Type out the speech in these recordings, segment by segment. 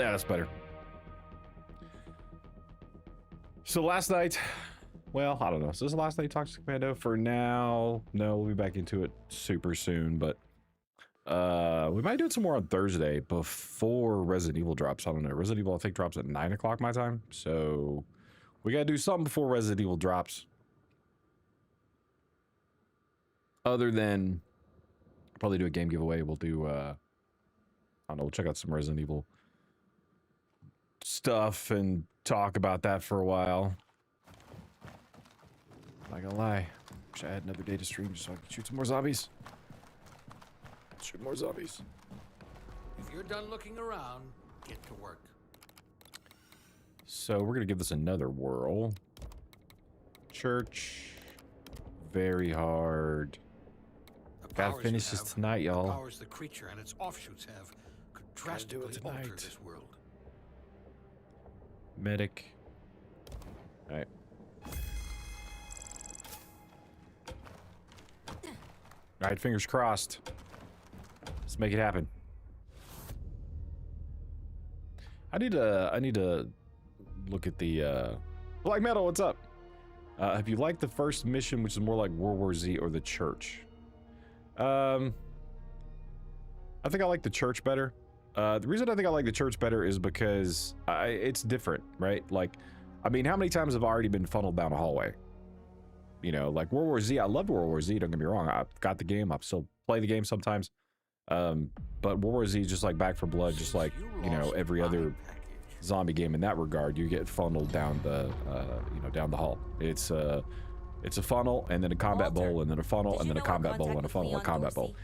Yeah, that's better. So last night, well, I don't know. So this is the last night Toxic Commando for now. No, we'll be back into it super soon, but we might do it some more on Thursday before Resident Evil drops. I don't know. Resident Evil, I think, drops at 9 o'clock my time. So we gotta do something before Resident Evil drops. Other than probably do a game giveaway. We'll do, I don't know, we'll check out some Resident Evil stuff and talk about that for a while. Not gonna lie. Wish I had another day to stream just so I could shoot some more zombies. Shoot more zombies. If you're done looking around, get to work. So we're gonna give this another whirl. Church. Very hard. Gotta finish this tonight, y'all. The powers the creature and its offshoots have could drastically alter this world. Medic. Alright. Alright, fingers crossed. Let's make it happen. I need to look at the Black Metal, what's up? Have you liked the first mission, which is more like World War Z, or the Church? I think I like the Church better. The reason I think I like the Church better is because it's different, right? Like, I mean, how many times have I already been funneled down a hallway? You know, like World War Z, I loved World War Z, don't get me wrong. I've got the game, I still play the game sometimes. But World War Z is just like Back 4 Blood, just like, you know, every other zombie game in that regard. You get funneled down the, you know, down the hall. It's a funnel, and then a combat bowl, and then a funnel, and then a combat bowl, and a funnel, and a combat bowl.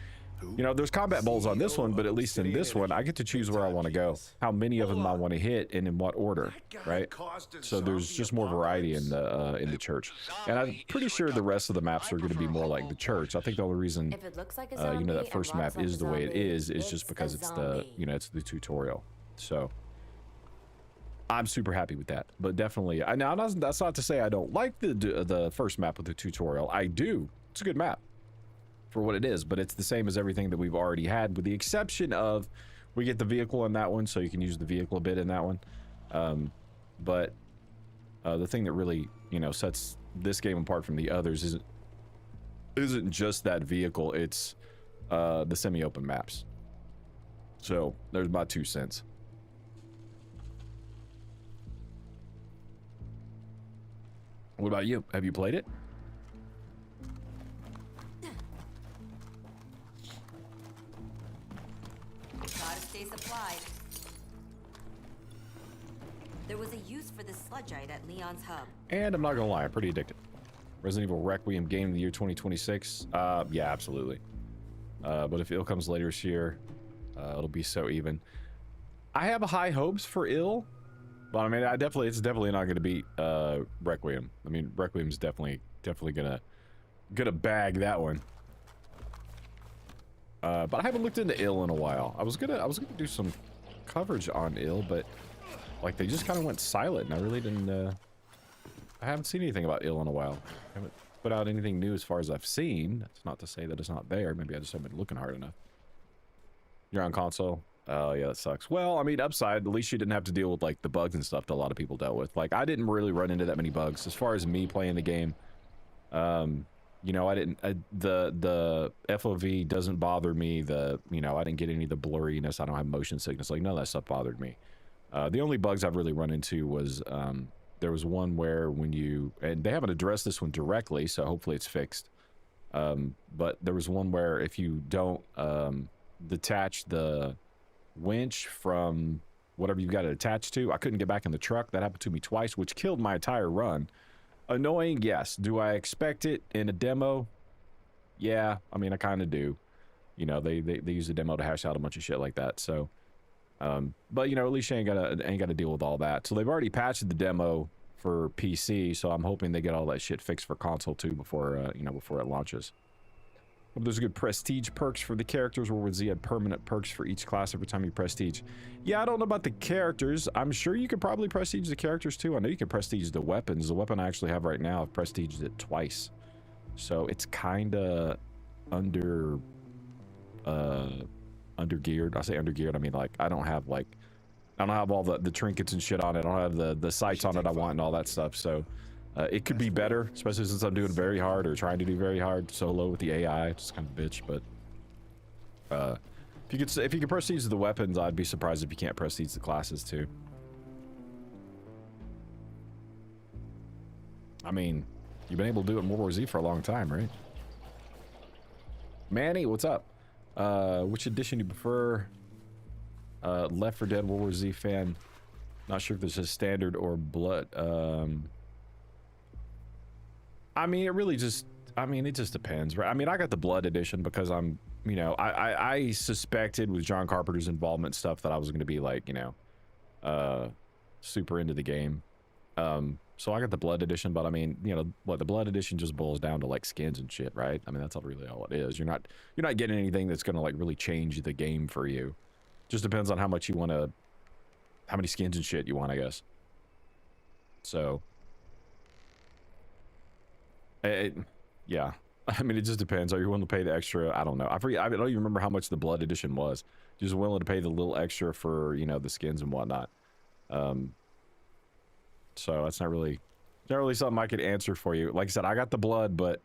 You know, there's combat bowls on this one, but at least in this one, I get to choose where I want to go, how many of them I want to hit, and in what order, right? So there's just more variety in the Church, and I'm pretty sure the rest of the maps are going to be more like the Church. I think the only reason, you know, that first map is the way it is just because it's the, you know, it's the tutorial. So I'm super happy with that, but definitely, now that's not to say I don't like the first map with the tutorial. I do. It's a good map for what it is, but it's the same as everything that we've already had, with the exception of we get the vehicle in that one, so you can use the vehicle a bit in that one. But the thing that really, you know, sets this game apart from the others isn't just that vehicle, it's the semi-open maps. So there's my 2 cents. What about you? Have you played it? Gotta stay supplied. There was a use for this sludgeite at Leon's hub. And I'm not gonna lie, I'm pretty addicted. Resident Evil Requiem game of the year 2026. Yeah, absolutely. But if Ill comes later this year, it'll be so even. I have high hopes for Ill, but I mean, it's definitely not gonna beat Requiem. I mean, Requiem's definitely gonna bag that one. But I haven't looked into Ill in a while. I was gonna do some coverage on Ill, but like they just kind of went silent, and I really didn't. I haven't seen anything about Ill in a while. I haven't put out anything new as far as I've seen. That's not to say that it's not there. Maybe I just haven't been looking hard enough. You're on console. Oh yeah, that sucks. Well, I mean, upside, at least you didn't have to deal with like the bugs and stuff that a lot of people dealt with. Like I didn't really run into that many bugs as far as me playing the game. You know, the FOV doesn't bother me. You know, I didn't get any of the blurriness. I don't have motion sickness. Like none of that stuff bothered me. The only bugs I've really run into was there was one where and they haven't addressed this one directly, so hopefully it's fixed. But there was one where if you don't detach the winch from whatever you've got it attached to, I couldn't get back in the truck. That happened to me twice, which killed my entire run. Annoying, yes. Do I expect it in a demo? Yeah, I mean, I kind of do. You know, they use the demo to hash out a bunch of shit like that. So, but you know, at least you ain't gotta deal with all that. So they've already patched the demo for PC. So I'm hoping they get all that shit fixed for console too before you know, before it launches. Well, there's good prestige perks for the characters, or would Z had permanent perks for each class every time you prestige? Yeah, I don't know about the characters. I'm sure you could probably prestige the characters too. I know you can prestige the weapons. The weapon I actually have right now, I've prestiged it twice. So it's kind of undergeared. I say undergeared, I mean like I don't have like I don't have all the trinkets and shit on it. I don't have the sights on it I want and all that stuff. So it could be better, especially since I'm doing very hard or trying to do very hard solo with the AI. It's kind of a bitch, but if you could press these to the weapons, I'd be surprised if you can't press these to classes too. I mean, you've been able to do it in World War Z for a long time, right? Manny, what's up? Which edition do you prefer? Left 4 Dead, World War Z fan. Not sure if this is standard or blood. I mean, it really just, it just depends, right? I mean, I got the blood edition because I'm, you know, I suspected with John Carpenter's involvement stuff that I was going to be like, you know, super into the game. So I got the blood edition, but I mean, you know, what the blood edition just boils down to like skins and shit, right? I mean, that's really all it is. You're not getting anything that's going to like really change the game for you. Just depends on how much you want to, how many skins and shit you want, I guess. So, yeah. I mean, it just depends. Are you willing to pay the extra? I don't know. I forget. I don't even remember how much the blood edition was. Just willing to pay the little extra for, you know, the skins and whatnot. So that's not really something I could answer for you. Like I said, I got the blood, but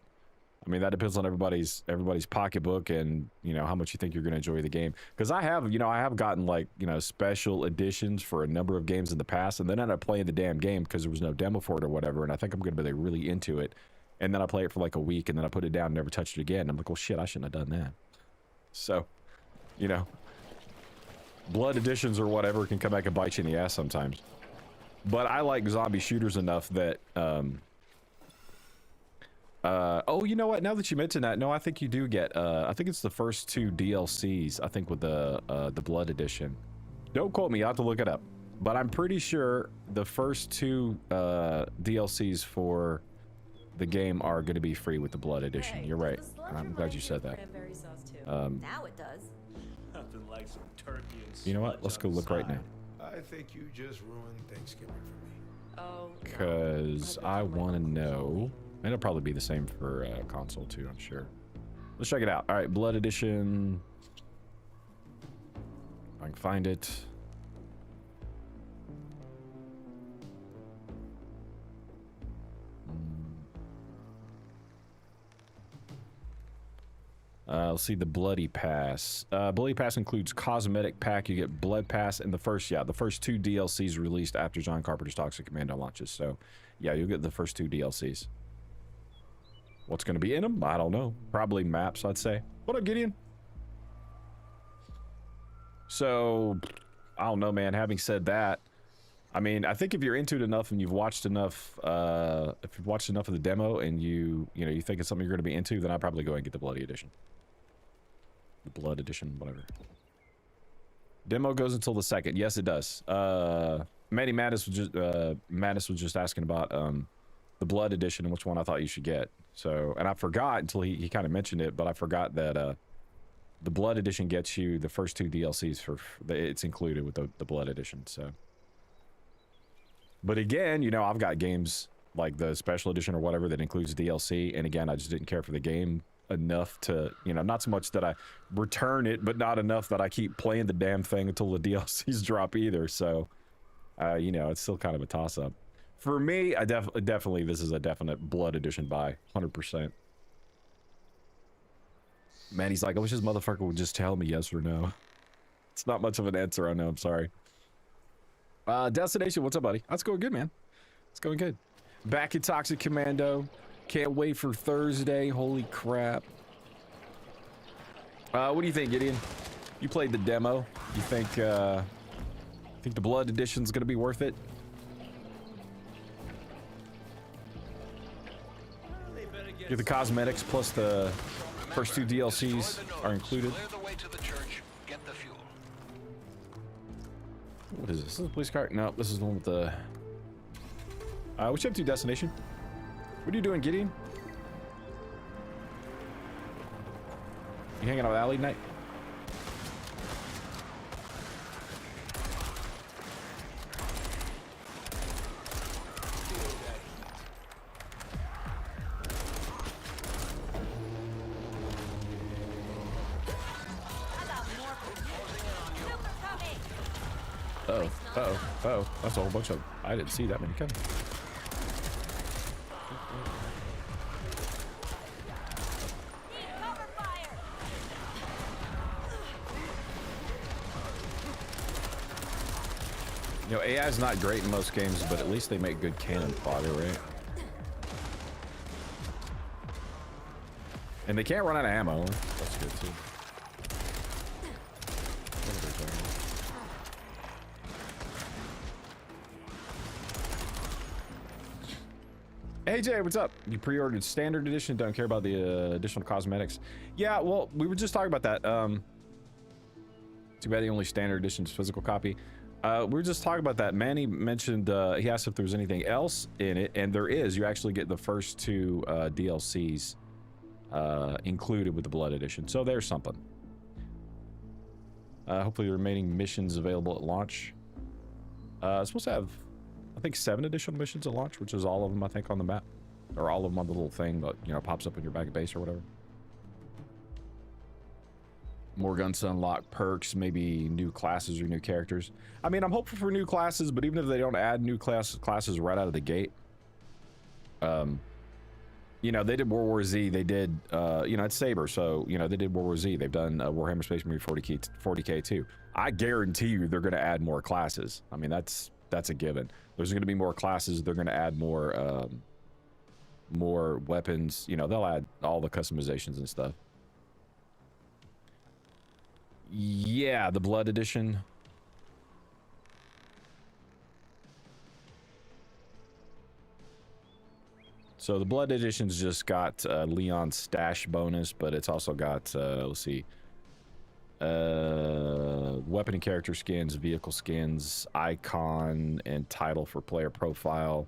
I mean, that depends on everybody's pocketbook and, you know, how much you think you're going to enjoy the game. Because I have gotten like, you know, special editions for a number of games in the past, and then I ended up playing the damn game because there was no demo for it or whatever, and I think I'm going to be like, really into it. And then I play it for like a week, and then I put it down and never touched it again. I'm like, well, shit, I shouldn't have done that. So, you know, blood editions or whatever can come back and bite you in the ass sometimes. But I like zombie shooters enough that, oh, you know what? Now that you mention that, no, I think you do get, I think it's the first 2 DLCs, I think with the Blood Edition. Don't quote me, I'll have to look it up. But I'm pretty sure the first 2 DLCs for the game are going to be free with the Blood Edition. Hey, You're right. I'm glad you said that. Now it does. Nothing like some turkey and You know what? Let's go look right now. I think you just ruined Thanksgiving for me. Oh. Because I want to know. And it'll probably be the same for console too, I'm sure. Let's check it out. All right, Blood Edition. If I can find it. Let's see the Bloody Pass. Bloody Pass includes cosmetic pack. You get Blood Pass and the first 2 DLCs released after John Carpenter's Toxic Commando launches. So, yeah, you'll get the first 2 DLCs. What's going to be in them? I don't know. Probably maps, I'd say. What up, Gideon? So, I don't know, man. Having said that, I mean, I think if you're into it enough and you've watched enough, if you've watched enough of the demo and you think it's something you're going to be into, then I'd probably go and get the Bloody Edition. The Blood Edition, whatever. Demo goes until the 2nd. Yes, it does. Manny Mattis was just asking about the Blood Edition and which one I thought you should get. So, and I forgot until he kind of mentioned it, but I forgot that the Blood Edition gets you the first 2 DLCs for it's included with the Blood Edition. So, but again, you know, I've got games like the Special Edition or whatever that includes DLC, and again, I just didn't care for the game enough to, you know, not so much that I return it, but not enough that I keep playing the damn thing until the DLCs drop either. So, you know, it's still kind of a toss-up. For me, I definitely, this is a definite Blood Edition buy, 100%. Man, he's like, I wish this motherfucker would just tell me yes or no. It's not much of an answer, I know, I'm sorry. Destination, what's up, buddy? That's going good, man. It's going good. Back in Toxic Commando. Can't wait for Thursday. Holy crap. What do you think, Gideon? You played the demo. You think the Blood Edition's gonna be worth it? Get the cosmetics plus the first 2 DLCs are included. What is this? Is this a police car? No, this is the one with the... what you up to, Destination? What are you doing, Gideon? You hanging out with Allie tonight? Oh. Uh-oh. Uh-oh. That's a whole bunch of... I didn't see that many coming. You know, AI is not great in most games, but at least they make good cannon fodder, right? And they can't run out of ammo. That's good, too. Hey Jay, what's up? You pre-ordered standard edition, don't care about the additional cosmetics. Yeah, well, we were just talking about that. Too bad the only standard edition is physical copy. We were just talking about that. Manny mentioned, he asked if there was anything else in it, and there is. You actually get the first two DLCs included with the Blood Edition, so there's something. Hopefully the remaining missions available at launch. It's supposed to have, I think, 7 additional missions at launch, which is all of them, I think, on the map. Or all of them on the little thing that, you know, pops up in your back of base or whatever. More guns to unlock, perks, maybe new classes or new characters. I mean, I'm hopeful for new classes, but even if they don't add new classes right out of the gate, you know, they did World War Z. They did, you know, it's Saber, so, you know, they did World War Z. They've done Warhammer Space Marine 40K too. I guarantee you they're going to add more classes. I mean, that's a given. There's going to be more classes. They're going to add more weapons. You know, they'll add all the customizations and stuff. Yeah, the Blood Edition. So the Blood Edition's just got Leon's stash bonus, but it's also got, let's see, weapon and character skins, vehicle skins, icon, and title for player profile,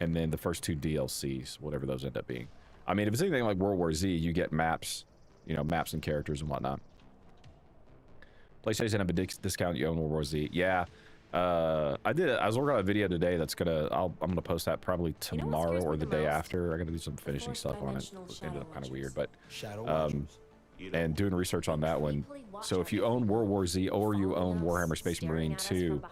and then the first 2 DLCs, whatever those end up being. I mean, if it's anything like World War Z, you get maps, you know, maps and characters and whatnot. PlayStation have a discount, you own World War Z. Yeah, I was working on a video today that's gonna, I'm gonna post that probably tomorrow or the day after. I gotta do some finishing stuff on it. It ended up kind of weird, but and doing research on that one. So if you own World War Z or you own Warhammer Space Marine 2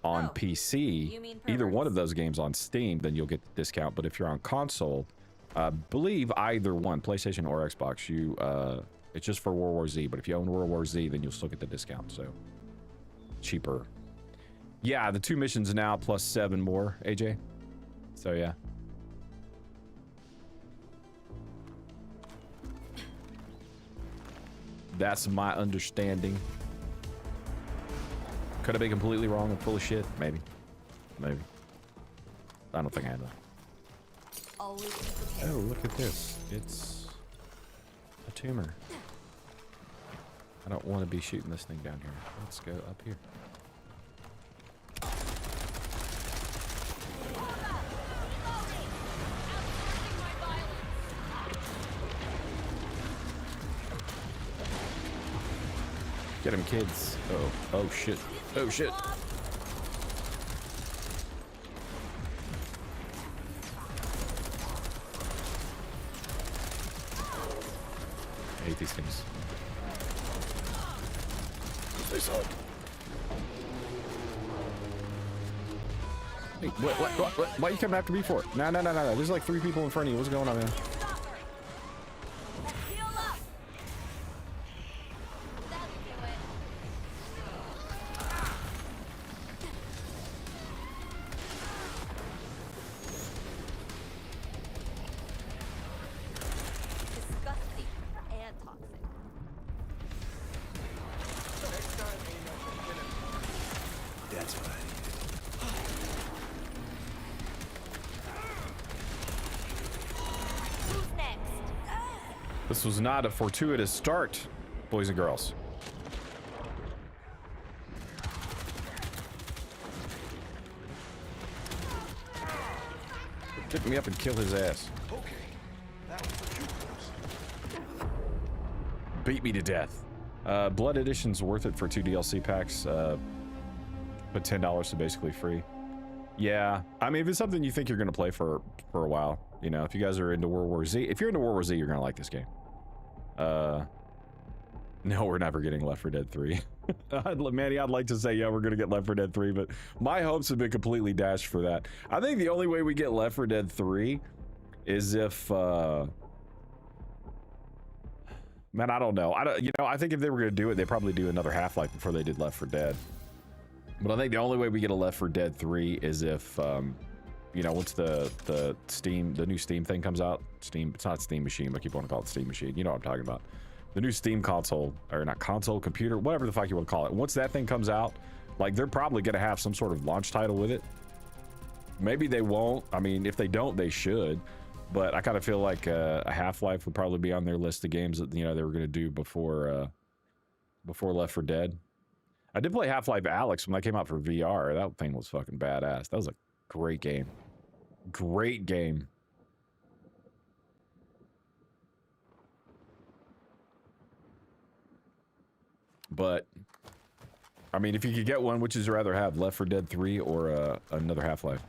on PC, either one of those games on Steam, then you'll get the discount. But if you're on console, believe either one, PlayStation or Xbox, you it's just for World War Z. But if you own World War Z, then you'll still get the discount. So cheaper. Yeah, the 2 missions now plus 7 more, AJ. So yeah. That's my understanding. Could I be completely wrong and full of shit? Maybe. Maybe. I don't think I have that. Oh, look at this. It's a tumor. I don't want to be shooting this thing down here. Let's go up here. Get him, kids. Oh, oh shit. Oh shit. I hate these things. They suck. Hey, what? Why are you coming after me for? No. There's like 3 people in front of you. What's going on, man? This was not a fortuitous start, boys and girls. Pick me up and kill his ass. Okay, that was what you was. Beat me to death. Blood Edition's worth it for 2 DLC packs. But $10 to basically free. Yeah, I mean, if it's something you think you're gonna play for a while, you know, if you guys are into World War Z, if you're into World War Z, you're gonna like this game. No, we're never getting Left 4 Dead 3. Manny, I'd like to say, yeah, we're going to get Left 4 Dead 3, but my hopes have been completely dashed for that. I think the only way we get Left 4 Dead 3 is if, man, I don't know. I think if they were going to do it, they'd probably do another Half-Life before they did Left 4 Dead. But I think the only way we get a Left 4 Dead 3 is if, you know, once the new Steam thing comes out. It's not Steam Machine, but I keep wanting to call it Steam Machine. You know what I'm talking about. The new Steam console, or not console, computer, whatever the fuck you want to call it. Once that thing comes out, like, they're probably going to have some sort of launch title with it. Maybe they won't. I mean, if they don't, they should. But I kind of feel like a Half-Life would probably be on their list of games that, you know, they were going to do before Left 4 Dead. I did play Half-Life Alyx when that came out for VR. That thing was fucking badass. That was a great game. Great game. But, I mean, if you could get one, which would you rather have? Left 4 Dead 3 or another Half-Life?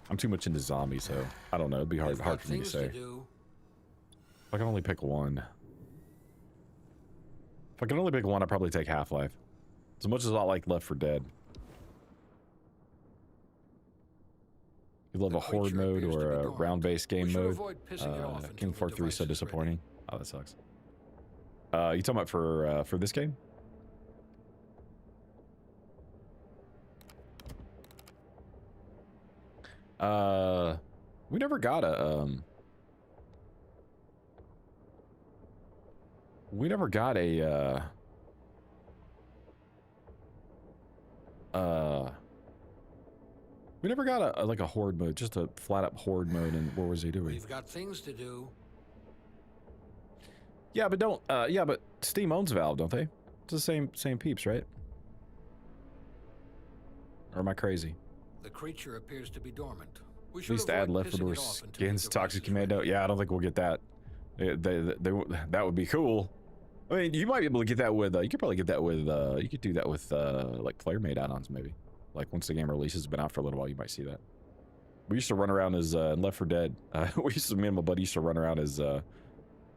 I'm too much into zombies, so I don't know. It'd be hard for me to say. If I can only pick one. If I can only pick one, I'd probably take Half-Life. As much as I like Left 4 Dead. You love a horde mode or a round-based game mode? King 4-3 is so disappointing. Oh, that sucks. You talking about for this game? We never got a we never got a like a horde mode, just a flat up horde mode in World War Z, do we? We've got things to do. Yeah, but don't yeah, but Steam owns Valve, don't they? It's the same peeps, right? Or am I crazy? The creature appears to be dormant. At least add Left 4 Dead skins, Toxic Commando. Yeah, I don't think we'll get that. That would be cool. I mean, you might be able to get that with. You could probably get that with. You could do that with like player-made add-ons, maybe. Like once the game releases, it's been out for a little while, you might see that. We used to run around as in Left 4 Dead. Me and my buddy used to run around as the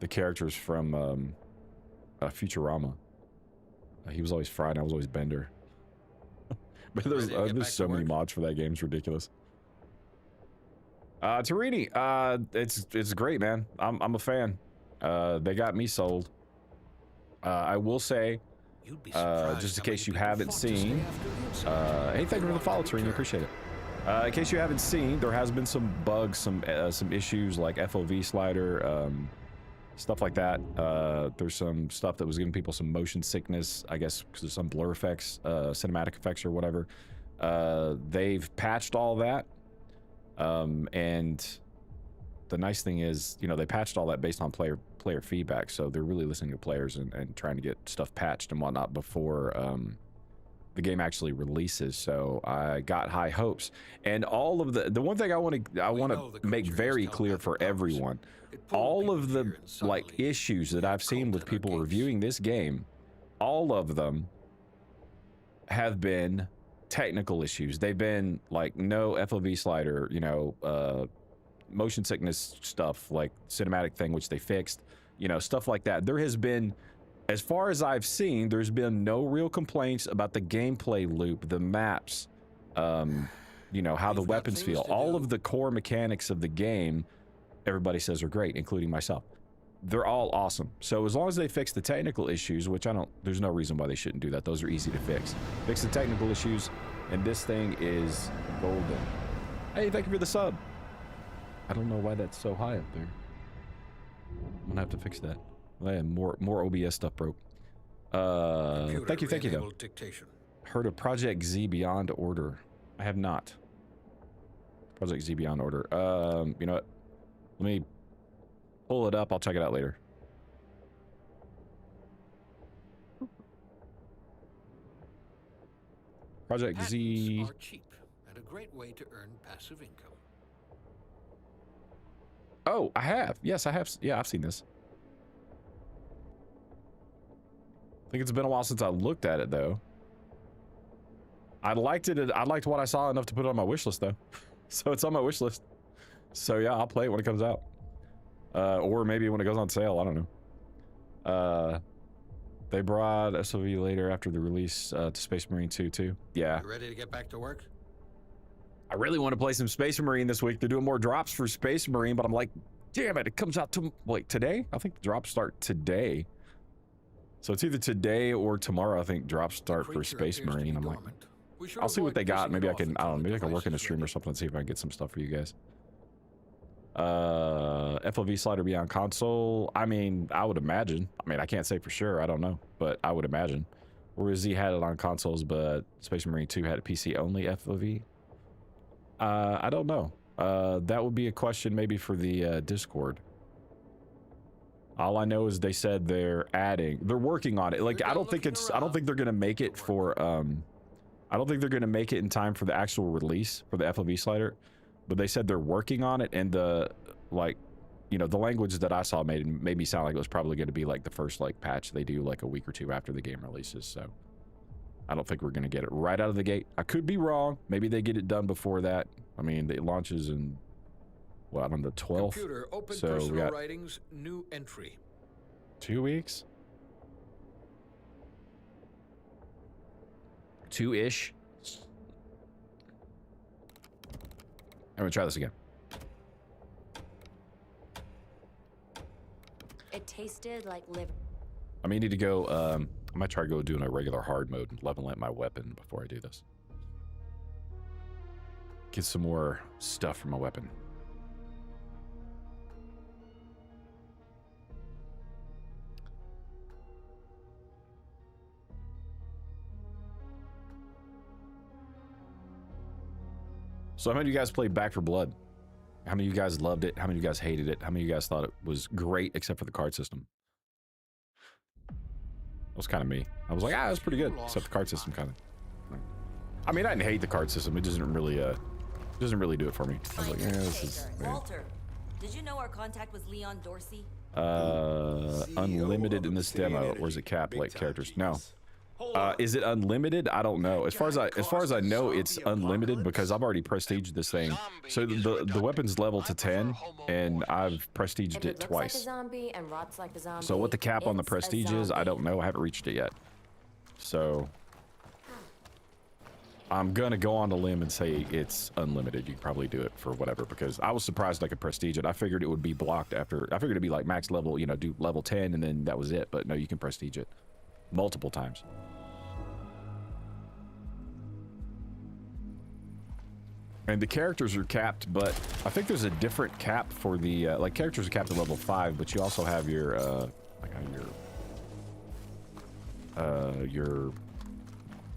characters from Futurama. He was always Fry and I was always Bender. But there's so many mods for that game. It's ridiculous. Tarini, it's great, man. I'm a fan. They got me sold. I will say, just in case you haven't seen, hey, thank you for the follow, Tarini. Appreciate it. In case you haven't seen, there has been some bugs, some issues like FOV slider, stuff like that. There's some stuff that was giving people some motion sickness, I guess, because of some blur effects, cinematic effects or whatever. They've patched all that. And the nice thing is, you know, they patched all that based on player feedback, so they're really listening to players and trying to get stuff patched and whatnot before the game actually releases. So I got high hopes, and all of the one thing I want to make very clear for everyone, all of the like issues that I've seen with people reviewing this game, all of them have been technical issues. They've been like no FOV slider, you know, motion sickness stuff, like cinematic thing, which they fixed, you know, stuff like that. There has been, as far as I've seen, there's been no real complaints about the gameplay loop, the maps, you know, how the weapons feel. All of the core mechanics of the game, everybody says are great, including myself. They're all awesome. So as long as they fix the technical issues, which there's no reason why they shouldn't do that. Those are easy to fix. Fix the technical issues, and this thing is golden. Hey, thank you for the sub. I don't know why that's so high up there. I'm gonna have to fix that. More OBS stuff broke. Thank you though. Dictation. Heard of Project Z Beyond Order? I have not. Project Z Beyond Order. You know what? Let me pull it up. I'll check it out later. Project Z. Patents are cheap and a great way to earn passive income. Oh, I have. Yes, I have. Yeah, I've seen this. I think it's been a while since I looked at it, though. I liked it. I liked what I saw enough to put it on my wish list, though. So it's on my wish list. So yeah, I'll play it when it comes out. Or maybe when it goes on sale. I don't know. They brought SOV later after the release to Space Marine 2 too. Yeah. You ready to get back to work? I really want to play some Space Marine this week. They're doing more drops for Space Marine, but I'm like, damn it, it comes out to like today? I think the drops start today. So it's either today or tomorrow. I think drops start for Space Marine. I'm like, I'll see what they got. Maybe I can, I don't know, maybe I can work in a stream or something and see if I can get some stuff for you guys. FOV slider be on console. I mean, I would imagine. I mean, I can't say for sure. I don't know, but I would imagine. Whereas Z had it on consoles, but Space Marine 2 had a PC only FOV. I don't know. That would be a question maybe for the Discord. All I know is they said they're working on it. Like, I don't think they're gonna make it for I don't think they're gonna make it in time for the actual release for the FOV slider, but they said they're working on it, and the, like, you know, the language that I saw made me sound like it was probably going to be like the first like patch they do like a week or two after the game releases. So I don't think we're going to get it right out of the gate. I could be wrong. Maybe they get it done before that. I mean, it launches in, what, on the 12th? Computer, open so personal we got writings, new entry. 2 weeks? 2-ish? I'm gonna try this again. It tasted like liver. I may need to go, I might try to go doing a regular hard mode and level up my weapon before I do this. Get some more stuff from my weapon. So how many of you guys played Back 4 Blood? How many of you guys loved it? How many of you guys hated it? How many of you guys thought it was great except for the card system? That was kind of me. I was like, it was pretty good, except the card system kind of. I mean, I didn't hate the card system. It doesn't really do it for me. I was like, this is weird. Walter, did you know our contact was Leon Dorsey? Unlimited in this demo, or is it capped like characters? No. Is it unlimited? I don't know. As far as I know, it's unlimited because I've already prestiged this thing. So the weapon's level to 10, and I've prestiged it twice. So what the cap on the prestige is, I don't know. I haven't reached it yet. So I'm gonna go on the limb and say it's unlimited. You can probably do it for whatever, because I was surprised I could prestige it. I figured it would be blocked after. I figured it'd be like max level, you know, do level 10 and then that was it. But no, you can prestige it multiple times. And the characters are capped, but I think there's a different cap for the like characters are capped at level 5, but you also have your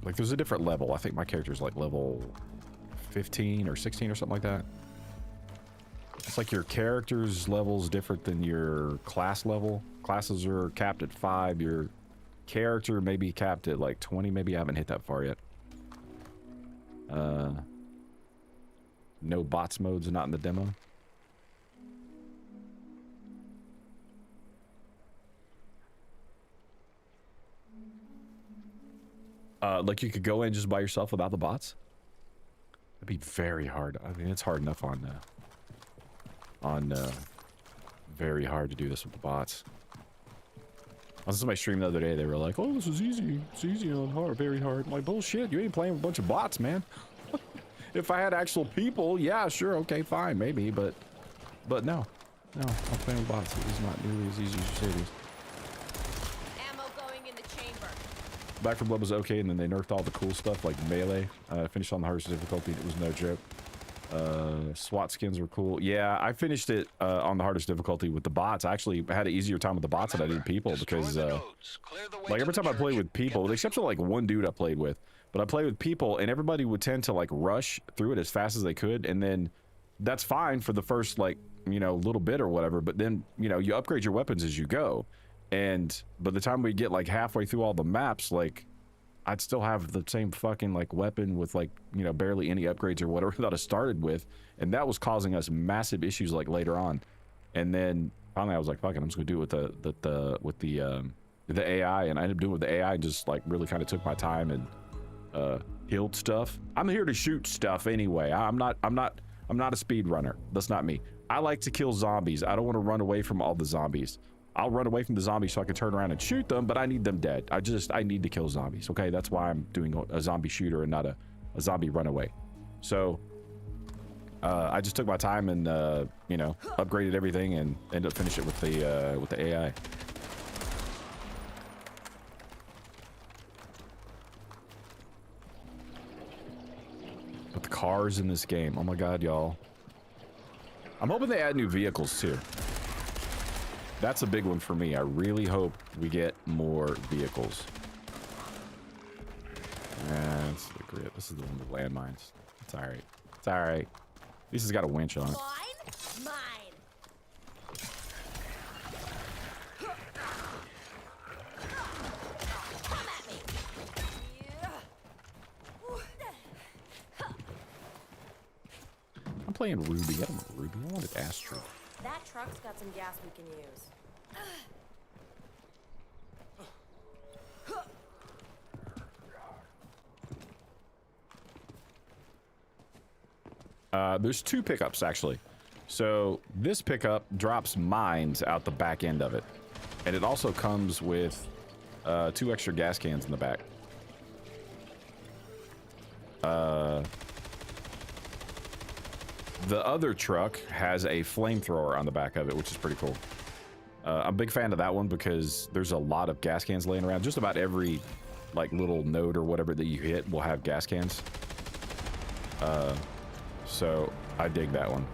like there's a different level. I think my character's like level 15 or 16 or something like that. It's like your character's level's different than your class level. Classes are capped at 5. Your character may be capped at like 20. Maybe I haven't hit that far yet. No bots modes, not in the demo. Like you could go in just by yourself without the bots? That'd be very hard. I mean, it's hard enough on very hard to do this with the bots. On somebody streamed the other day, they were like, "Oh, this is easy. It's easy on hard, very hard." I'm like, bullshit. You ain't playing with a bunch of bots, man. If I had actual people, yeah, sure, okay, fine, maybe, but no, I'm playing with bots. It is not nearly as easy as you say it is. Ammo going in the chamber. Back 4 Blood was okay, and then they nerfed all the cool stuff like melee. Finished on the hardest difficulty. It was no joke. SWAT skins were cool. Yeah, I finished it on the hardest difficulty with the bots. I actually had an easier time with the bots than I did people because like every time I played with people, except for like one dude I played with, but I played with people and everybody would tend to like rush through it as fast as they could, and then that's fine for the first like, you know, little bit or whatever, but then, you know, you upgrade your weapons as you go, and by the time we get like halfway through all the maps, like I'd still have the same fucking like weapon with like, you know, barely any upgrades or whatever that I started with, and that was causing us massive issues like later on. And then finally I was like, fuck it, I'm just gonna do it with the AI, and I ended up doing it with the AI and just like really kind of took my time and healed stuff. I'm here to shoot stuff anyway. I'm not a speed runner. That's not me. I like to kill zombies. I don't want to run away from all the zombies. I'll run away from the zombies so I can turn around and shoot them, but I need them dead. I need to kill zombies. Okay, that's why I'm doing a zombie shooter and not a zombie runaway. So I just took my time and you know, upgraded everything and ended up finishing it with the AI. But the cars in this game, oh my god, y'all. I'm hoping they add new vehicles too. That's a big one for me. I really hope we get more vehicles. That's the grid. This is the one with landmines. It's alright. It's alright. At least it's got a winch on it. Mine. Come at me. I'm playing Ruby. I don't want Ruby. I wanted Astro. That truck's got some gas we can use. There's two pickups actually. So this pickup drops mines out the back end of it, and it also comes with 2 extra gas cans in the back. The other truck has a flamethrower on the back of it, which is pretty cool. I'm a big fan of that one because there's a lot of gas cans laying around. Just about every like little node or whatever that you hit will have gas cans. So I dig that one.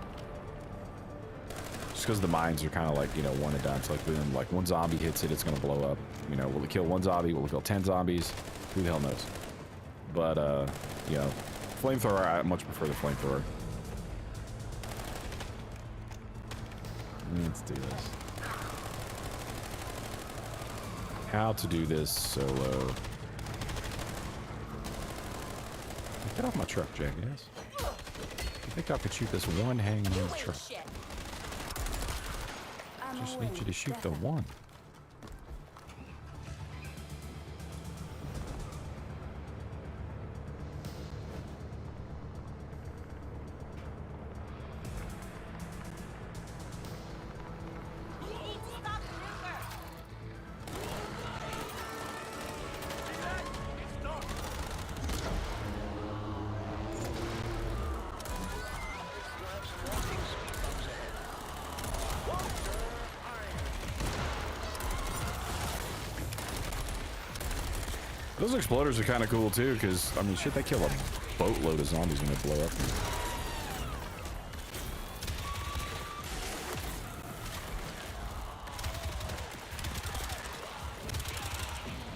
Just because the mines are kind of like, you know, one and done. So like, when like one zombie hits it, it's gonna blow up. You know, will it kill one zombie? Will it kill 10 zombies? Who the hell knows? But you know, flamethrower, I much prefer the flamethrower. Let's do this. How to do this solo. Get off my truck, jackass. I think I could shoot this one hanging in the truck. I just need you to shoot the one. Those exploders are kind of cool too, because I mean, shit, they kill a boatload of zombies when they blow up.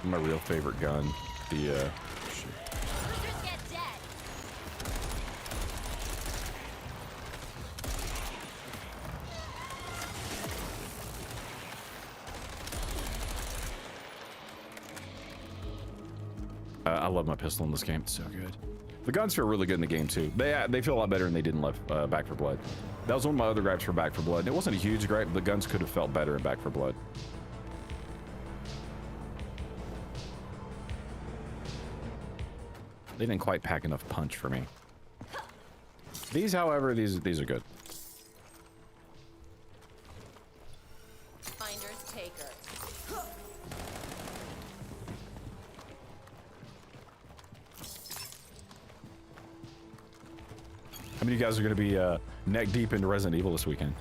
My real favorite gun, the shit. I love my pistol in this game. It's so good. The guns feel really good in the game too. They feel a lot better than they did in Back 4 Blood. That was one of my other gripes for Back 4 Blood. And it wasn't a huge gripe, but the guns could have felt better in Back 4 Blood. They didn't quite pack enough punch for me. These, however, these are good. Finder's taker. How many of you guys are going to be neck deep into Resident Evil this weekend?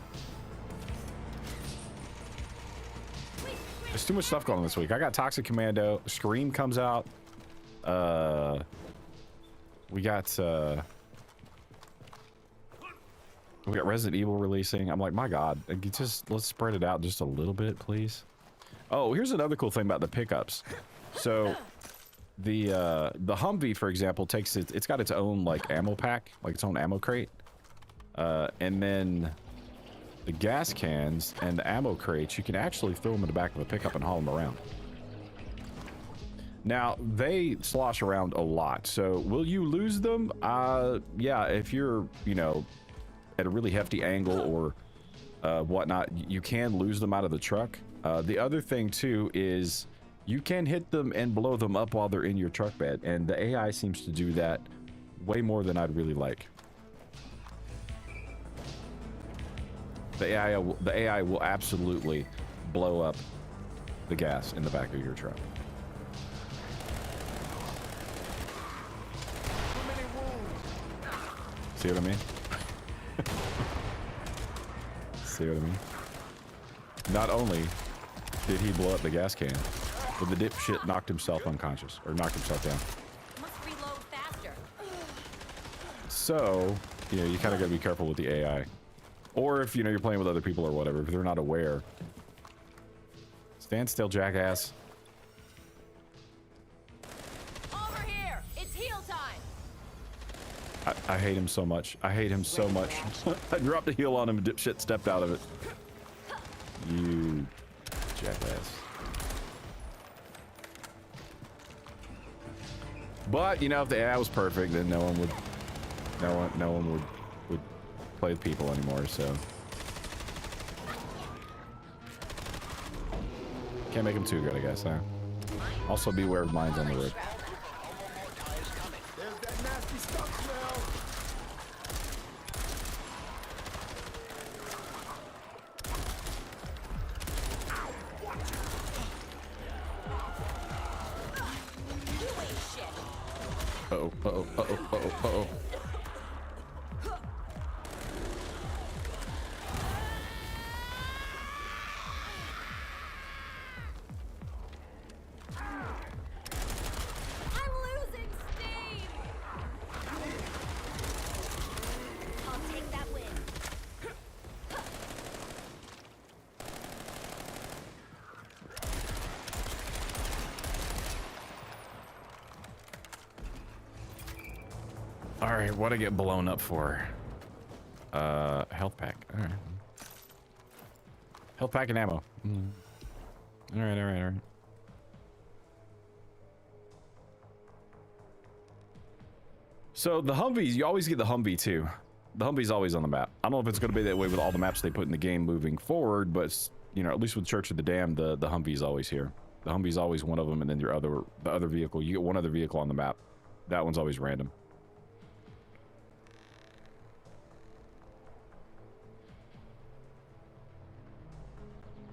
There's too much stuff going on this week. I got Toxic Commando. Scream comes out. We got Resident Evil releasing. I'm like, my God, let's spread it out just a little bit, please. Oh, here's another cool thing about the pickups. So the Humvee, for example, it's got its own like ammo pack, like its own ammo crate, and then the gas cans and the ammo crates, you can actually throw them in the back of a pickup and haul them around. Now they slosh around a lot, so will you lose them? Yeah, if you're, you know, at a really hefty angle or whatnot, you can lose them out of the truck. The other thing too is you can hit them and blow them up while they're in your truck bed, and the AI seems to do that way more than I'd really like. The AI will absolutely blow up the gas in the back of your truck. See what I mean? See what I mean? Not only did he blow up the gas can, but the dipshit knocked himself unconscious, or knocked himself down. Must reload faster. So, you know, you kind of gotta be careful with the AI. Or if, you know, you're playing with other people or whatever, if they're not aware. Stand still, jackass. Over here! It's heal time! I hate him so much. I hate him so much. I dropped a heal on him and dipshit stepped out of it. You jackass. But, you know, if the AI was perfect, then no one would play with people anymore, so. Can't make them too good, I guess, huh? Also beware of mines on the road. There's that nasty stuff smell. You ain't shit! Uh-oh, uh-oh, uh-oh, uh-oh, uh-oh. I'm losing steam! I'll take that win. All right, what'd I get blown up for? Health pack. All right. Health pack and ammo. All right, all right, all right. So the Humvees, you always get the Humvee too. The Humvee's always on the map. I don't know if it's going to be that way with all the maps they put in the game moving forward, but you know, at least with Church of the Damned, the Humvee's always here. The Humvee's always one of them, and then the other vehicle. You get one other vehicle on the map. That one's always random.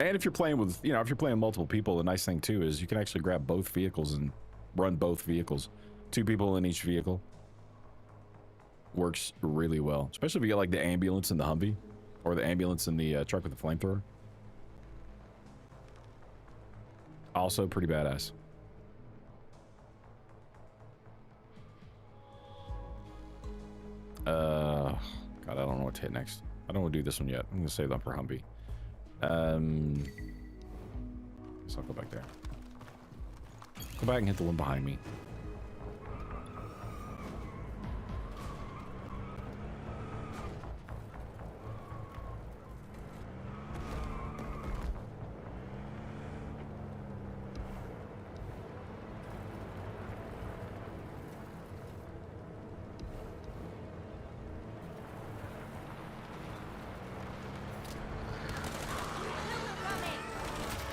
And if you're playing with, you know, if you're playing multiple people, the nice thing too is you can actually grab both vehicles and run both vehicles. 2 people in each vehicle. Works really well. Especially if you get like the ambulance in the Humvee. Or the ambulance in the truck with the flamethrower. Also pretty badass. God, I don't know what to hit next. I don't want to do this one yet. I'm going to save that for Humvee. Guess I'll go back there. Go back and hit the one behind me.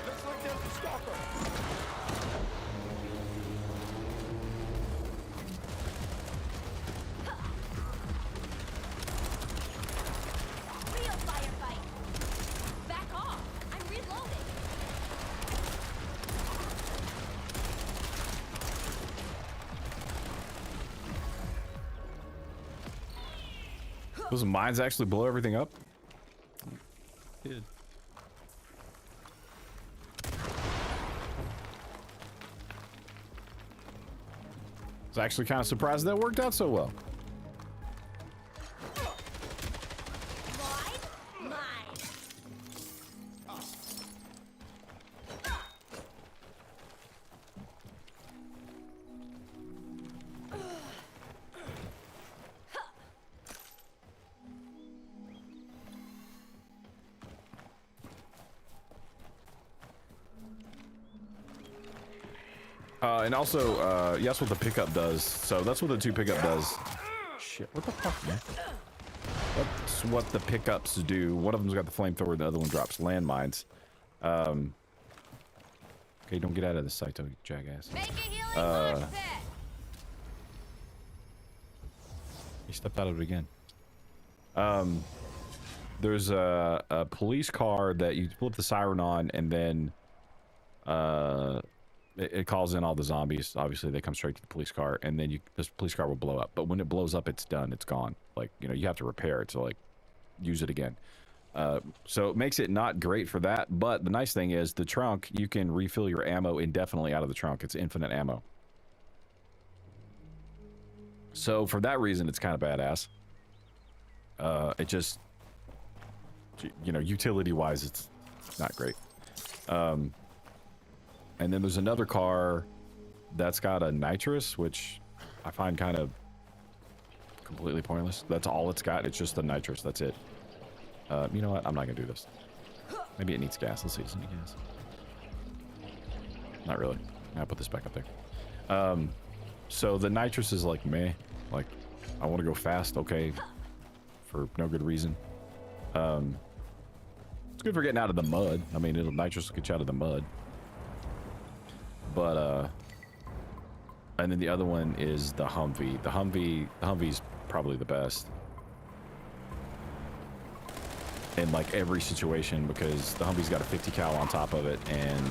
Looks like there's a stalker. Real firefight! Back off! I'm reloading! Those mines actually blow everything up? Did. I was actually kind of surprised that worked out so well. Mine? Mine! And also, yes, what the pickup does. So that's what the 2 pickup does. Shit, what the fuck, man? That's what the pickups do. One of them's got the flamethrower, the other one drops landmines. Okay, don't get out of this Saito, jackass. Make a healing mosh pit! He stepped out of it again. there's a police car that you flip the siren on, and then it calls in all the zombies. Obviously, they come straight to the police car, and then this police car will blow up. But when it blows up, it's done. It's gone. Like, you know, you have to repair it to, like, use it again. So it makes it not great for that. But the nice thing is, the trunk, you can refill your ammo indefinitely out of the trunk. It's infinite ammo. So for that reason, it's kind of badass. It just, you know, utility-wise, it's not great. And then there's another car that's got a nitrous, which I find kind of completely pointless. That's all it's got. It's just the nitrous. That's it. You know what? I'm not gonna do this. Maybe it needs gas. Let's see. Does it need gas? Not really. I'll put this back up there. So the nitrous is like meh. Like, I want to go fast. Okay. For no good reason. It's good for getting out of the mud. I mean, nitrous will get you out of the mud. But, and then the other one is the Humvee. The Humvee's probably the best in like every situation, because the Humvee's got a 50 cal on top of it, and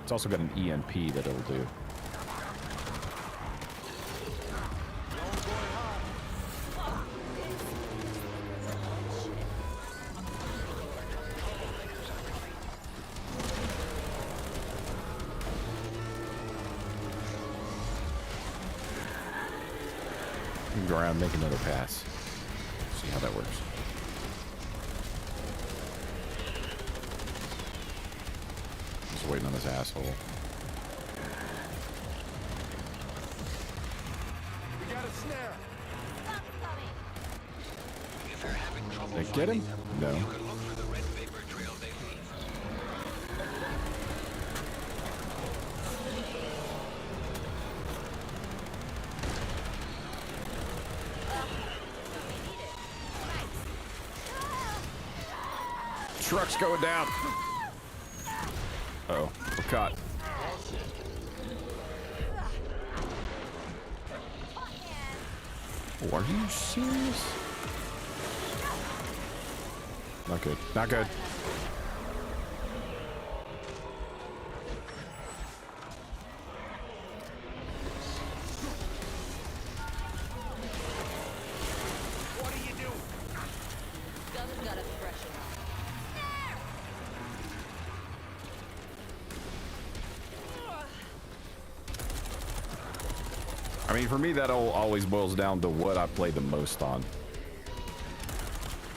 it's also got an EMP that it'll do. Go around, make another pass. See how that works. Just waiting on this asshole. We got a snare. If you're having trouble They get him? No. you can look for the red vapor trail they leave. Truck's going down. Uh oh, we're caught. Oh, are you serious? Not good. Not good. What do you do? Gun's got a pressure. I mean, for me, that all always boils down to what I play the most on.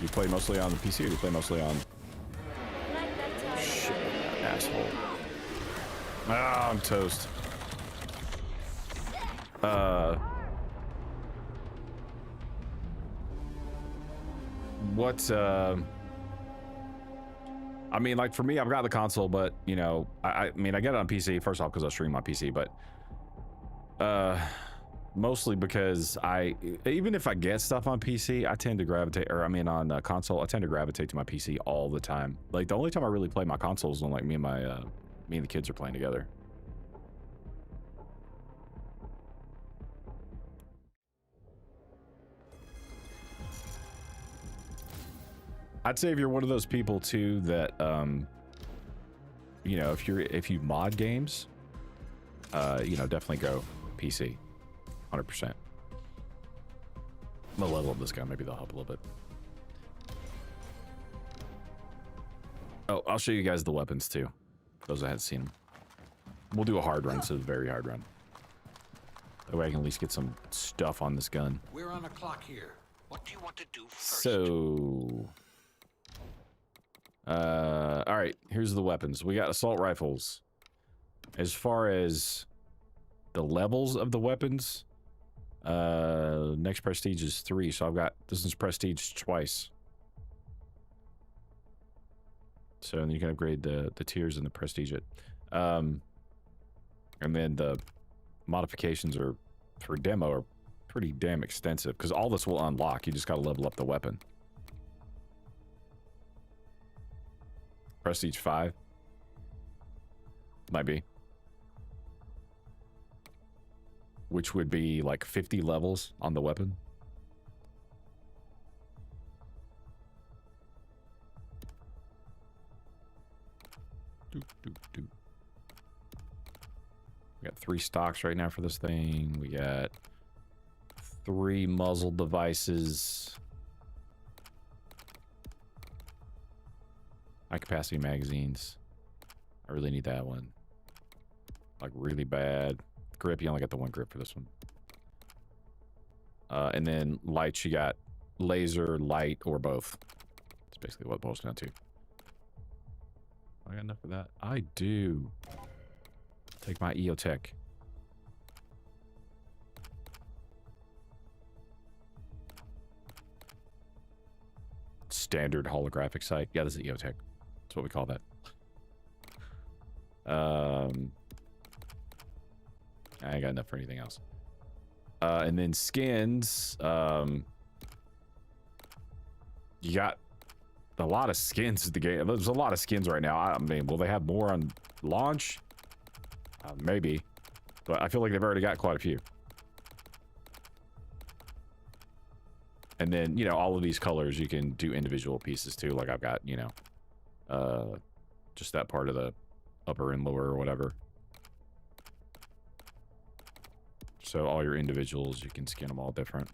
You play mostly on the PC, or you play mostly on... Shit, asshole. Ah, I'm toast. I mean, like, for me, I've got the console, but, you know, I mean, I get it on PC, first off, because I stream on PC, but... mostly because even if I get stuff on PC, I tend to gravitate, or I mean on console, I tend to gravitate to my PC all the time. Like, the only time I really play my console is when, like, me and the kids are playing together. I'd say if you're one of those people too that, you know, if you mod games, you know, definitely go PC. 100%. I'm gonna level up this guy. Maybe they'll help a little bit. Oh, I'll show you guys the weapons too. For those that hadn't seen them. We'll do a hard run, so a very hard run. That way I can at least get some stuff on this gun. We're on a clock here. What do you want to do first? So... alright, here's the weapons. We got assault rifles. As far as the levels of the weapons, next prestige is 3, so I've got, this is prestige twice. So then you can upgrade the tiers and the prestige it. And then the modifications are, for demo, are pretty damn extensive, because all this will unlock. You just gotta level up the weapon. Prestige 5. Might be. Which would be like 50 levels on the weapon. We got 3 stocks right now for this thing. We got 3 muzzle devices. High capacity magazines. I really need that one. Like really bad. Grip, you only got the 1 grip for this one. And then lights, you got laser, light, or both. That's basically what it boils down to. I got enough for that. I do. Take my EOTech. Standard holographic sight. Yeah, this is EOTech. That's what we call that. I ain't got enough for anything else. And then skins. You got a lot of skins in the game. There's a lot of skins right now. I mean, will they have more on launch? Maybe. But I feel like they've already got quite a few. And then, you know, all of these colors, you can do individual pieces too. Like I've got, you know, just that part of the upper and lower or whatever. So all your individuals, you can skin them all different.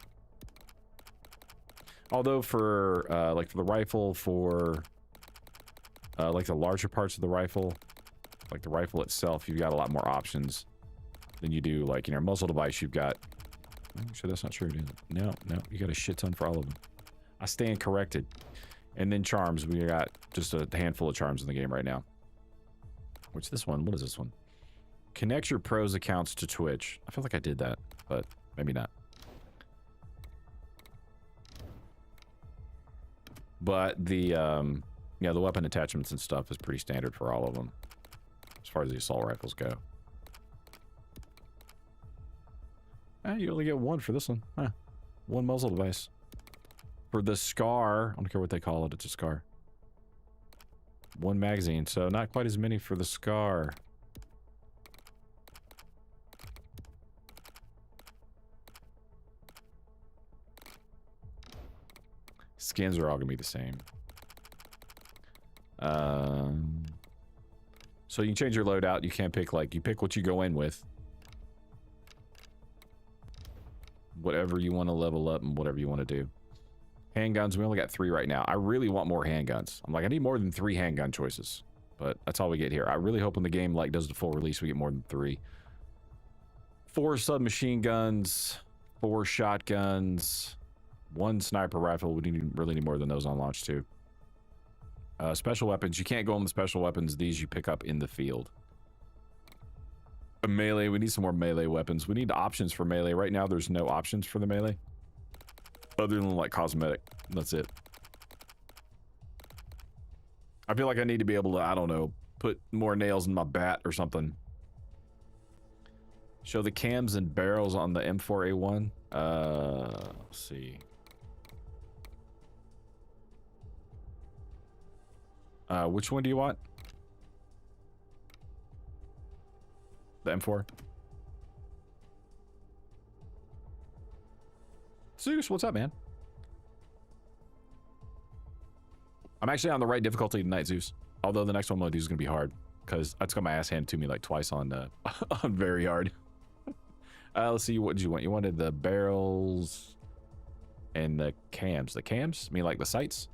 Although for, like for the rifle, for, like the larger parts of the rifle, like the rifle itself, you've got a lot more options than you do, like, in your muzzle device, you've got, I'm sure that's not true, is it? No, you got a shit ton for all of them. I stand corrected. And then charms, we got just a handful of charms in the game right now. What's this one? What is this one? Connect your pros accounts to Twitch. I feel like I did that, but maybe not. But the, yeah, the weapon attachments and stuff is pretty standard for all of them, as far as the assault rifles go. You only get 1 for this one. Huh. 1 muzzle device. For the SCAR, I don't care what they call it, it's a SCAR. 1 magazine, so not quite as many for the SCAR. Skins are all gonna be the same. So you can change your loadout. You can't pick, like, you pick what you go in with. Whatever you want to level up and whatever you want to do. Handguns, we only got 3 right now. I really want more handguns. I'm like, I need more than 3 handgun choices. But that's all we get here. I really hope when the game, like, does the full release, we get more than 3. 4 submachine guns, 4 shotguns, 1 sniper rifle. We really need more than those on launch too. Special weapons. You can't go on the special weapons. These you pick up in the field. Melee. We need some more melee weapons. We need options for melee. Right now, there's no options for the melee. Other than, like, cosmetic. That's it. I feel like I need to be able to, I don't know, put more nails in my bat or something. Show the cams and barrels on the M4A1. Let's see. Which one do you want? The M4? Zeus, what's up, man? I'm actually on the right difficulty tonight, Zeus. Although the next one I'm gonna do is gonna be hard, because I just got my ass handed to me like twice on on very hard. Let's see, what did you want? You wanted the barrels and the cams. The cams? I mean, like the sights?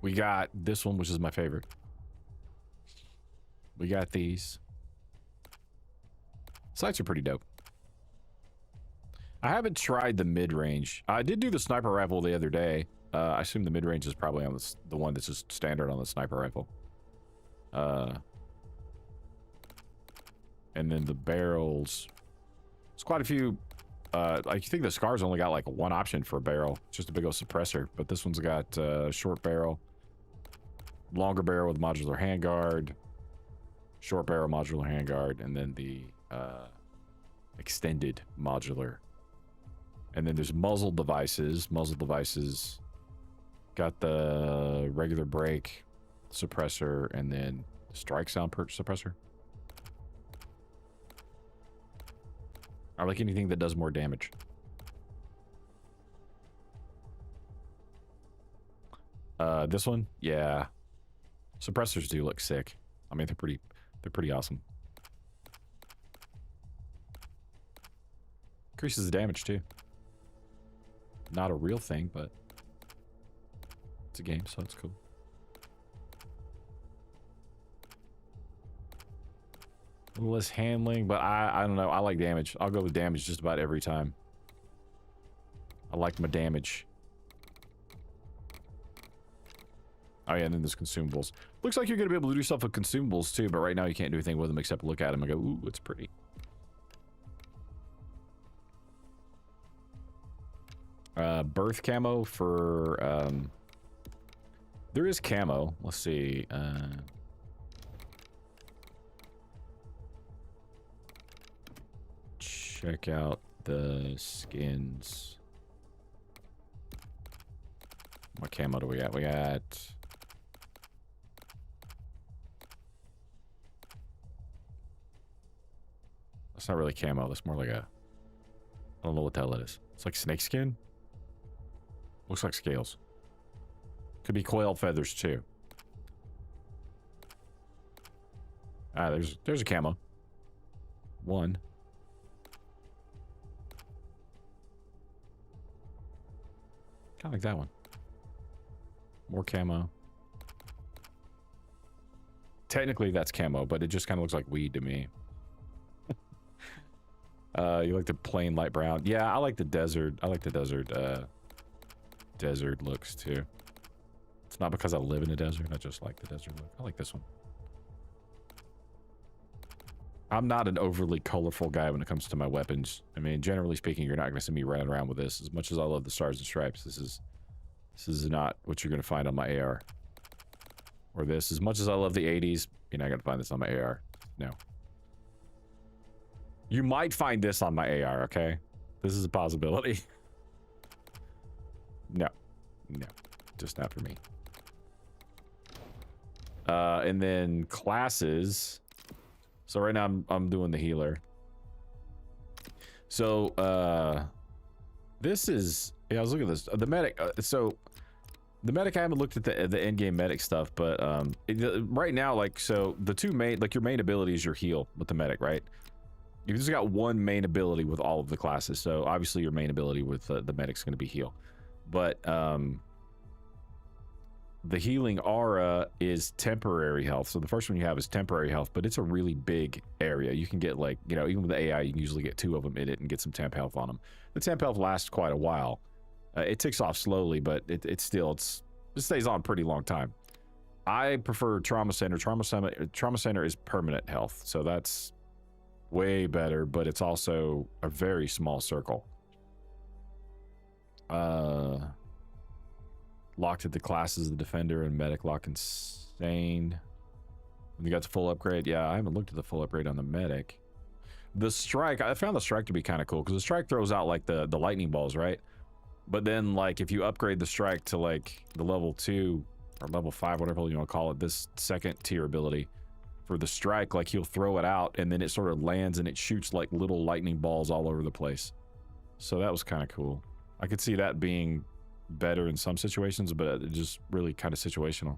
We got this one, which is my favorite. We got these. Sights are pretty dope. I haven't tried the mid-range. I did do the sniper rifle the other day. I assume the mid-range is probably on the one that's just standard on the sniper rifle. And then the barrels. There's quite a few. I think the SCAR's only got like 1 option for a barrel. It's just a big old suppressor. But this one's got short barrel, longer barrel with modular handguard, short barrel modular handguard, and then the extended modular. And then there's muzzle devices. Muzzle devices got the regular break suppressor and then strike sound suppressor. I like anything that does more damage. This one? Yeah. Suppressors do look sick. I mean, they're pretty awesome. Increases the damage too. Not a real thing, but it's a game, so it's cool. A little less handling, but I don't know. I like damage. I'll go with damage just about every time. I like my damage. Oh yeah, and then there's consumables. Looks like you're gonna be able to do stuff with consumables too, but right now you can't do anything with them except look at them and go, ooh, it's pretty. Birth camo for, there is camo. Let's see. Check out the skins. What camo do we got? We got... That's not really camo. That's more like a... I don't know what the hell it is. It's like snake skin? Looks like scales. Could be coiled feathers too. Ah, there's a camo. One. Kind of like that one. More camo. Technically that's camo, but it just kind of looks like weed to me. You like the plain light brown? Yeah, I like the desert. I like the desert. Desert looks too. It's not because I live in a desert. I just like the desert look. I like this one. I'm not an overly colorful guy when it comes to my weapons. I mean, generally speaking, you're not going to see me running around with this. As much as I love the Stars and Stripes, this is not what you're going to find on my AR. Or this. As much as I love the 80s, you're not going to find this on my AR. No. You might find this on my AR, okay? This is a possibility. No. No. Just not for me. And then classes. So right now I'm doing the healer. So this is, yeah, I was looking at this. The medic, so the medic, I haven't looked at the end game medic stuff, but right now, like, so the two main, like your main ability is your heal with the medic, right? You've just got one main ability with all of the classes. So obviously your main ability with the medic's going to be heal. But the healing aura is temporary health. So the first one you have is temporary health, but it's a really big area. You can get, like, you know, even with the AI, you can usually get 2 of them in it and get some temp health on them. The temp health lasts quite a while. It ticks off slowly, but it stays on a pretty long time. I prefer Trauma Center. Trauma Center is permanent health, so that's way better, but it's also a very small circle. Locked at the classes, the defender and medic lock insane. When you got the full upgrade, yeah, I haven't looked at the full upgrade on the medic. The strike, I found the strike to be kind of cool because the strike throws out like the lightning balls, right? But then, like, if you upgrade the strike to like the level 2 or level 5, whatever you want to call it, this second tier ability for the strike, like, he'll throw it out and then it sort of lands and it shoots like little lightning balls all over the place. So that was kind of cool. I could see that being better in some situations, but it's just really kind of situational.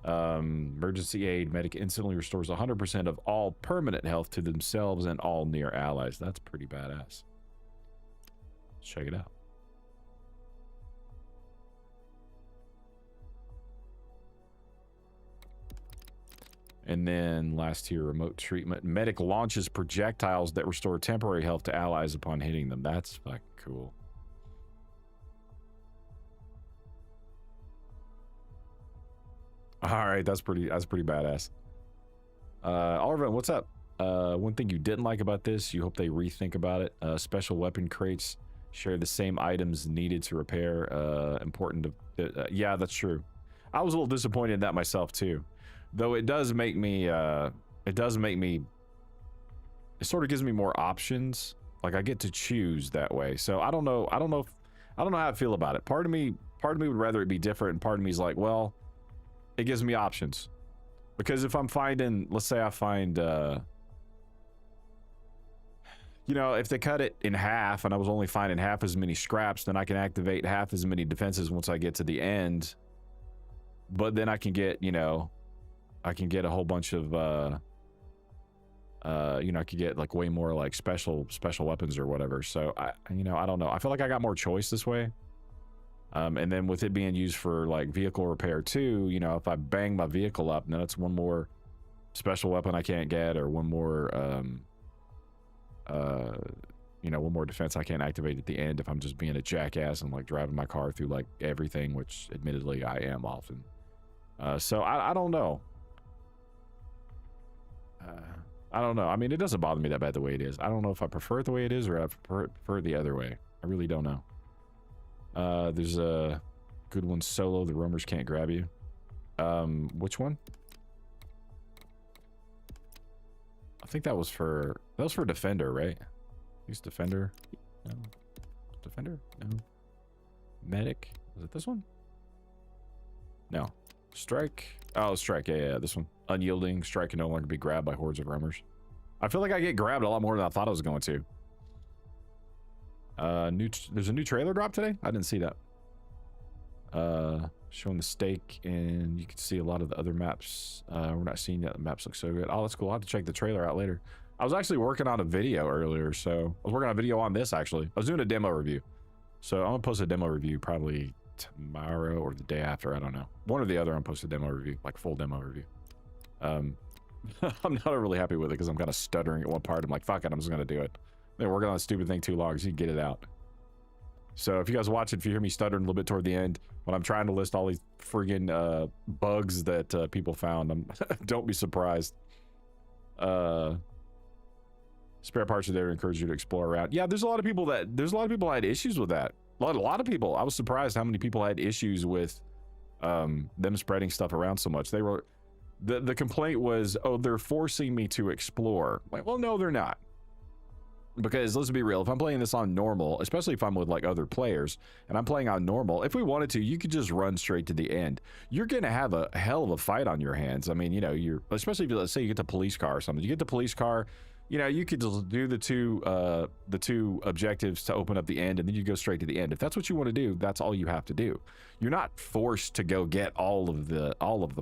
Emergency aid, medic instantly restores 100% of all permanent health to themselves and all near allies. That's pretty badass. Let's check it out. And then last tier, remote treatment. Medic launches projectiles that restore temporary health to allies upon hitting them. That's fucking cool. All right, that's pretty badass. Oliver, what's up? One thing you didn't like about this, you hope they rethink about it. Special weapon crates share the same items needed to repair. Important to, yeah, that's true. I was a little disappointed in that myself too. Though it does make me, it sort of gives me more options. Like, I get to choose that way. So I don't know how I feel about it. Part of me would rather it be different, and part of me is like, well, it gives me options. Because if I'm finding, let's say I find, you know, if they cut it in half and I was only finding half as many scraps, then I can activate half as many defenses once I get to the end. but then I can get, you know, I can get a whole bunch of, you know, I could get like way more like special weapons or whatever. So you know, I don't know. I feel like I got more choice this way. And then with it being used for like vehicle repair too, you know, if I bang my vehicle up, then that's one more special weapon I can't get, or one more, you know, one more defense I can't activate at the end if I'm just being a jackass and like driving my car through like everything, which admittedly I am often. So I don't know. I don't know. I mean, it doesn't bother me that bad the way it is. I don't know if I prefer it the way it is or I prefer it the other way. I really don't know. There's a good one, solo. The roamers can't grab you. Which one? I think that was for defender, right? Use defender. No. Defender? No. Medic. Was it this one? No. Strike. Oh, strike. Yeah, this one. Unyielding. Strike can no longer be grabbed by hordes of roamers. I feel like I get grabbed a lot more than I thought I was going to. There's a new trailer drop today. I didn't see that. Showing the stake, and you can see a lot of the other maps. We're not seeing that. The maps look so good. Oh, that's cool. I'll have to check the trailer out later. I was actually working on a video earlier, so I was working on a video on this actually. I was doing a demo review, so I'm gonna post a demo review probably tomorrow or the day after. I don't know. One or the other. I'm post a demo review, like full demo review. I'm not really happy with it because I'm kind of stuttering at one part. I'm like, fuck it, I'm just gonna do it. I've been working on a stupid thing too long, so you can get it out. So if you guys watch it, if you hear me stuttering a little bit toward the end when I'm trying to list all these friggin' bugs that people found, don't be surprised. Spare parts are there to encourage you to explore around. Yeah, there's a lot of people that had issues with that. A lot of people. I was surprised how many people had issues with them spreading stuff around so much. They were the complaint was, oh, they're forcing me to explore. Like, well, no, they're not. Because let's be real, if I'm playing this on normal, especially if I'm with like other players and I'm playing on normal, if we wanted to, you could just run straight to the end. You're gonna have a hell of a fight on your hands. I mean, you know, especially if let's say you get the police car or something. You get the police car, you know, you could just do the two objectives to open up the end, and then you go straight to the end. If that's what you want to do, that's all you have to do. You're not forced to go get all of the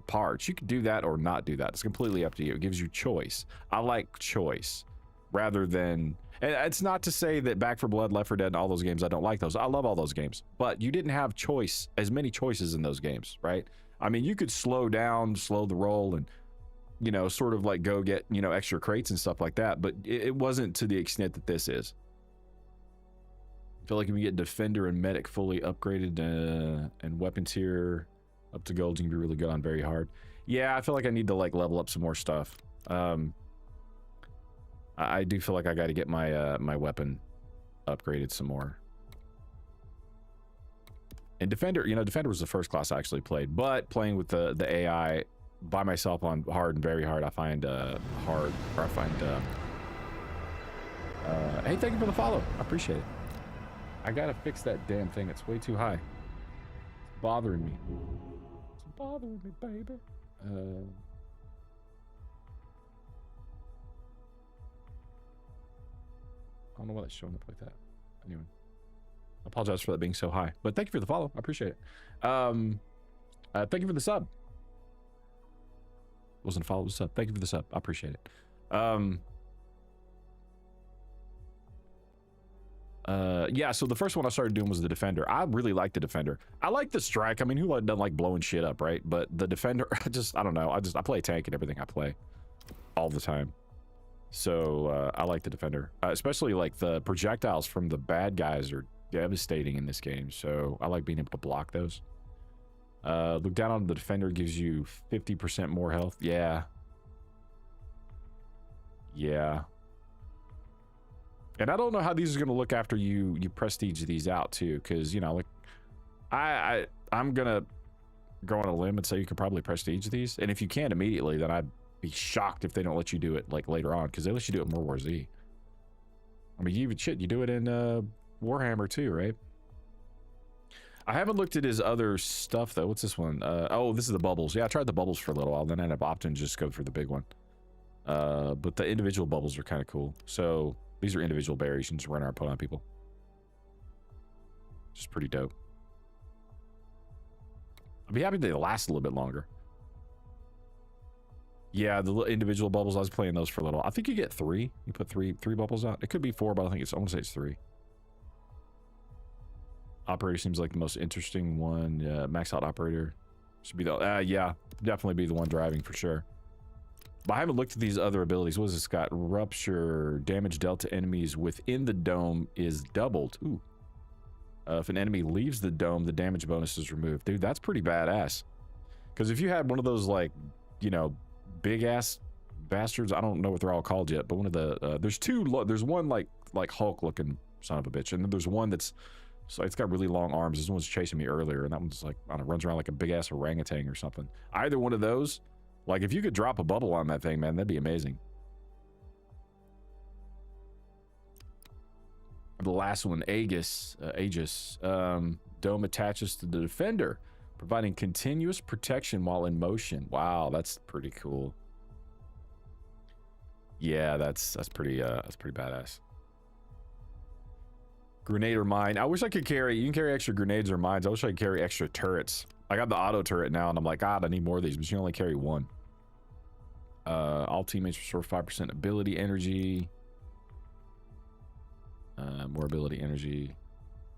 parts. You can do that or not do that. It's completely up to you. It gives you choice. I like choice rather than. And it's not to say that Back 4 Blood, Left 4 Dead, and all those games, I don't like those. I love all those games. But you didn't have as many choices in those games, right? I mean, you could slow the roll, and, you know, sort of like go get, you know, extra crates and stuff like that. But it wasn't to the extent that this is. I feel like if you get Defender and Medic fully upgraded and weapon tier up to gold, you can be really good on very hard. Yeah, I feel like I need to like level up some more stuff. I do feel like I got to get my my weapon upgraded some more. And Defender, you know, Defender was the first class I actually played, but playing with the AI by myself on hard and very hard, I find hard, or I find hey, thank you for the follow. I appreciate it. I gotta fix that damn thing. It's way too high. It's bothering me. It's bothering me, baby. I don't know why that's showing up like that. Anyway, I apologize for that being so high, but thank you for the follow. I appreciate it. Thank you for the sub. Wasn't a follow, was a sub. Thank you for the sub. I appreciate it. Yeah, so the first one I started doing was the Defender. I really like the Defender. I like the Strike. I mean, who doesn't like blowing shit up, right? But the Defender, I don't know. I play tank and everything I play all the time. So I like the Defender, especially like the projectiles from the bad guys are devastating in this game. So I like being able to block those. Look down on the Defender, gives you 50% more health. Yeah. And I don't know how these are going to look after you prestige these out too, because, you know, like I'm gonna go on a limb and say you could probably prestige these, and if you can't immediately, then I'd be shocked if they don't let you do it like later on, because they let you do it in World War Z. I mean, you do it in Warhammer too, right? I haven't looked at his other stuff though. What's this one? Oh, this is the bubbles. Yeah, I tried the bubbles for a little while, then I ended up opting to just go for the big one. But the individual bubbles are kind of cool. So these are individual berries you can just run around and put on people. Just pretty dope. I'd be happy they last a little bit longer. Yeah, the little individual bubbles, I was playing those for a little. I think you get 3. You put three bubbles out. It could be 4, but I think I want to say it's 3. Operator seems like the most interesting one. Max out operator should be the yeah, definitely be the one driving for sure. But I haven't looked at these other abilities. What has this got? Rupture, damage dealt to enemies within the dome is doubled. Ooh. If an enemy leaves the dome, the damage bonus is removed. Dude, that's pretty badass. Because if you had one of those, like, you know, big ass bastards, I don't know what they're all called yet, but one of the there's one like Hulk looking son of a bitch, and then there's one that's, so it's got really long arms. This one's chasing me earlier, and that one's like, I don't know, runs around like a big ass orangutan or something. Either one of those, like if you could drop a bubble on that thing, man, that'd be amazing. The last one, Aegis, dome attaches to the defender, providing continuous protection while in motion. Wow, that's pretty cool. Yeah, that's pretty badass. Grenade or mine. I wish I could carry, you can carry extra grenades or mines. I wish I could carry extra turrets. I got the auto turret now, and I'm like, God, I need more of these, but you can only carry 1. All teammates restore 5% ability energy. More ability energy.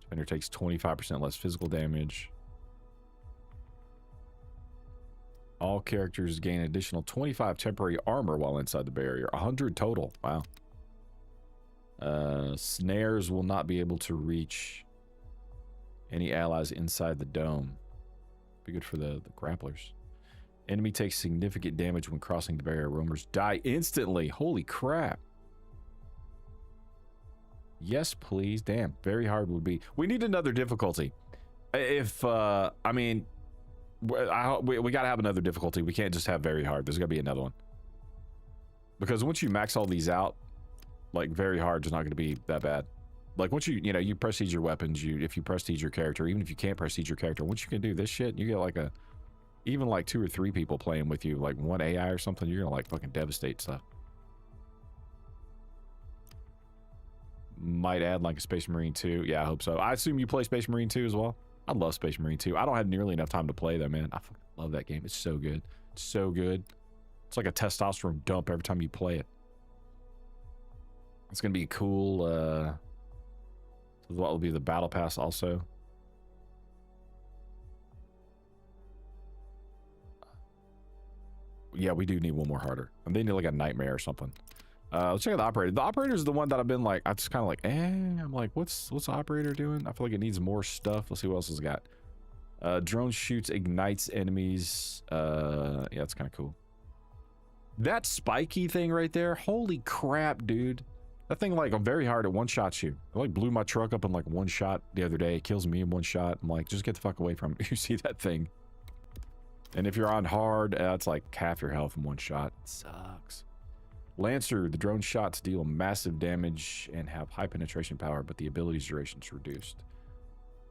Defender takes 25% less physical damage. All characters gain additional 25 temporary armor while inside the barrier. 100 total. Wow. Snares will not be able to reach any allies inside the dome. Be good for the grapplers. Enemy takes significant damage when crossing the barrier. Roamers die instantly. Holy crap. Yes, please. Damn, very hard would be. We need another difficulty. If, I mean, we got to have another difficulty. We can't just have very hard. There's got to be another one. Because once you max all these out, like, very hard is not going to be that bad. Like, once you know, you prestige your weapons, if you prestige your character, even if you can't prestige your character, once you can do this shit, you get like even like 2 or 3 people playing with you, like 1 AI or something, you're going to like fucking devastate stuff. Might add like a Space Marine 2. Yeah, I hope so. I assume you play Space Marine 2 as well. I love Space Marine 2. I don't have nearly enough time to play though, man. I fucking love that game. It's so good. It's so good. It's like a testosterone dump every time you play it. It's gonna be cool. What will be the battle pass also? Yeah, we do need one more harder. And they need like a nightmare or something. Let's check out the operator. The operator is the one that I've been like, I just kind of like, I'm like, what's the operator doing? I feel like it needs more stuff. Let's see what else it's got. Drone shoots, ignites enemies. Yeah, it's kind of cool. That spiky thing right there, holy crap, dude. That thing, like, I'm very hard at one-shots you. I, like, blew my truck up in, like, 1 shot the other day. It kills me in 1 shot. I'm like, just get the fuck away from it. You see that thing. And if you're on hard, it's like half your health in 1 shot. It sucks. Lancer, the drone shots deal massive damage and have high penetration power, but the ability's duration is reduced.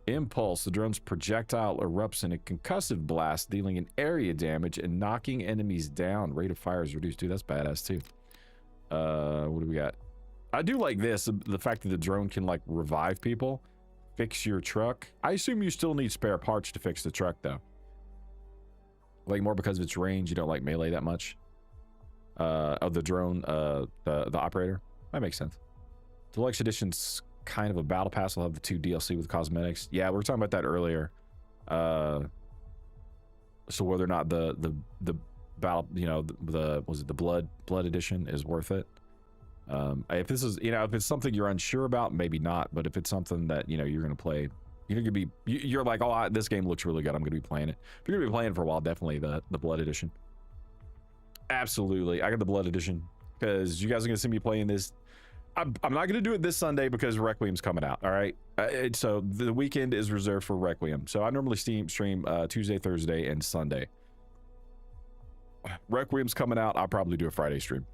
Impulse, the drone's projectile erupts in a concussive blast, dealing an area damage and knocking enemies down. Rate of fire is reduced. Dude, that's badass too. What do we got? I do like this, the fact that the drone can like revive people, fix your truck. I assume you still need spare parts to fix the truck though. Like more because of its range, you don't like melee that much. Of the drone, the operator. That makes sense. Deluxe Edition's kind of a battle pass. I'll have the 2 DLC with cosmetics. Yeah, we were talking about that earlier. So whether or not the battle, you know, was it the blood edition is worth it? If this is, you know, if it's something you're unsure about, maybe not. But if it's something that, you know, you're gonna play, you're like, oh, this game looks really good, I'm gonna be playing it. If you're gonna be playing it for a while, definitely the blood edition. Absolutely, I got the blood edition because you guys are gonna see me playing this. I'm not gonna do it this Sunday because Requiem's coming out. All right, so the weekend is reserved for Requiem. So I normally stream Tuesday, Thursday, and Sunday. Requiem's coming out. I'll probably do a Friday stream.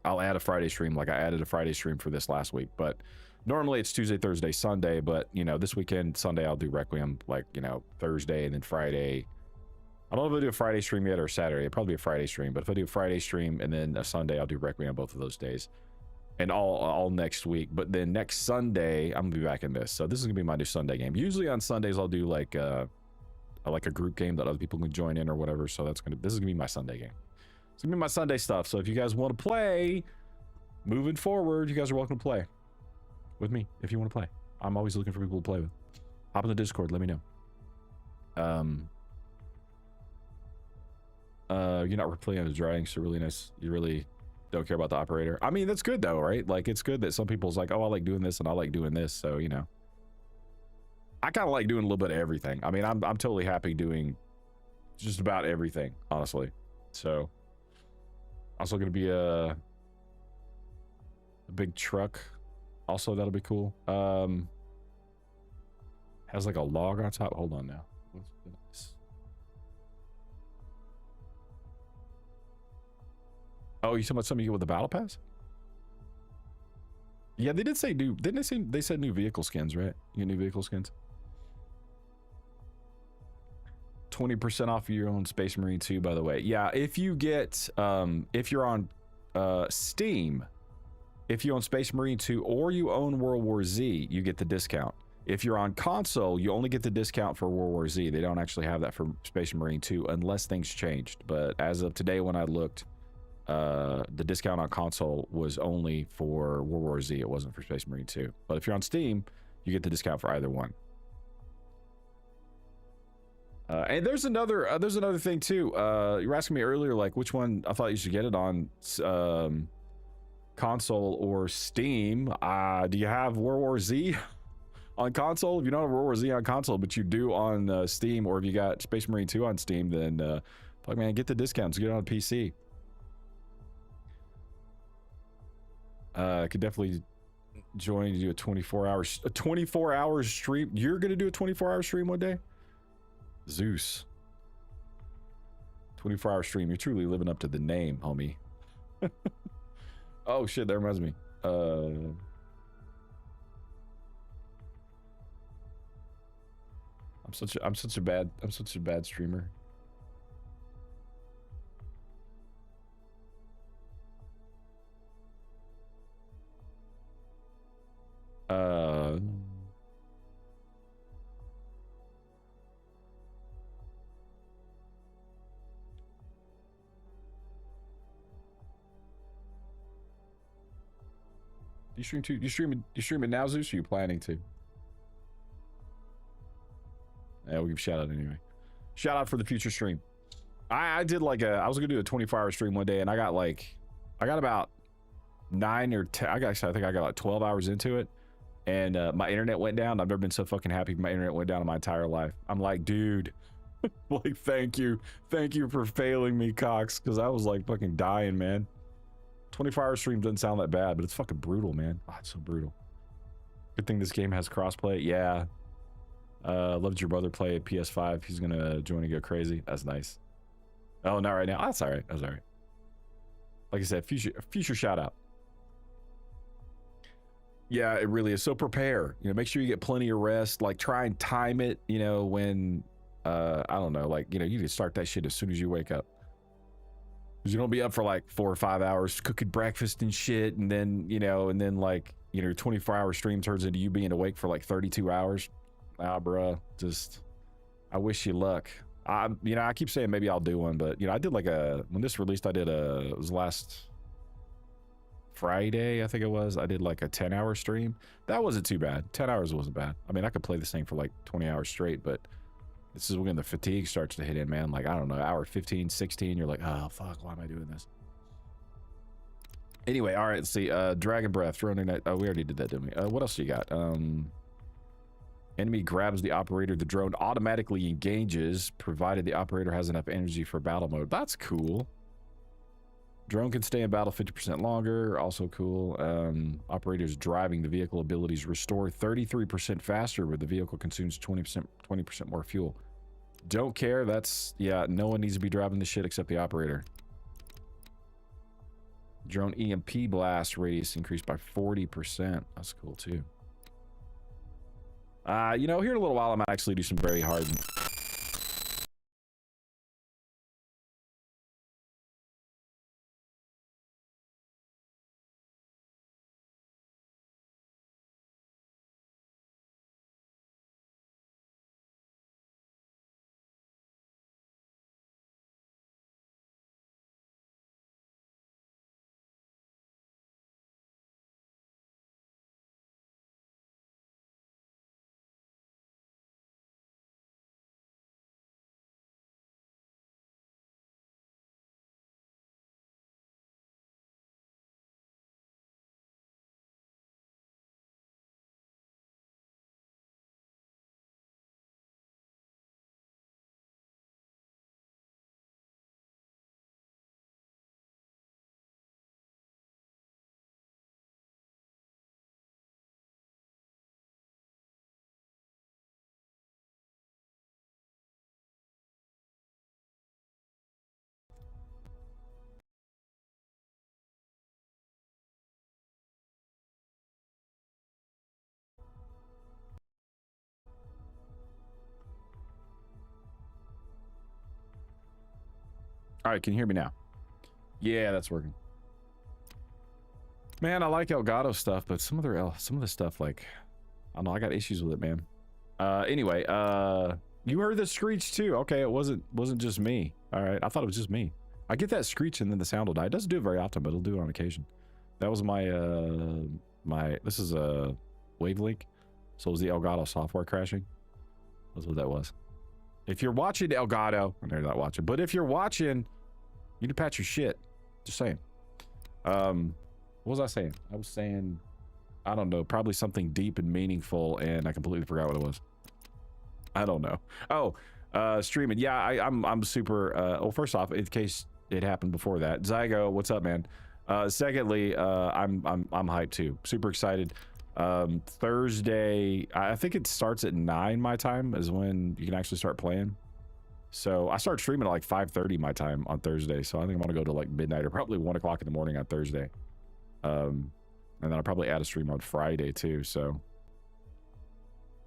I'll add a Friday stream like I added a Friday stream for this last week, but normally it's Tuesday, Thursday, Sunday. But you know, this weekend, Sunday, I'll do Requiem, like, you know, Thursday and then Friday. I don't know if I do a Friday stream yet or Saturday. It'll probably be a Friday stream, but if I do a Friday stream and then a Sunday, I'll do Requiem both of those days. And all next week. But then next Sunday, I'm gonna be back in this. So this is gonna be my new Sunday game. Usually on Sundays, I'll do like like a group game that other people can join in or whatever. So this is gonna be my Sunday game. It's gonna be my Sunday stuff. So if you guys want to play, moving forward, you guys are welcome to play with me if you want to play. I'm always looking for people to play with. Hop in the Discord, let me know. You're not replaying the drying, so really nice. You really don't care about the operator. I mean, that's good though, right? Like, it's good that some people's like, oh, I like doing this and I like doing this. So, you know, I kind of like doing a little bit of everything. I mean, I'm totally happy doing just about everything, honestly. So, also gonna be a big truck. Also, that'll be cool. Has like a log on top. Hold on now. What's this? Oh, you talking about something you get with the battle pass? Yeah, they did say new. Didn't they say they said new vehicle skins, right? You get new vehicle skins. 20% off your own Space Marine 2, by the way. Yeah, if you get if you're on Steam, if you own Space Marine 2 or you own World War Z, you get the discount. If you're on console, you only get the discount for World War Z. They don't actually have that for Space Marine 2 unless things changed. But as of today, when I looked, the discount on console was only for World War Z. It wasn't for Space Marine 2. But if you're on Steam, you get the discount for either one. And there's another thing too. You were asking me earlier, like which one I thought you should get it on, console or Steam. Do you have World War Z on console? If you don't have World War Z on console, but you do on Steam, or if you got Space Marine 2 on Steam, then fuck man, get the discounts. Get it on PC. I could definitely join to do a 24-hour stream. You're gonna do a 24-hour stream one day? Zeus. 24-hour stream. You're truly living up to the name, homie. Oh shit, that reminds me. I'm such a bad streamer. You stream too? You stream it now, Zeus? Or are you planning to? Yeah, we'll give a shout out anyway. Shout out for the future stream. I did like I was gonna do a 24-hour stream one day, and I got about 9 or 10. I think I got like 12 hours into it, and my internet went down. I've never been so fucking happy my internet went down in my entire life. I'm like, dude, like thank you for failing me, Cox, because I was like fucking dying, man. 24-hour stream doesn't sound that bad, but it's fucking brutal, man. Oh, it's so brutal. Good thing this game has crossplay. Yeah. Loved your brother play PS5. He's gonna join and go crazy. That's nice. Oh, not right now. That's all right. That's all right. Like I said, future shout out. Yeah, it really is. So prepare. You know, make sure you get plenty of rest. Like try and time it. You know, when I don't know. Like you know, you can start that shit as soon as you wake up. You don't be up for like 4 or 5 hours cooking breakfast and shit, and then like 24-hour stream turns into you being awake for like 32 hours. Ah, bruh, just I wish you luck. I keep saying maybe I'll do one, but I did like when this released, it was last Friday, I think it was. I did like a 10-hour stream. That wasn't too bad. 10 hours wasn't bad. I mean, I could play this thing for like 20 hours straight, but this is when the fatigue starts to hit in, man. Like, I don't know, hour 15, 16, you're like, oh, fuck, why am I doing this? Anyway, all right, let's see. Dragon Breath, Drone Ignite. Oh, we already did that, didn't we? What else you got? Enemy grabs the operator. The drone automatically engages, provided the operator has enough energy for battle mode. That's cool. Drone can stay in battle 50% longer. Also cool. Operators driving the vehicle abilities restore 33% faster, where the vehicle consumes 20% more fuel. Don't care. That's, yeah, no one needs to be driving the shit except the operator. Drone EMP blast radius increased by 40%. That's cool too. Here in a little while, I might actually do some very hard All right, can you hear me now? Yeah, that's working. Man, I like Elgato stuff, but some of the stuff, like, I don't know, I got issues with it, man. Anyway, you heard the screech too. Okay, it wasn't just me. All right, I thought it was just me. I get that screech and then the sound will die. It doesn't do it very often, but it'll do it on occasion. That was my this is a Wavelink, so it was the Elgato software crashing. That's what that was. If you're watching Elgato, and they're not watching, but if you're watching, you need to patch your shit. Just saying. What was I saying? I was saying, I don't know, probably something deep and meaningful, and I completely forgot what it was. I don't know. Oh, streaming. Yeah, I'm super. Well, first off, in case it happened before that, Zygo, what's up, man? Secondly, I'm hyped too. Super excited. Thursday, I think it starts at 9 my time is when you can actually start playing. So I start streaming at like 5:30 my time on Thursday. So I think I'm gonna go to like midnight or probably 1 o'clock in the morning on Thursday. And then I'll probably add a stream on Friday too. So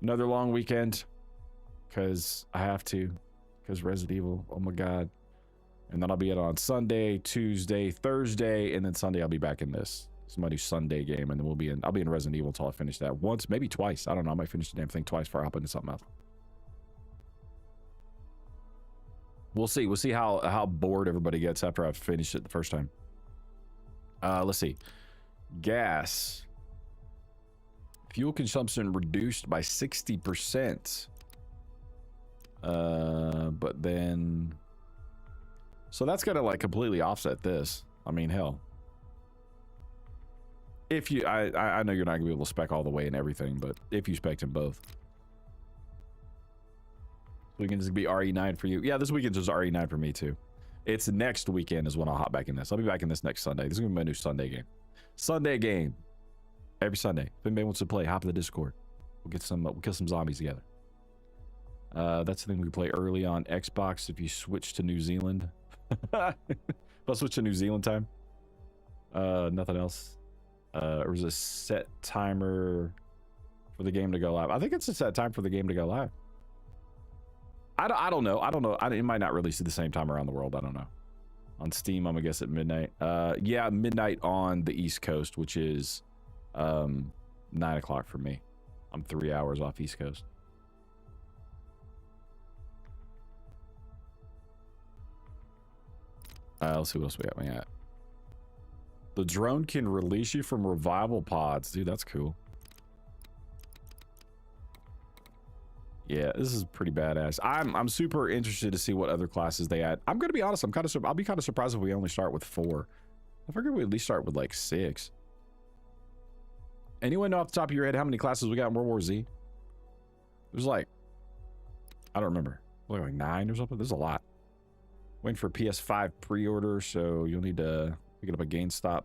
another long weekend because I have to, because Resident Evil. Oh my God. And then I'll be out on Sunday, Tuesday, Thursday, and then Sunday I'll be back in this. It's my new Sunday game, and then I'll be in Resident Evil until I finish that once, maybe twice. I don't know. I might finish the damn thing twice before I hop into something else. We'll see. We'll see how bored everybody gets after I've finished it the first time. Let's see. Gas. Fuel consumption reduced by 60%. But then... So that's gonna like completely offset this. I mean, hell. If you, I know you're not gonna be able to spec all the way and everything, but if you spec them both. Weekend is gonna be RE9 for you. Yeah, this weekend's just RE9 for me too. It's next weekend is when I'll hop back in this. I'll be back in this next Sunday. This is gonna be my new Sunday game. Sunday game. Every Sunday. If anybody wants to play, hop in the Discord. We'll get some, we'll kill some zombies together. That's the thing we play early on Xbox if you switch to New Zealand. If I switch to New Zealand time. Nothing else. Or is a set timer for the game to go live? I think it's a set time for the game to go live. I don't know. It might not release at the same time around the world. I don't know. On Steam, I'm gonna guess at midnight. Yeah, midnight on the East Coast, which is 9 o'clock for me. I'm 3 hours off East Coast. Let's see what else we got. The drone can release you from revival pods. Dude, that's cool. Yeah, this is pretty badass. I'm super interested to see what other classes they add. I'm gonna be honest. I'll be kind of surprised if we only start with 4. I figured we'd at least start with like 6. Anyone know off the top of your head how many classes we got in World War Z? There's like, I don't remember. Like 9 or something. There's a lot. Waiting for PS5 pre-order, so you'll need to pick it up at GameStop.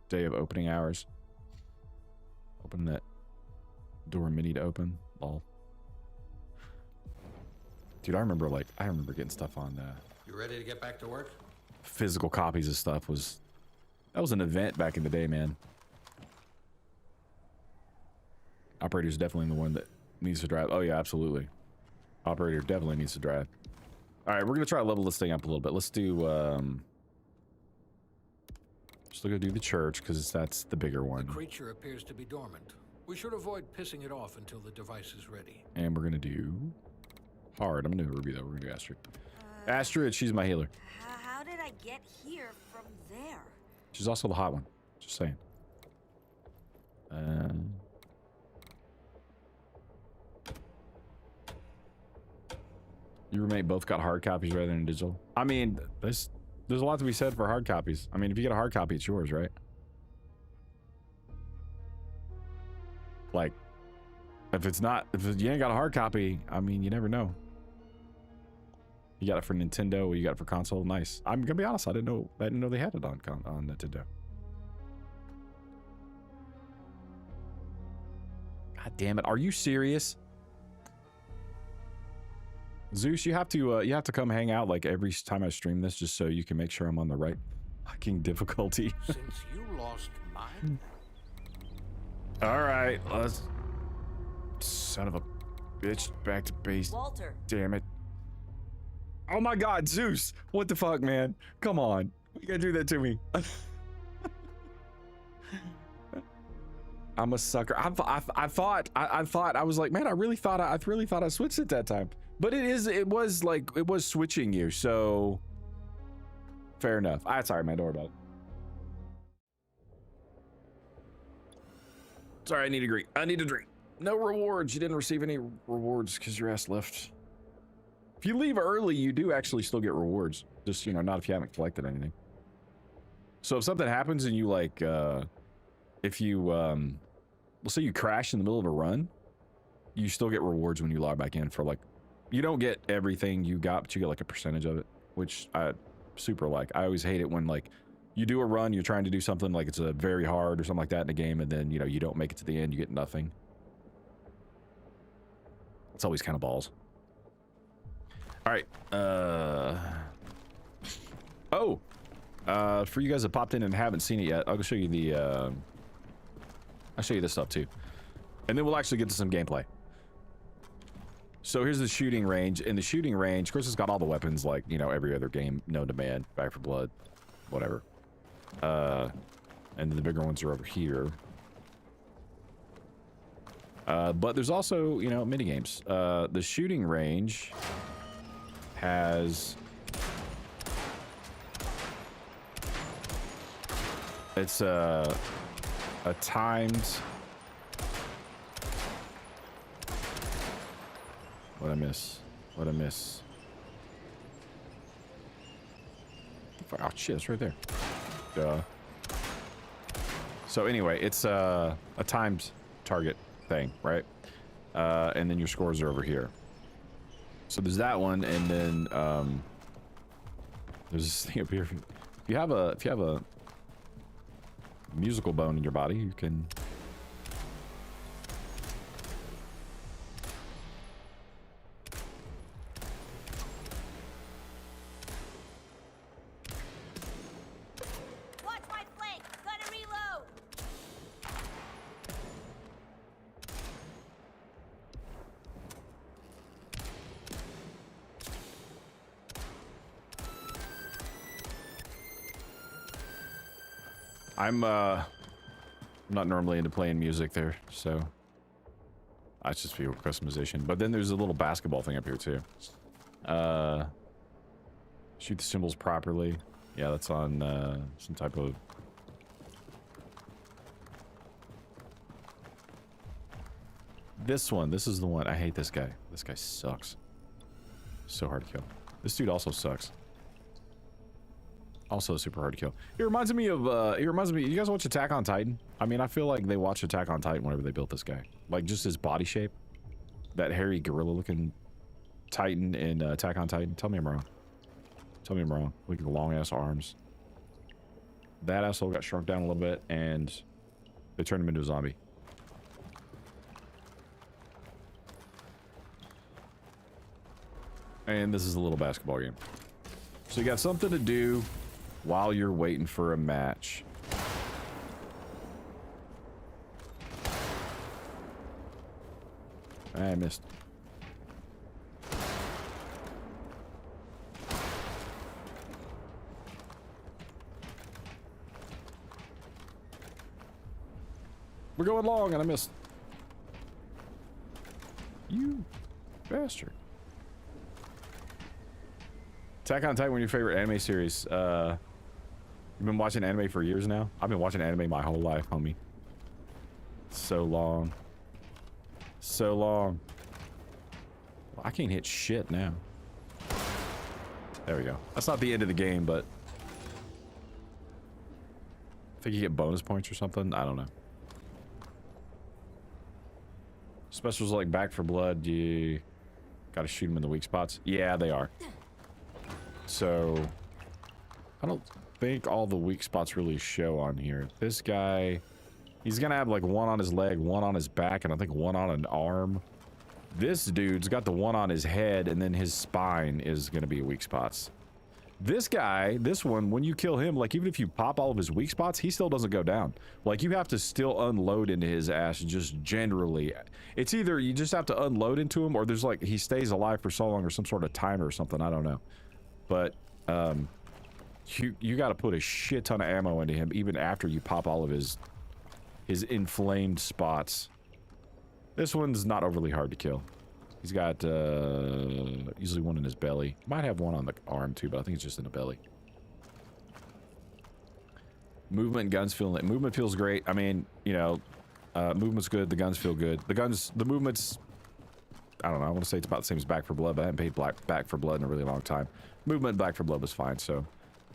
Day of opening hours. Open that door mini to open. Lol. Dude, I remember getting stuff on You ready to get back to work? physical copies of stuff. That was an event back in the day, man. Operator's definitely the one that needs to drive. Oh yeah, absolutely. Operator definitely needs to drive. All right, we're gonna try to level this thing up a little bit. Let's do just go do the church because that's the bigger one. The creature appears to be dormant. We should avoid pissing it off until the device is ready. And we're gonna do hard. I'm gonna do Ruby though. We're gonna do Astrid. Astrid, she's my healer. How did I get here from there? She's also the hot one. Just saying. You roommate both got hard copies rather than digital. I mean, there's a lot to be said for hard copies. I mean, if you get a hard copy, it's yours, right? Like, if you ain't got a hard copy, I mean, you never know. You got it for Nintendo, or you got it for console. Nice. I'm gonna be honest. I didn't know they had it on Nintendo. God damn it! Are you serious? Zeus, you have to come hang out like every time I stream this, just so you can make sure I'm on the right fucking difficulty. Since you lost mine. All right, let's. Son of a bitch, back to base. Walter. Damn it. Oh my God, Zeus! What the fuck, man? Come on, you gotta do that to me. I'm a sucker. I thought I was like, man, I really thought I switched it that time. But it was switching you, so fair enough. Sorry, man, don't worry about it. Sorry, I need a drink. No rewards. You didn't receive any rewards because your ass left. If you leave early, you do actually still get rewards. Just, you know, not if you haven't collected anything. So if something happens and you like, if you, let's say you crash in the middle of a run, you still get rewards when you log back in for like, you don't get everything you got, but you get like a percentage of it, which I super like. I always hate it when like you do a run, you're trying to do something like it's a very hard or something like that in a game, and then, you know, you don't make it to the end, you get nothing. It's always kind of balls. All right. For you guys that popped in and haven't seen it yet, I'll show you the, I'll show you this stuff too. And then we'll actually get to some gameplay. So here's the shooting range. In the shooting range, of course, it's got all the weapons like, you know, every other game known to man, Back 4 Blood, whatever. And then the bigger ones are over here. But there's also, you know, mini games. The shooting range has, it's a timed, what'd I miss? Oh shit, it's right there. Duh. So anyway, it's a timed target thing, right? And then your scores are over here. So there's that one, and then there's this thing up here. If you have a musical bone in your body, you can Watch my flank. Gotta reload. I'm not normally into playing music there, so I just feel customization. But then there's a little basketball thing up here too. Shoot the symbols properly. Yeah, that's on some type of. This is the one. I hate this guy. This guy sucks. So hard to kill. This dude also sucks. Also super hard to kill. It reminds me of, you guys watch Attack on Titan? I mean, I feel like they watched Attack on Titan whenever they built this guy. Like, just his body shape. That hairy gorilla-looking Titan in Attack on Titan. Tell me I'm wrong. Tell me I'm wrong. Look at the long-ass arms. That asshole got shrunk down a little bit, and they turned him into a zombie. And this is a little basketball game. So you got something to do while you're waiting for a match. I missed. We're going long and I missed. You bastard. Attack on Titan, one of your favorite anime series. You've been watching anime for years now? I've been watching anime my whole life, homie. So long. So long. Well, I can't hit shit now. There we go. That's not the end of the game, but I think you get bonus points or something. I don't know. Specials like Back 4 Blood, you gotta shoot them in the weak spots. Yeah, they are. So I don't think all the weak spots really show on here. This guy, he's gonna have like one on his leg, one on his back, and I think one on an arm. This dude's got the one on his head, and then his spine is gonna be weak spots. This guy, this one, when you kill him, like even if you pop all of his weak spots, he still doesn't go down. Like you have to still unload into his ass just generally. It's either you just have to unload into him or there's like he stays alive for so long or some sort of timer or something. I don't know. But you got to put a shit ton of ammo into him even after you pop all of his inflamed spots. This one's not overly hard to kill. He's got usually one in his belly. Might have one on the arm too, but I think it's just in the belly. Movement and guns feeling. Movement feels great. I mean, you know, movement's good. The guns feel good. The movement's. I don't know. I want to say it's about the same as Back 4 Blood, but I haven't paid Back 4 Blood in a really long time. Movement Back 4 Blood was fine. So,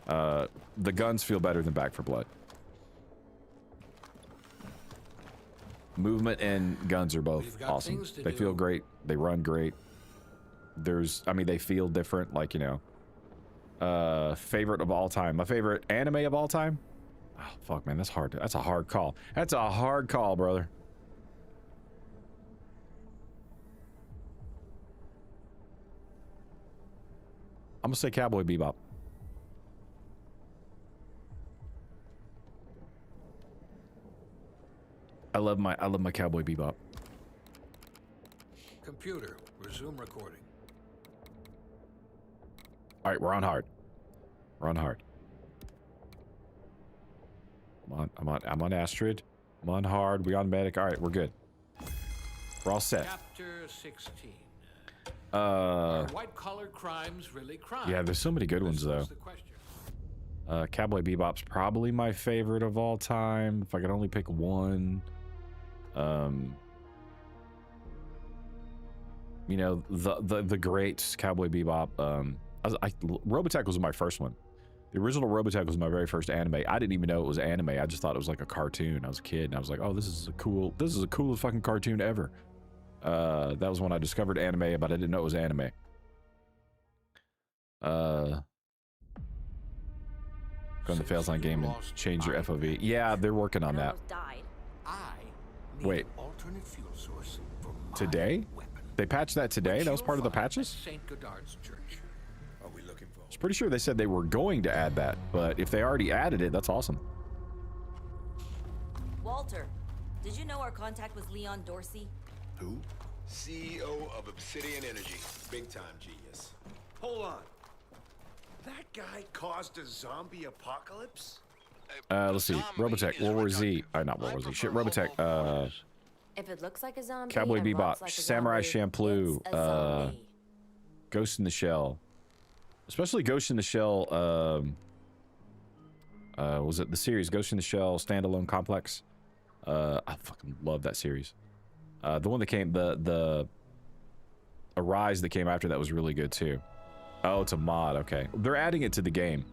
the guns feel better than Back 4 Blood. Movement and guns are both awesome. They feel great. They run great. I mean, they feel different. Like, you know, favorite of all time. My favorite anime of all time? Oh, fuck, man. That's hard. That's a hard call. That's a hard call, brother. I'm gonna say Cowboy Bebop. I love my Cowboy Bebop. Computer, resume recording. All right, we're on hard. We're on hard. I'm on Astrid. I'm on hard. We on medic. All right, we're good. We're all set. Chapter 16. Are white-collar crimes really crimes? Yeah, there's so many good ones though. The question. Cowboy Bebop's probably my favorite of all time. If I could only pick one. You know, the great Cowboy Bebop. Robotech was my first one. The original Robotech was my very first anime. I didn't even know it was anime. I just thought it was like a cartoon. I was a kid and I was like, oh, this is the coolest fucking cartoon ever. That was when I discovered anime, but I didn't know it was anime. Go in the fails on game and change your FOV. Yeah, they're working on that. Wait. Alternate fuel source for today? They patched that today? That was part of the patches? St. Godard's Church. Are we looking for? I was pretty sure they said they were going to add that, but if they already added it, that's awesome. Walter, did you know our contact was Leon Dorsey? Who? CEO of Obsidian Energy. Big time genius. Hold on. That guy caused a zombie apocalypse? Let's see. Robotech, World War Z. Not World War Z. Shit, Robotech. If it looks like a zombie, Cowboy and Bebop, walks like a Samurai zombie, Champloo, it's a zombie. Ghost in the Shell. Especially Ghost in the Shell, was it the series Ghost in the Shell Standalone Complex? I fucking love that series. The one that came, the Arise that came after that was really good too. Oh, it's a mod, okay. They're adding it to the game.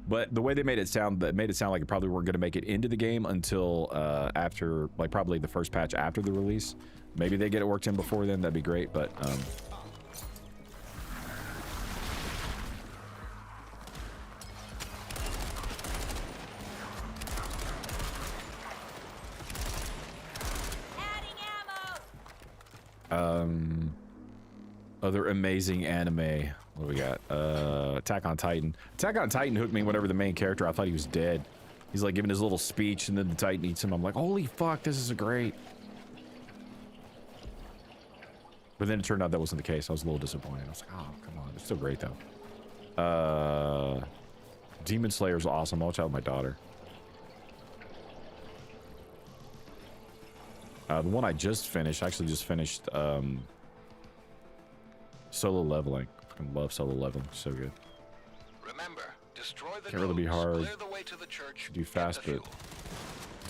But the way they made it sound, like it probably weren't going to make it into the game until after, like probably the first patch after the release. Maybe they get it worked in before then, that'd be great, but other amazing anime. What do we got? Attack on Titan. Attack on Titan hooked me whenever the main character, I thought he was dead. He's like giving his little speech and then the Titan eats him. I'm like, holy fuck, this is great. But then it turned out that wasn't the case. I was a little disappointed. I was like, oh, come on. It's still great though. Demon Slayer's awesome. I'll watch out with my daughter. The one I just finished, actually just finished, Solo Leveling. I fucking love Solo Leveling. So good. Remember, destroy the Can't really be nodes, hard. clear the way to the church, Do fast, get the but fuel.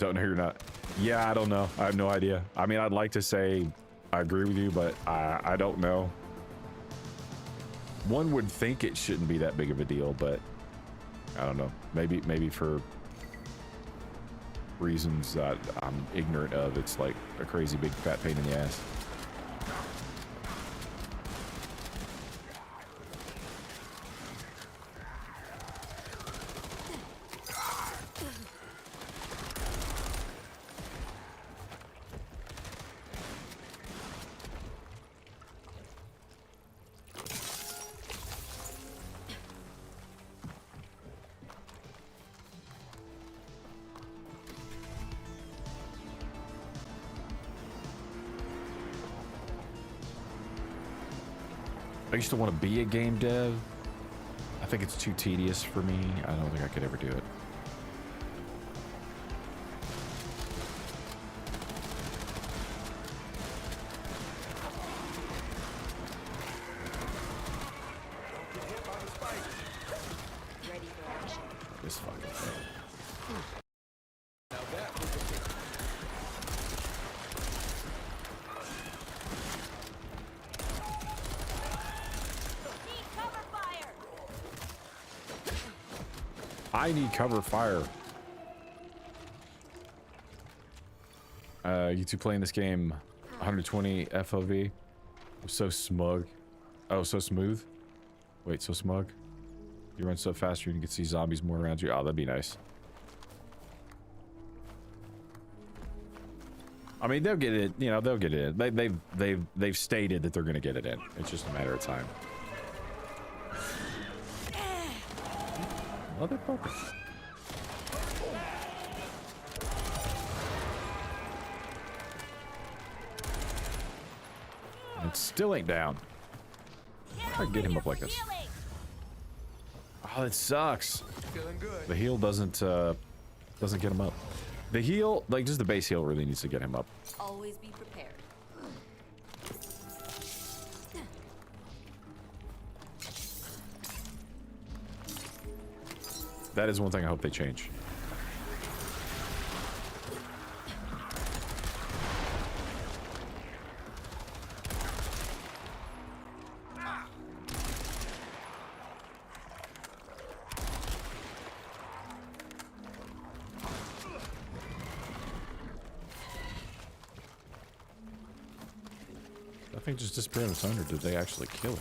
don't know you're not. Yeah, I don't know. I have no idea. I mean, I'd like to say I agree with you, but I don't know. One would think it shouldn't be that big of a deal, but I don't know. Maybe for reasons that I'm ignorant of, it's like a crazy big fat pain in the ass. I used to want to be a game dev. I think it's too tedious for me. I don't think I could ever do it. This fucking thing. I need cover fire. You two playing this game 120 FOV. So smug. Oh, so smooth. Wait, so smug. You run so fast you can see zombies more around you. Oh, that'd be nice. I mean, they'll get it. You know, they'll get it in. They've stated that they're gonna get it in. It's just a matter of time. Motherfucker. It still ain't down. I can get him up like this. Oh, that sucks. The heal doesn't get him up. The heal, like just the base heal, really needs to get him up. Always be prepared. That is one thing I hope they change. That thing just disappeared on its own, or did they actually kill it?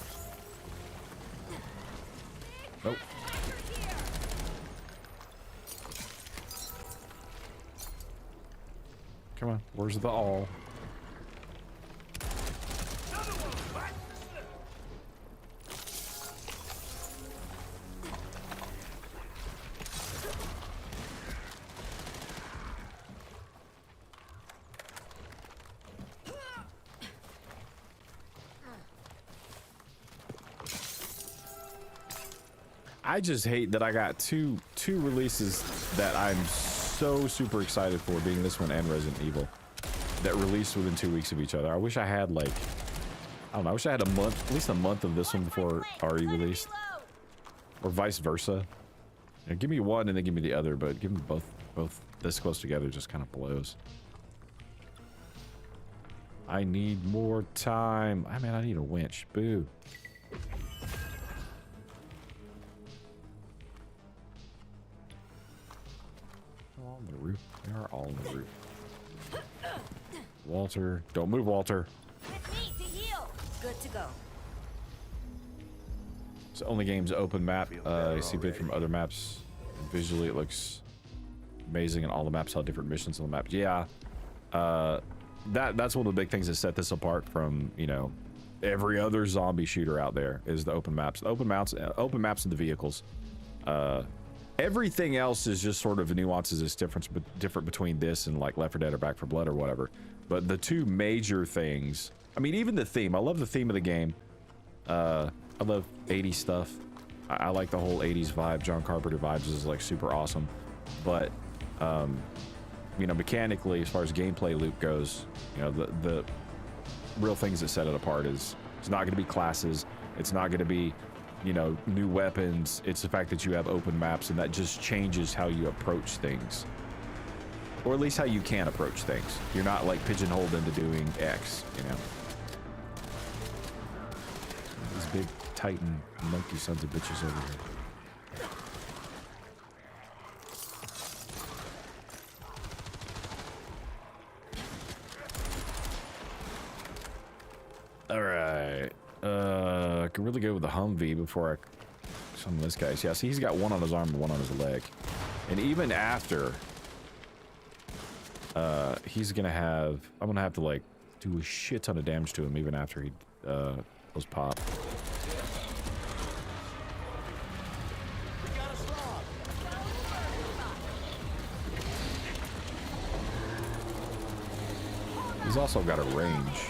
Nope. Come on, where's the all? I just hate that I got two releases that I'm so super excited for, being this one and Resident Evil, that released within 2 weeks of each other. I wish I had like, I don't know, I wish I had a month, at least a month of this one before RE released, or vice versa. You know, give me one and then give me the other, but give me both this close together just kind of blows. I need more time. I mean, I need a winch. Boo. On the roof. They are all on the roof. Walter. Don't move, Walter. With me to heal. Good to go. It's the only game's open map. You see a bit from other maps. Visually, it looks amazing, and all the maps have different missions on the map. Yeah. That's one of the big things that set this apart from, you know, every other zombie shooter out there, is the open maps. The open maps and the vehicles. Everything else is just sort of nuances. It's different between this and like Left 4 Dead or Back 4 Blood or whatever. But the two major things, I mean, even the theme. I love the theme of the game. I love 80s stuff. I like the whole 80s vibe. John Carpenter vibes is like super awesome. But you know, mechanically, as far as gameplay loop goes, you know, the real things that set it apart is it's not going to be classes. It's not going to be, you know, new weapons. It's the fact that you have open maps, and that just changes how you approach things, or at least how you can approach things. You're not like pigeonholed into doing X, you know. These big Titan monkey sons of bitches over here. All right. I could really go with the Humvee before I summon this guy. Yeah, see, he's got one on his arm and one on his leg. And even after, he's gonna have, I'm gonna have to like do a shit ton of damage to him even after he was popped. He's also got a range.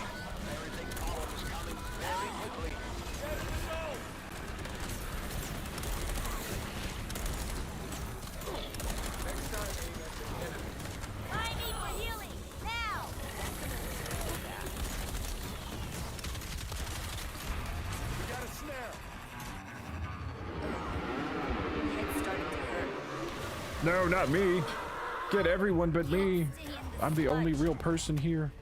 No, not me. Get everyone but me. I'm the only real person here.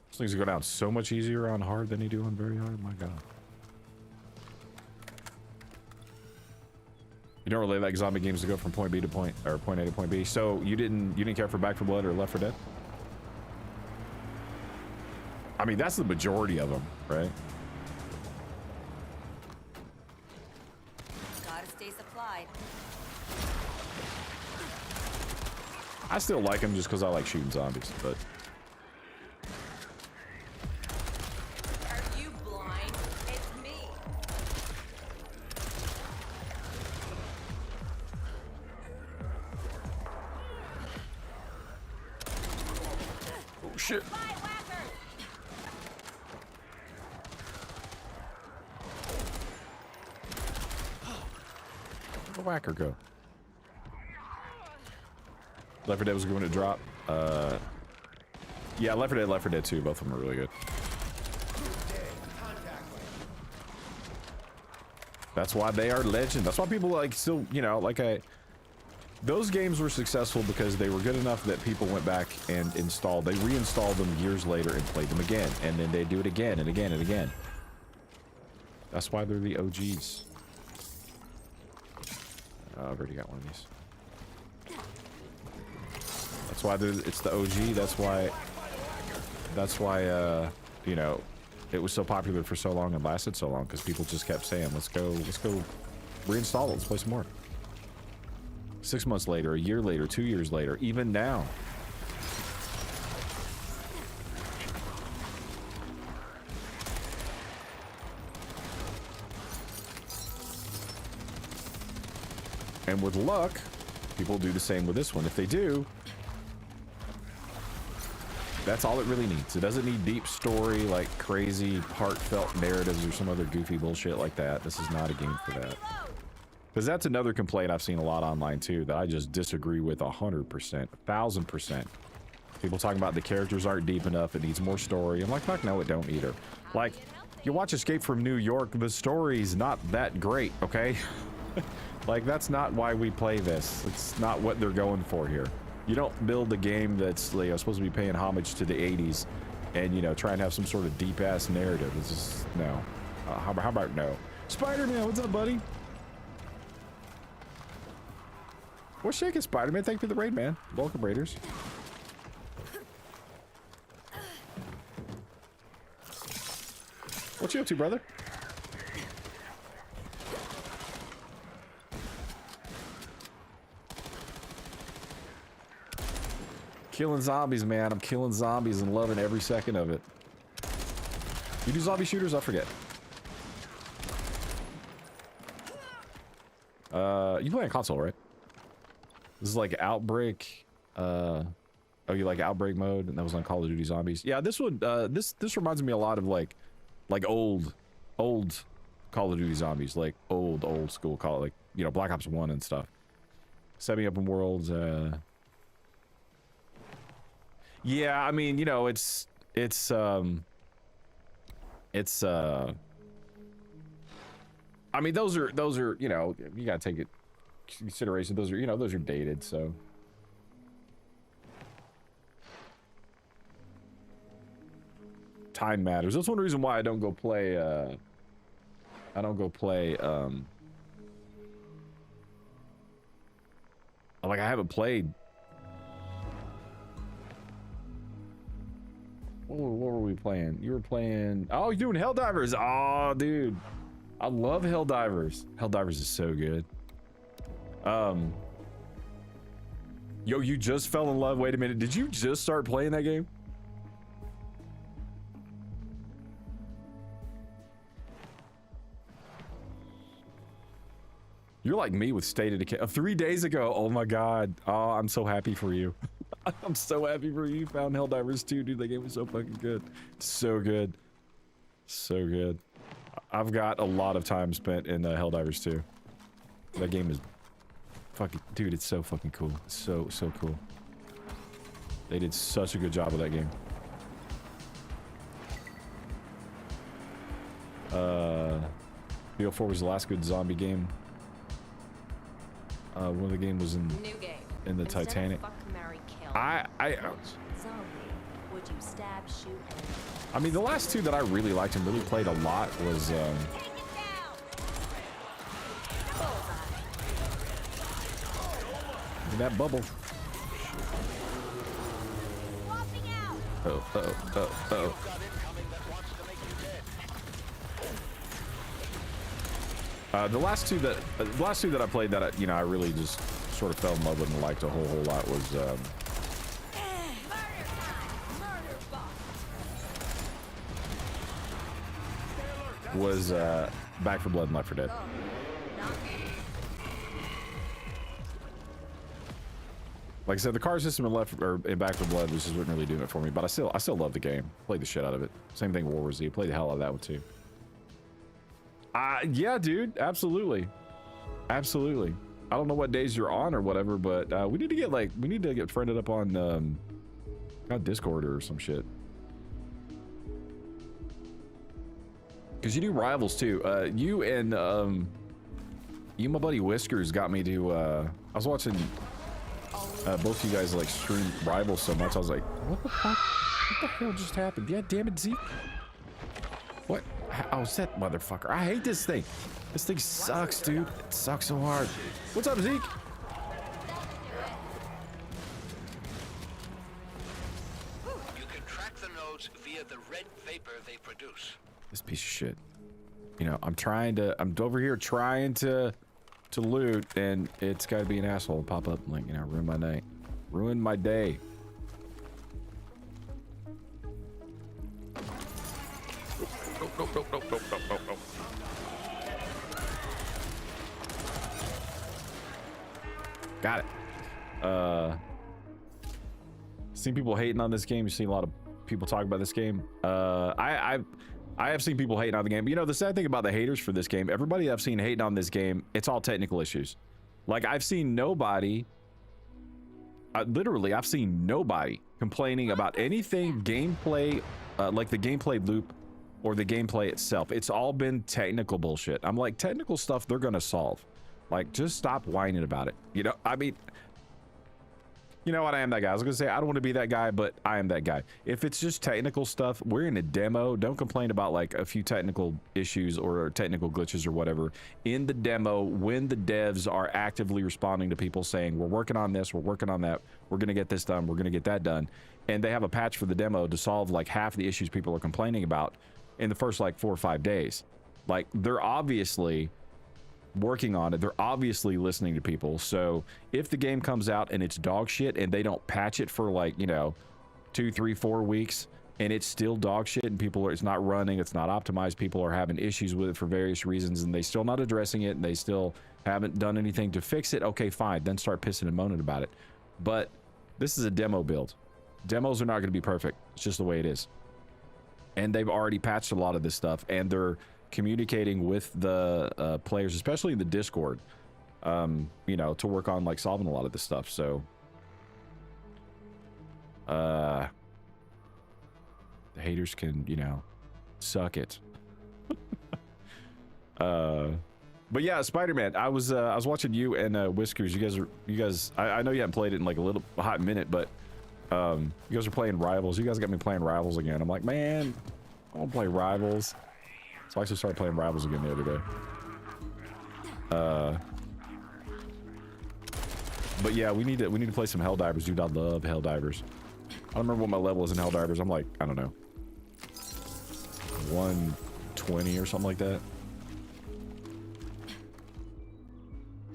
These things go down so much easier on hard than they do on very hard. My God. You don't really like zombie games to go from point B to point, or point A to point B. So you didn't care for Back 4 Blood or Left 4 Dead? I mean, that's the majority of them, right? Gotta stay supplied. I still like them just because I like shooting zombies, but Are you blind? It's me. oh shit. Where'd the whacker go? Left 4 Dead was going to drop. Yeah, Left 4 Dead 2, both of them are really good. That's why they are legend. That's why people like still, you know, like those games were successful because they were good enough that people went back and they reinstalled them years later and played them again, and then they do it again and again and again. That's why they're the OGs. I've already got one of these. That's why it's the OG. That's why you know, it was so popular for so long and lasted so long, because people just kept saying, let's go reinstall it, let's play some more. 6 months later, a year later, 2 years later, even now. And with luck, people do the same with this one. If they do, that's all it really needs. It doesn't need deep story, like crazy heartfelt narratives or some other goofy bullshit like that. This is not a game for that. Because that's another complaint I've seen a lot online too, that I just disagree with 100%, 1000%. People talking about the characters aren't deep enough, it needs more story. I'm like, fuck no, it don't either. Like, you watch Escape from New York, the story's not that great, okay? Like, that's not why we play this. It's not what they're going for here. You don't build a game that's, you know, supposed to be paying homage to the 80s and, you know, try and have some sort of deep-ass narrative. It's just, no. How about no? Spider-Man, what's up, buddy? What's shaking, Spider-Man? Thank you for the raid, man. Welcome, Raiders. What you up to, brother? Killing zombies, man. I'm killing zombies and loving every second of it. You do zombie shooters? I forget. You play on console, right? This is like Outbreak. Oh, you like Outbreak mode, and that was on Call of Duty Zombies. Yeah, this one. This reminds me a lot of like old Call of Duty Zombies, like old school Call, like, you know, Black Ops 1 and stuff. Semi-open worlds. Yeah, I mean, you know, it's I mean, those are, you know, you gotta take it consideration. Those are, you know, those are dated, so. Time matters. That's one reason why I don't go play, like, I haven't played. What were we playing? You were playing, oh, you're doing Helldivers. Oh, dude, I love Helldivers. Helldivers is so good. Yo, you just fell in love. Wait a minute, did you just start playing that game? You're like me with State of Decay. 3 days ago. Oh my God. Oh, I'm so happy for you. I'm so happy for you. You found Helldivers 2, dude. That game was so fucking good. So good. So good. I've got a lot of time spent in Helldivers 2. That game is fucking, dude, it's so fucking cool. It's so cool. They did such a good job with that game. BO4 was the last good zombie game. One of the game was in New game. the Instead of Titanic. fuck, marry, kill. Zombie, would you stab, shoot, and I mean, the last two that I really liked and really played a lot was Take it down. that bubble. Swapping out. Oh. The last two that I played that I really just sort of fell in love with and liked a whole lot was Back 4 Blood and Left 4 Dead. Like I said, the car system in Back 4 Blood just wasn't really doing it for me, but I still love the game. Played the shit out of it. Same thing with World War Z. Played the hell out of that one too. Yeah, dude, absolutely. I don't know what days you're on or whatever, but we need to get friended up on Discord or some shit. Because you do rivals too. You and my buddy Whiskers got me to I was watching both of you guys like stream rivals so much. I was like, what the fuck? What the hell just happened? Yeah, damn it, Zeke. What? Oh, it's that motherfucker. I hate this thing. This thing sucks, dude. It sucks so hard. What's up, Zeke? You can track the nodes via the red vapor they produce. This piece of shit. You know, I'm over here trying to loot, and it's got to be an asshole pop up and, like, ruin my night. Ruin my day. Nope. Got it. Seen people hating on this game. You've seen a lot of people talk about this game. I have seen people hating on the game. You know, the sad thing about the haters for this game, everybody I've seen hating on this game, it's all technical issues. Like, I've seen nobody, literally, I've seen nobody complaining about anything gameplay, like the gameplay loop or the gameplay itself. It's all been technical bullshit. I'm like, technical stuff they're gonna solve. Like, just stop whining about it. You know, I mean, you know what? I am that guy. I was gonna say I don't want to be that guy, but I am that guy. If it's just technical stuff, we're in a demo. Don't complain about like a few technical issues or technical glitches or whatever in the demo when the devs are actively responding to people saying, we're working on this, we're working on that, we're gonna get this done, we're gonna get that done, and they have a patch for the demo to solve like half the issues people are complaining about in the first like 4 or 5 days. Like, they're obviously working on it. They're obviously listening to people. So if the game comes out and it's dog shit and they don't patch it for like, you know, 2, 3, 4 weeks and it's still dog shit and it's not running, it's not optimized, people are having issues with it for various reasons and they still not addressing it and they still haven't done anything to fix it, okay, fine, then start pissing and moaning about it. But this is a demo build. Demos are not going to be perfect. It's just the way it is. And they've already patched a lot of this stuff and they're communicating with the players, especially in the Discord, you know, to work on like solving a lot of this stuff. So the haters can, you know, suck it. But yeah, Spider-Man, I was watching you and Whiskers. You guys I know you haven't played it in like a hot minute, but you guys are playing Rivals. You guys got me playing Rivals again. I'm like, man, I don't play Rivals. So I actually started playing Rivals again the other day. But yeah, we need to play some Helldivers, dude. I love Helldivers. I don't remember what my level is in Helldivers. I'm like, I don't know, 120 or something like that.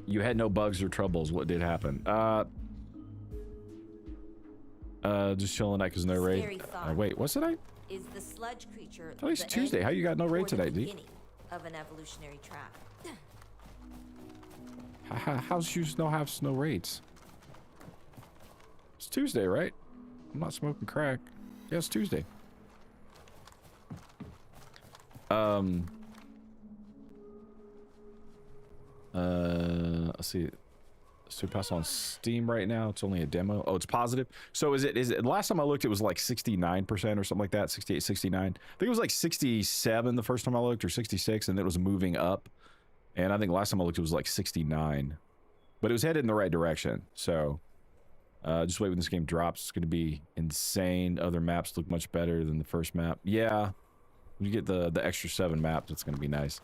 You had no bugs or troubles. What did happen? Just chilling out because no raid. Wait, what's tonight? Is the sludge creature Today's the Tuesday. end How you got no raid or the today, D? beginning of an evolutionary trap? How's you no have no raids? It's Tuesday, right? I'm not smoking crack. Yeah, it's Tuesday. Let's see. So pass on Steam right now. It's only a demo. Oh, it's positive. So is it last time I looked, it was like 69% or something like that, 68, 69. I think it was like 67 the first time I looked, or 66, and it was moving up. And I think last time I looked, it was like 69. But it was headed in the right direction. So just wait when this game drops. It's going to be insane. Other maps look much better than the first map. Yeah. When you get the extra 7 maps, it's going to be nice.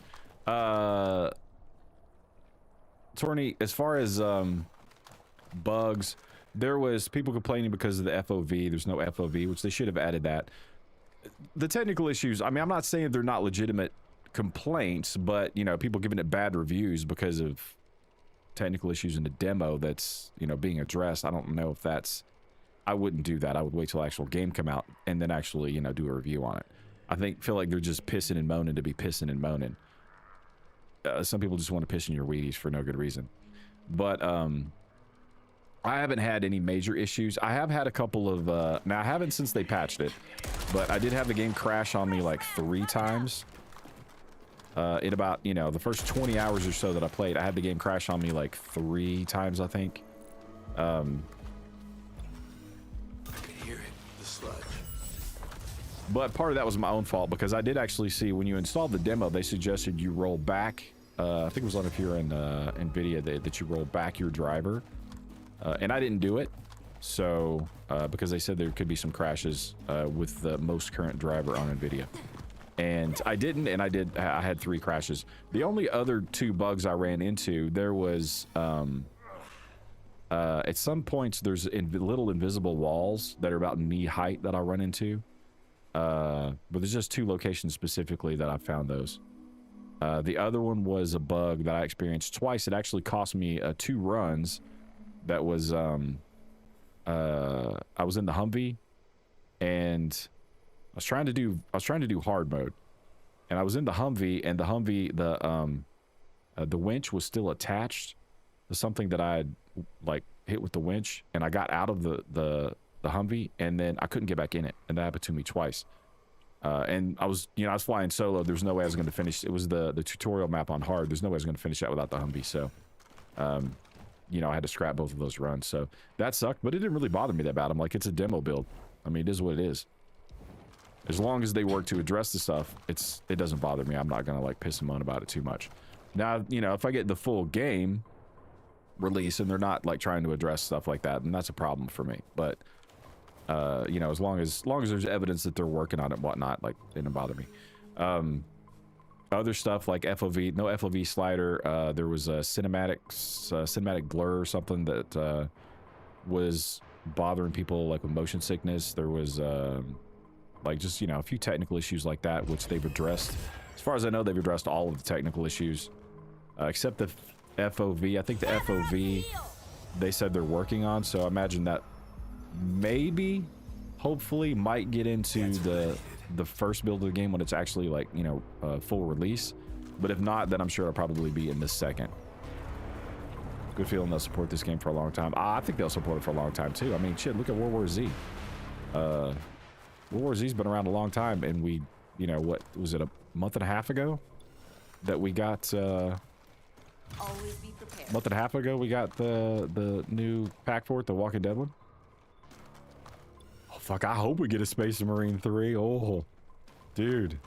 Torny, as far as bugs, there was people complaining because of the FOV. There's no FOV, which they should have added that. The technical issues, I mean, I'm not saying they're not legitimate complaints, but, you know, people giving it bad reviews because of technical issues in the demo that's, you know, being addressed. I don't know if that's... I wouldn't do that. I would wait till actual game come out and then actually, you know, do a review on it. Feel like they're just pissing and moaning to be pissing and moaning. Some people just want to piss in your Wheaties for no good reason. But I haven't had any major issues. I have had a couple of now I haven't since they patched it, but I did have the game crash on me like 3 times in about, you know, the first 20 hours or so that I played. I had the game crash on me like 3 times, I think. I can hear it, the sludge. But part of that was my own fault, because I did actually see when you installed the demo, they suggested you roll back. I think it was on if you're in NVIDIA that you roll back your driver. And I didn't do it. So, because they said there could be some crashes with the most current driver on NVIDIA. And I didn't, and I had 3 crashes. The only other 2 bugs I ran into, there was, at some points, there's little invisible walls that are about knee height that I run into. But there's just 2 locations specifically that I found those. The other one was a bug that I experienced twice. It actually cost me 2 runs. That was I was in the Humvee, and I was trying to do hard mode, and I was in the Humvee, and the Humvee, the winch was still attached to something that I had like hit with the winch, and I got out of the Humvee, and then I couldn't get back in it, and that happened to me twice. And I was flying solo. There's no way I was going to finish. It was the tutorial map on hard. There's no way I was going to finish that without the Humvee. So, you know, I had to scrap both of those runs. So that sucked, but it didn't really bother me that bad. I'm like, it's a demo build. I mean, it is what it is. As long as they work to address the stuff, it doesn't bother me. I'm not going to like piss and moan about it too much. Now, you know, if I get the full game release and they're not like trying to address stuff like that, then that's a problem for me. But you know, as long as there's evidence that they're working on it and whatnot, like, it didn't bother me. Other stuff like FOV, no FOV slider. There was a cinematic blur or something that was bothering people, like with motion sickness. There was like just, you know, a few technical issues like that, which they've addressed. As far as I know, they've addressed all of the technical issues except the FOV. I think the FOV they said they're working on, so I imagine that maybe, hopefully, might get into the first build of the game when it's actually, like, you know, full release. But if not, then I'm sure it'll probably be in this second. Good feeling they'll support this game for a long time. I think they'll support it for a long time too. I mean, shit, look at World War Z. World War Z's been around a long time, and we, you know, what was it, a month and a half ago that we got Always be prepared. a month and a half ago we got the new pack for it, the Walking Dead one. Oh fuck, I hope we get a Space Marine 3. Oh dude.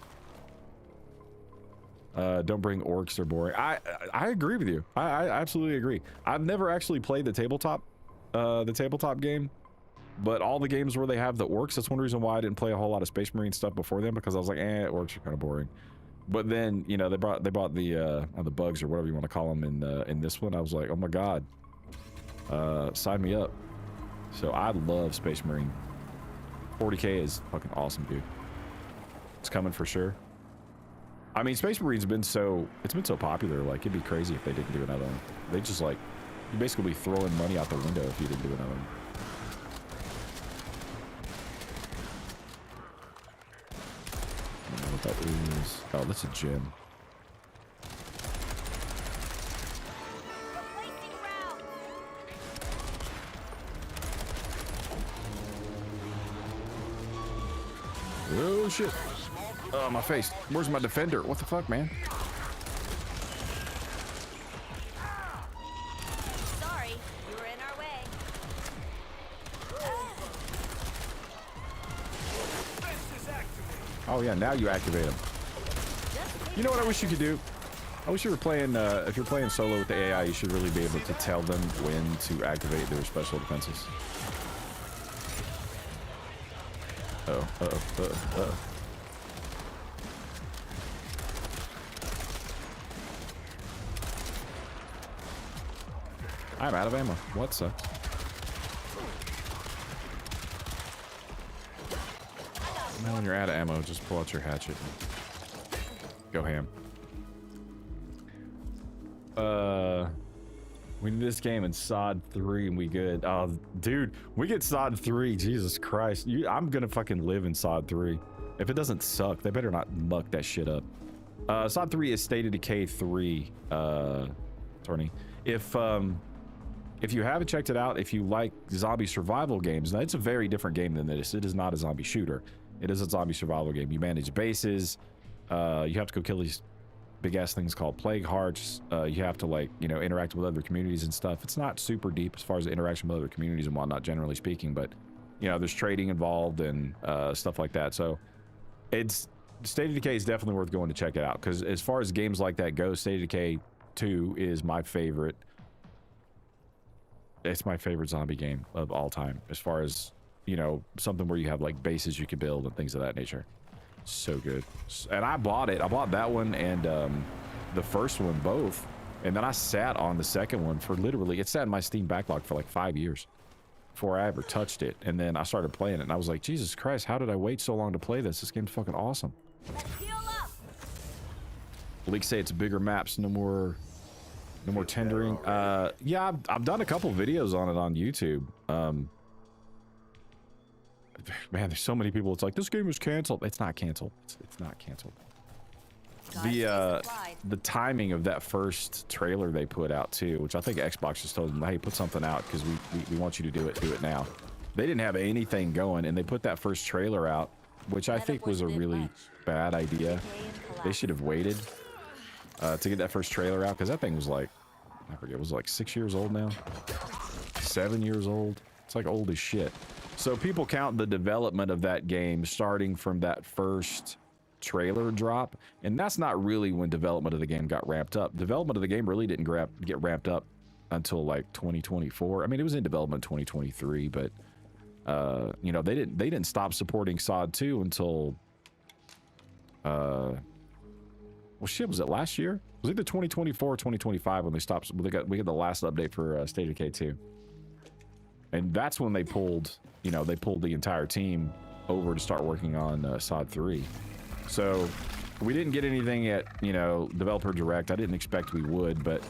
Don't bring orcs, they're boring. I agree with you. I absolutely agree. I've never actually played the tabletop game, but all the games where they have the orcs, that's one reason why I didn't play a whole lot of Space Marine stuff before them, because I was like, orcs are kind of boring. But then, you know, they brought the bugs or whatever you want to call them in this one. I was like, oh my god, sign me up. So I love Space Marine. 40K is fucking awesome, dude. It's coming for sure. I mean, Space Marine's been so popular. Like, it'd be crazy if they didn't do another one. They just, like, you basically be throwing money out the window if you didn't do another one. I don't know what that is. Oh, that's a gem. Oh shit. Oh, my face. Where's my defender? What the fuck, man? Sorry. Oh yeah, now you activate them. You know what I wish you could do? I wish you were playing, if you're playing solo with the AI, you should really be able to tell them when to activate their special defenses. Uh-oh. I'm out of ammo. What sucks? Now when you're out of ammo, just pull out your hatchet and go ham. We need this game in SOD 3 and we good. Oh, dude, we get SOD 3. Jesus Christ. I'm gonna fucking live in SOD 3. If it doesn't suck, they better not muck that shit up. SOD 3 is State of Decay 3, Tony. If you haven't checked it out, if you like zombie survival games, now it's a very different game than this. It is not a zombie shooter. It is a zombie survival game. You manage bases. You have to go kill these big ass things called plague hearts. You have to, like, you know, interact with other communities and stuff. It's not super deep as far as the interaction with other communities and whatnot, generally speaking, but you know, there's trading involved and stuff like that. So it's State of Decay is definitely worth going to check it out, because as far as games like that go, State of Decay 2 is my favorite. It's my favorite zombie game of all time, as far as, you know, something where you have like bases you can build and things of that nature. So good. And I bought it. I bought that one and the first one both, and then I sat on the second one for literally, it sat in my Steam backlog for like 5 years before I ever touched it. And then I started playing it and I was like, Jesus Christ, how did I wait so long to play this? This game's fucking awesome. Let's heal up. Leaks say it's bigger maps, no more tendering. Yeah, I've done a couple videos on it on YouTube. Man, there's so many people. It's like, this game was canceled. It's not canceled. It's not canceled. The timing of that first trailer they put out too, which I think Xbox just told them, hey, put something out because we want you to do it now. They didn't have anything going and they put that first trailer out, which I think was a really bad idea. They should have waited to get that first trailer out, because that thing was like, I forget, it was like 6 years old now, 7 years old. It's like old as shit. So people count the development of that game starting from that first trailer drop, and that's not really when development of the game got ramped up. Development of the game really didn't get ramped up until like 2024. I mean, it was in development in 2023, but you know, they didn't stop supporting SOD 2 until well, shit, was it last year? It was either 2024 or 2025 when they stopped. We got the last update for State of Decay 2, and that's when they pulled, you know, they pulled the entire team over to start working on SOD 3. So we didn't get anything at, you know, Developer Direct. I didn't expect we would, but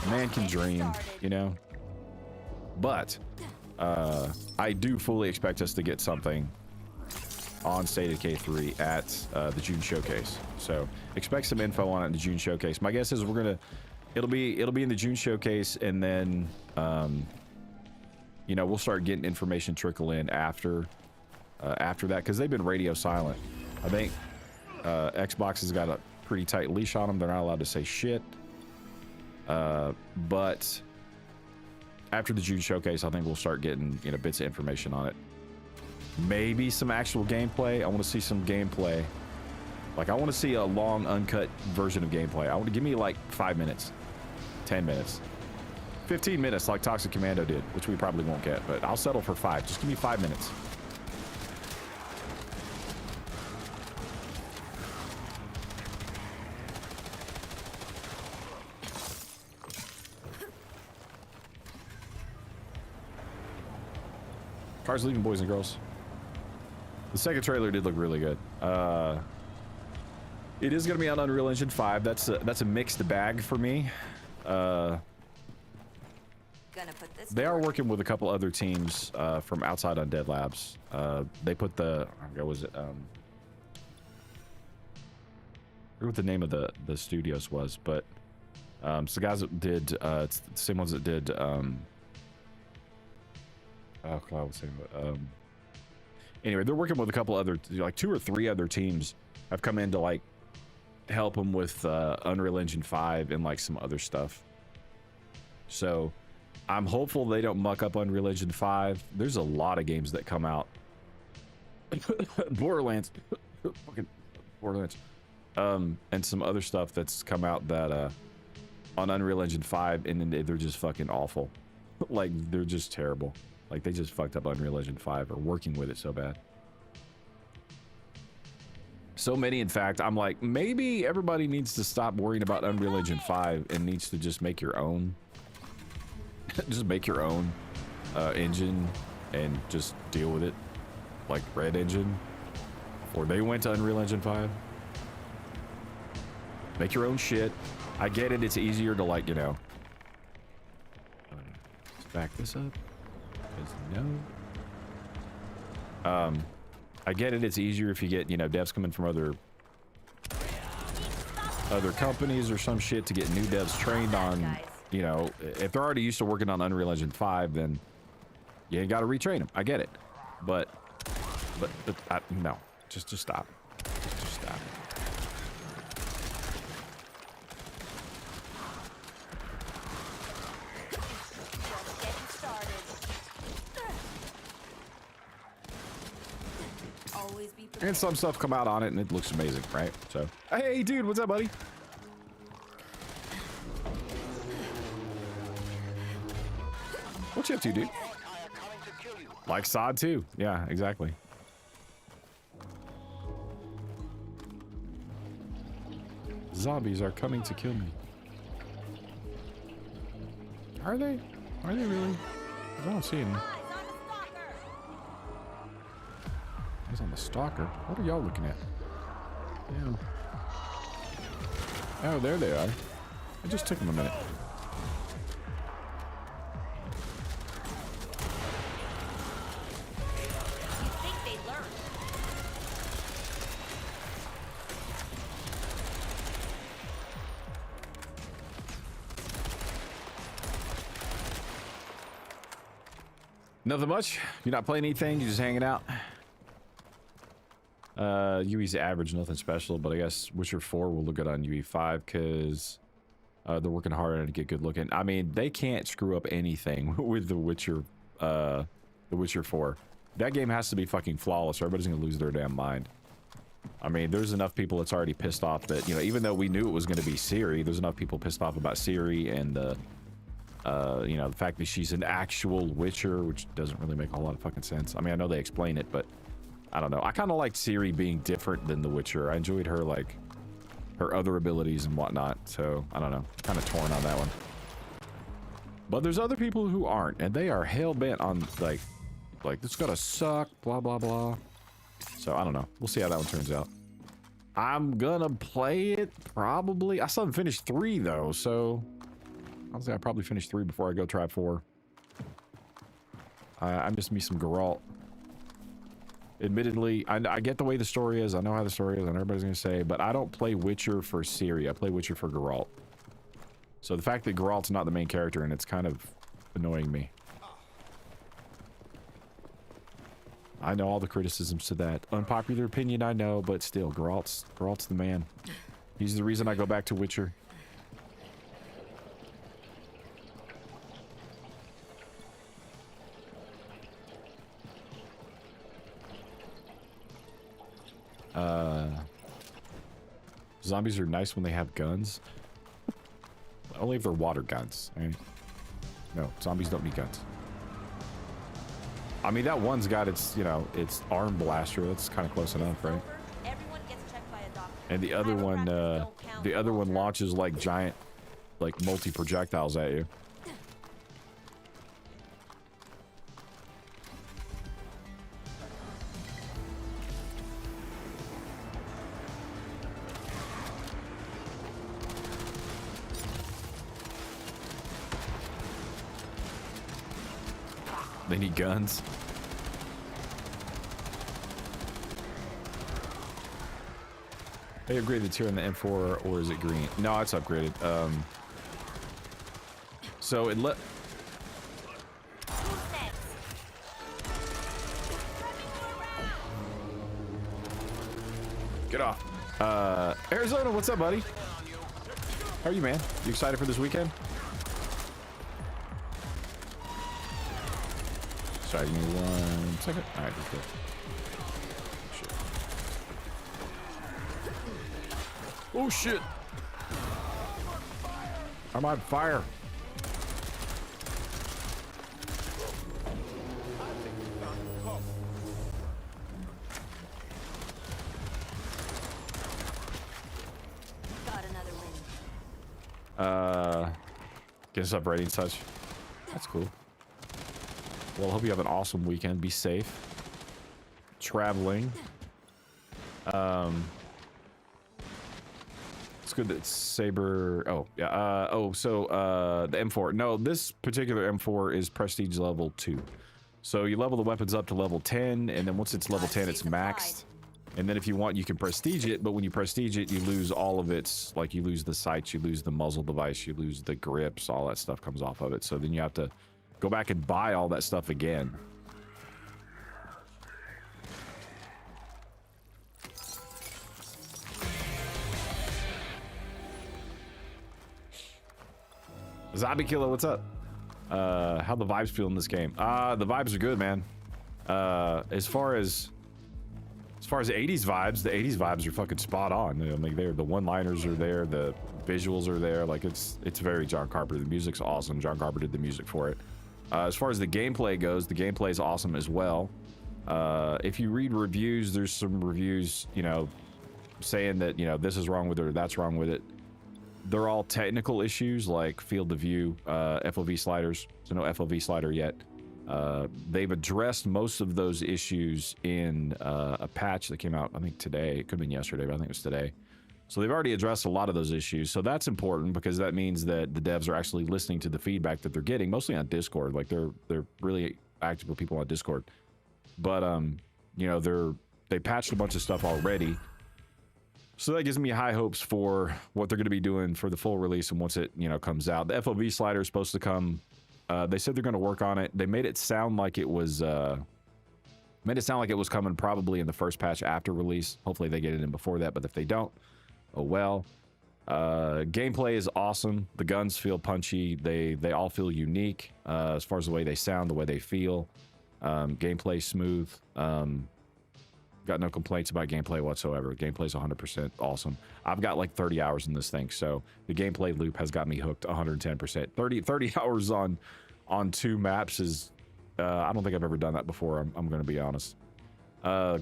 man can dream, you know. But I do fully expect us to get something on State of Decay 3 at the June showcase. So expect some info on it in the June showcase. My guess is it'll be in the June showcase, and then you know, we'll start getting information trickle in after that, because they've been radio silent. I think Xbox has got a pretty tight leash on them. They're not allowed to say shit. But after the June showcase, I think we'll start getting, you know, bits of information on it. Maybe some actual gameplay. I want to see some gameplay. Like, I want to see a long, uncut version of gameplay. I want to give me like 5 minutes, 10 minutes, 15 minutes, like Toxic Commando did, which we probably won't get, but I'll settle for 5. Just give me 5 minutes. Cars leaving, boys and girls. The second trailer did look really good. It is going to be on Unreal Engine 5. That's a mixed bag for me. They are working with a couple other teams from outside Undead Labs. They put the, what was it? I forget what the name of the studios was, but it's the guys that did, it's the same ones that did, oh God, what's the name of it? Anyway, they're working with a couple other, like 2 or 3 other teams have come in to like help them with Unreal Engine 5 and like some other stuff. So I'm hopeful they don't muck up Unreal Engine 5. There's a lot of games that come out Borderlands. Fucking Borderlands. And some other stuff that's come out that on Unreal Engine 5, and then they're just fucking awful. Like, they're just terrible. Like, they just fucked up Unreal Engine 5 or working with it so bad. So many, in fact, I'm like, maybe everybody needs to stop worrying about Unreal Engine 5 and needs to just make your own. Just make your own engine and just deal with it. Like Red Engine. Or they went to Unreal Engine 5. Make your own shit. I get it, it's easier to, like, you know. Let's back this up. Because no. I get it, it's easier if you get, you know, devs coming from other companies or some shit to get new devs trained on, you know, if they're already used to working on Unreal Engine 5, then you ain't got to retrain them. I get it. But no, just stop. Just stop. And some stuff come out on it and it looks amazing, right? So, hey dude, what's up, buddy? What you up to, dude? Like Sod 2. Yeah, exactly. Zombies are coming to kill me. Are they? Are they really? I don't see any. He's on the stalker. What are y'all looking at? Yeah. Oh, there they are. It just took them a minute. You think they learn? Nothing much? You're not playing anything? You're just hanging out? UE's average, nothing special, but I guess Witcher 4 will look good on UE 5 because they're working hard on it to get good looking. I mean, they can't screw up anything with the Witcher 4. That game has to be fucking flawless or everybody's gonna lose their damn mind. I mean, there's enough people that's already pissed off that, you know, even though we knew it was gonna be Ciri, there's enough people pissed off about Ciri and you know, the fact that she's an actual Witcher, which doesn't really make a whole lot of fucking sense. I mean, I know they explain it, but I don't know. I kind of liked Ciri being different than the Witcher. I enjoyed her, like, her other abilities and whatnot. So, I don't know. Kind of torn on that one. But there's other people who aren't, and they are hell-bent on, like, it's gonna suck, blah, blah, blah. So, I don't know. We'll see how that one turns out. I'm gonna play it, probably. I still haven't finished 3, though, so honestly, I'll probably finish 3 before I go try 4. I miss me some Geralt. Admittedly, I get the way the story is. I know how the story is, and everybody's gonna say, but I don't play Witcher for Ciri. I play Witcher for Geralt. So the fact that Geralt's not the main character, and it's kind of annoying me. I know all the criticisms to that. Unpopular opinion, I know, but still, Geralt's the man. He's the reason I go back to Witcher. Zombies are nice when they have guns. Only if they're water guns. I mean, no, zombies don't need guns. I mean, that one's got its, you know, its arm blaster. That's kind of close enough, right? Everyone gets checked by a doctor. And the other one launches like giant, like multi-projectiles at you. They need guns. They upgraded the tier in the M4, or is it green? No, it's upgraded. So it let. Get off. Arizona, what's up, buddy? How are you, man? You excited for this weekend? Sorry, give me 1 second. All right, let's go. Oh shit! I'm on fire. Got another win. Get us up rating such. That's cool. Well, I hope you have an awesome weekend. Be safe. Traveling. It's good that Saber. Oh yeah. The M4. No, this particular M4 is prestige level 2. So you level the weapons up to level 10, and then once it's level 10, it's maxed. And then if you want, you can prestige it, but when you prestige it, you lose all of its, like you lose the sights, you lose the muzzle device, you lose the grips, all that stuff comes off of it. So then you have to go back and buy all that stuff again. Zombie Killer, what's up? How the vibes feel in this game? The vibes are good, man. As far as 80s vibes, the 80s vibes are fucking spot on. I mean, the one-liners are there, the visuals are there. Like it's very John Carpenter. The music's awesome. John Carpenter did the music for it. As far as the gameplay goes, the gameplay is awesome as well. If you read reviews, there's some reviews, you know, saying that, you know, this is wrong with it or that's wrong with it. They're all technical issues like field of view, FOV sliders. So no FOV slider yet. They've addressed most of those issues in a patch that came out, I think today. It could have been yesterday, but I think it was today. So they've already addressed a lot of those issues. So that's important because that means that the devs are actually listening to the feedback that they're getting, mostly on Discord. Like they're really active with people on Discord. But you know, they patched a bunch of stuff already. So that gives me high hopes for what they're going to be doing for the full release and once it, you know, comes out. The FOV slider is supposed to come. They said they're going to work on it. They made it sound like it was coming probably in the first patch after release. Hopefully they get it in before that, but if they don't, oh well. Gameplay is awesome. The guns feel punchy. They all feel unique as far as the way they sound, the way they feel. Gameplay smooth. Got no complaints about gameplay whatsoever. Gameplay's 100% awesome. I've got like 30 hours in this thing, so the gameplay loop has got me hooked 110%. 30 hours on 2 maps is I don't think I've ever done that before. I'm going to be honest.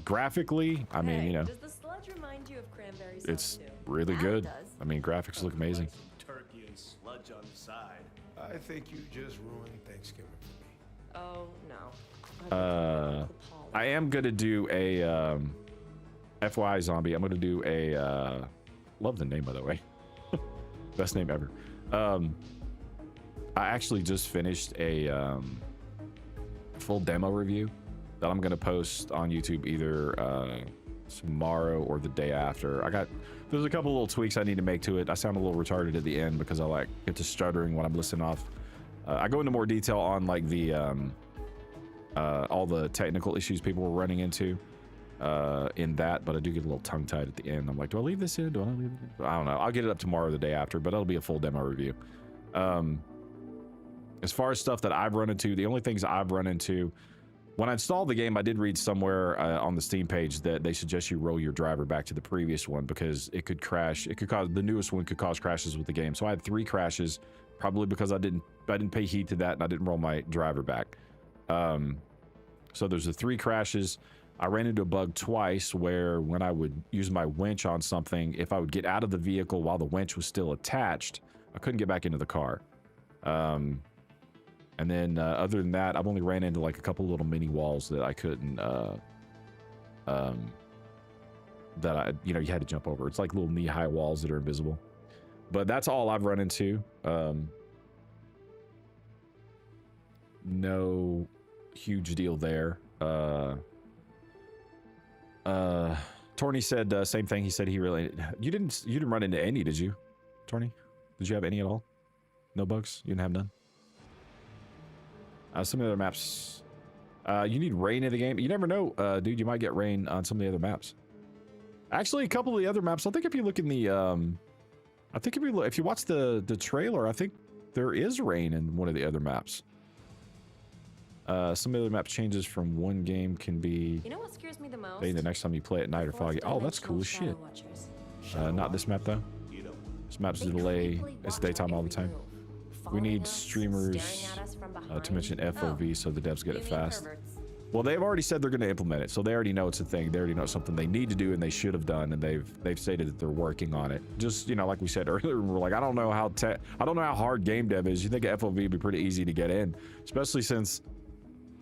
Graphically, I mean, you know, Does the sludge remind you of cranberry sauce it's too? really Now it good. does. I mean, graphics look amazing. Turkey and sludge on the side. I think you just ruined Thanksgiving for me. Oh no. I am gonna do a FYI zombie. I'm gonna do a love the name, by the way. Best name ever. I actually just finished a full demo review that I'm gonna post on YouTube either tomorrow or the day after. There's a couple little tweaks I need to make to it. I sound a little retarded at the end because I like get to stuttering when I'm listening off. I go into more detail on like the all the technical issues people were running into in that, but I do get a little tongue-tied at the end. I'm like, do I leave this in? Do I not leave it in? I don't know. I'll get it up tomorrow or the day after, but it'll be a full demo review. As far as stuff that I've run into, the only things I've run into, when I installed the game, I did read somewhere on the Steam page that they suggest you roll your driver back to the previous one because it could crash. It could cause, the newest one could cause crashes with the game. So I had 3 crashes, probably because I didn't pay heed to that and I didn't roll my driver back. So there's the 3 crashes. I ran into a bug twice where when I would use my winch on something, if I would get out of the vehicle while the winch was still attached, I couldn't get back into the car. And then other than that, I've only ran into like a couple little mini walls that I couldn't, that you had to jump over. It's like little knee-high walls that are invisible. But that's all I've run into. No huge deal there. Torny said same thing. He said he really you didn't run into any, did you, Torny? Did you have any at all? No bugs? You didn't have none? Some of the other maps, you need rain in the game. You never know, dude. You might get rain on some of the other maps. Actually, a couple of the other maps. I think if you look in the, I think if you watch the trailer, I think there is rain in one of the other maps. Some of the other map changes from one game can be. You know what scares me the most? The next time you play at night or foggy. Oh, that's cool as shit. Not this map though. This map's a delay. It's daytime all the time. We need streamers to mention FOV so the devs get it fast. Well, they've already said they're going to implement it, so they already know it's a thing. They already know it's something they need to do and they should have done, and they've stated that they're working on it. Just, you know, like we said earlier, we're like, I don't know how hard game dev is. You think FOV would be pretty easy to get in, especially since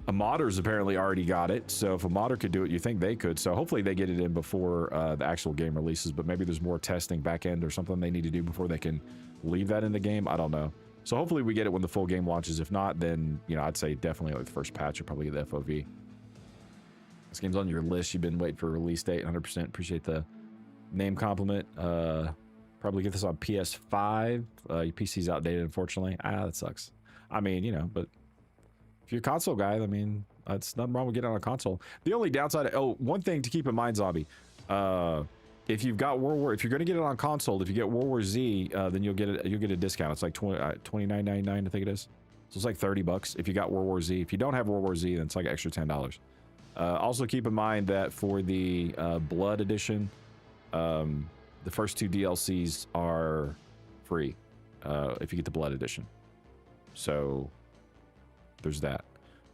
a modder's apparently already got it. So if a modder could do it, you think they could. So hopefully they get it in before the actual game releases, but maybe there's more testing back end or something they need to do before they can leave that in the game. I don't know. So hopefully we get it when the full game launches. If not, then, you know, I'd say definitely like the first patch, you'll probably get the FOV. This game's on your list. You've been waiting for a release date. 100%. Appreciate the name compliment. Probably get this on PS5. Your PC's outdated, unfortunately. That sucks. I mean, you know, but if you're a console guy, I mean, that's nothing wrong with getting on a console. The only downside, one thing to keep in mind, Zombie, if you've got if you're going to get it on console, if you get World War Z, then you'll get a discount. It's like $29.99, I think it is. So it's like $30 if you got World War Z. If you don't have World War Z, then it's like an extra $10. Also keep in mind that for the Blood Edition, the first 2 DLCs are free if you get the Blood Edition. So there's that.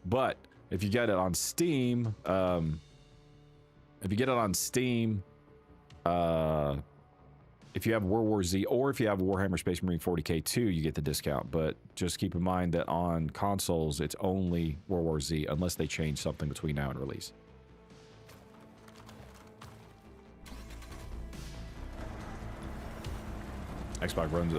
But if you get it on Steam, if you have World War Z or if you have Warhammer Space Marine 40k 2, you get the discount. But just keep in mind that on consoles, it's only World War Z unless they change something between now and release. Xbox runs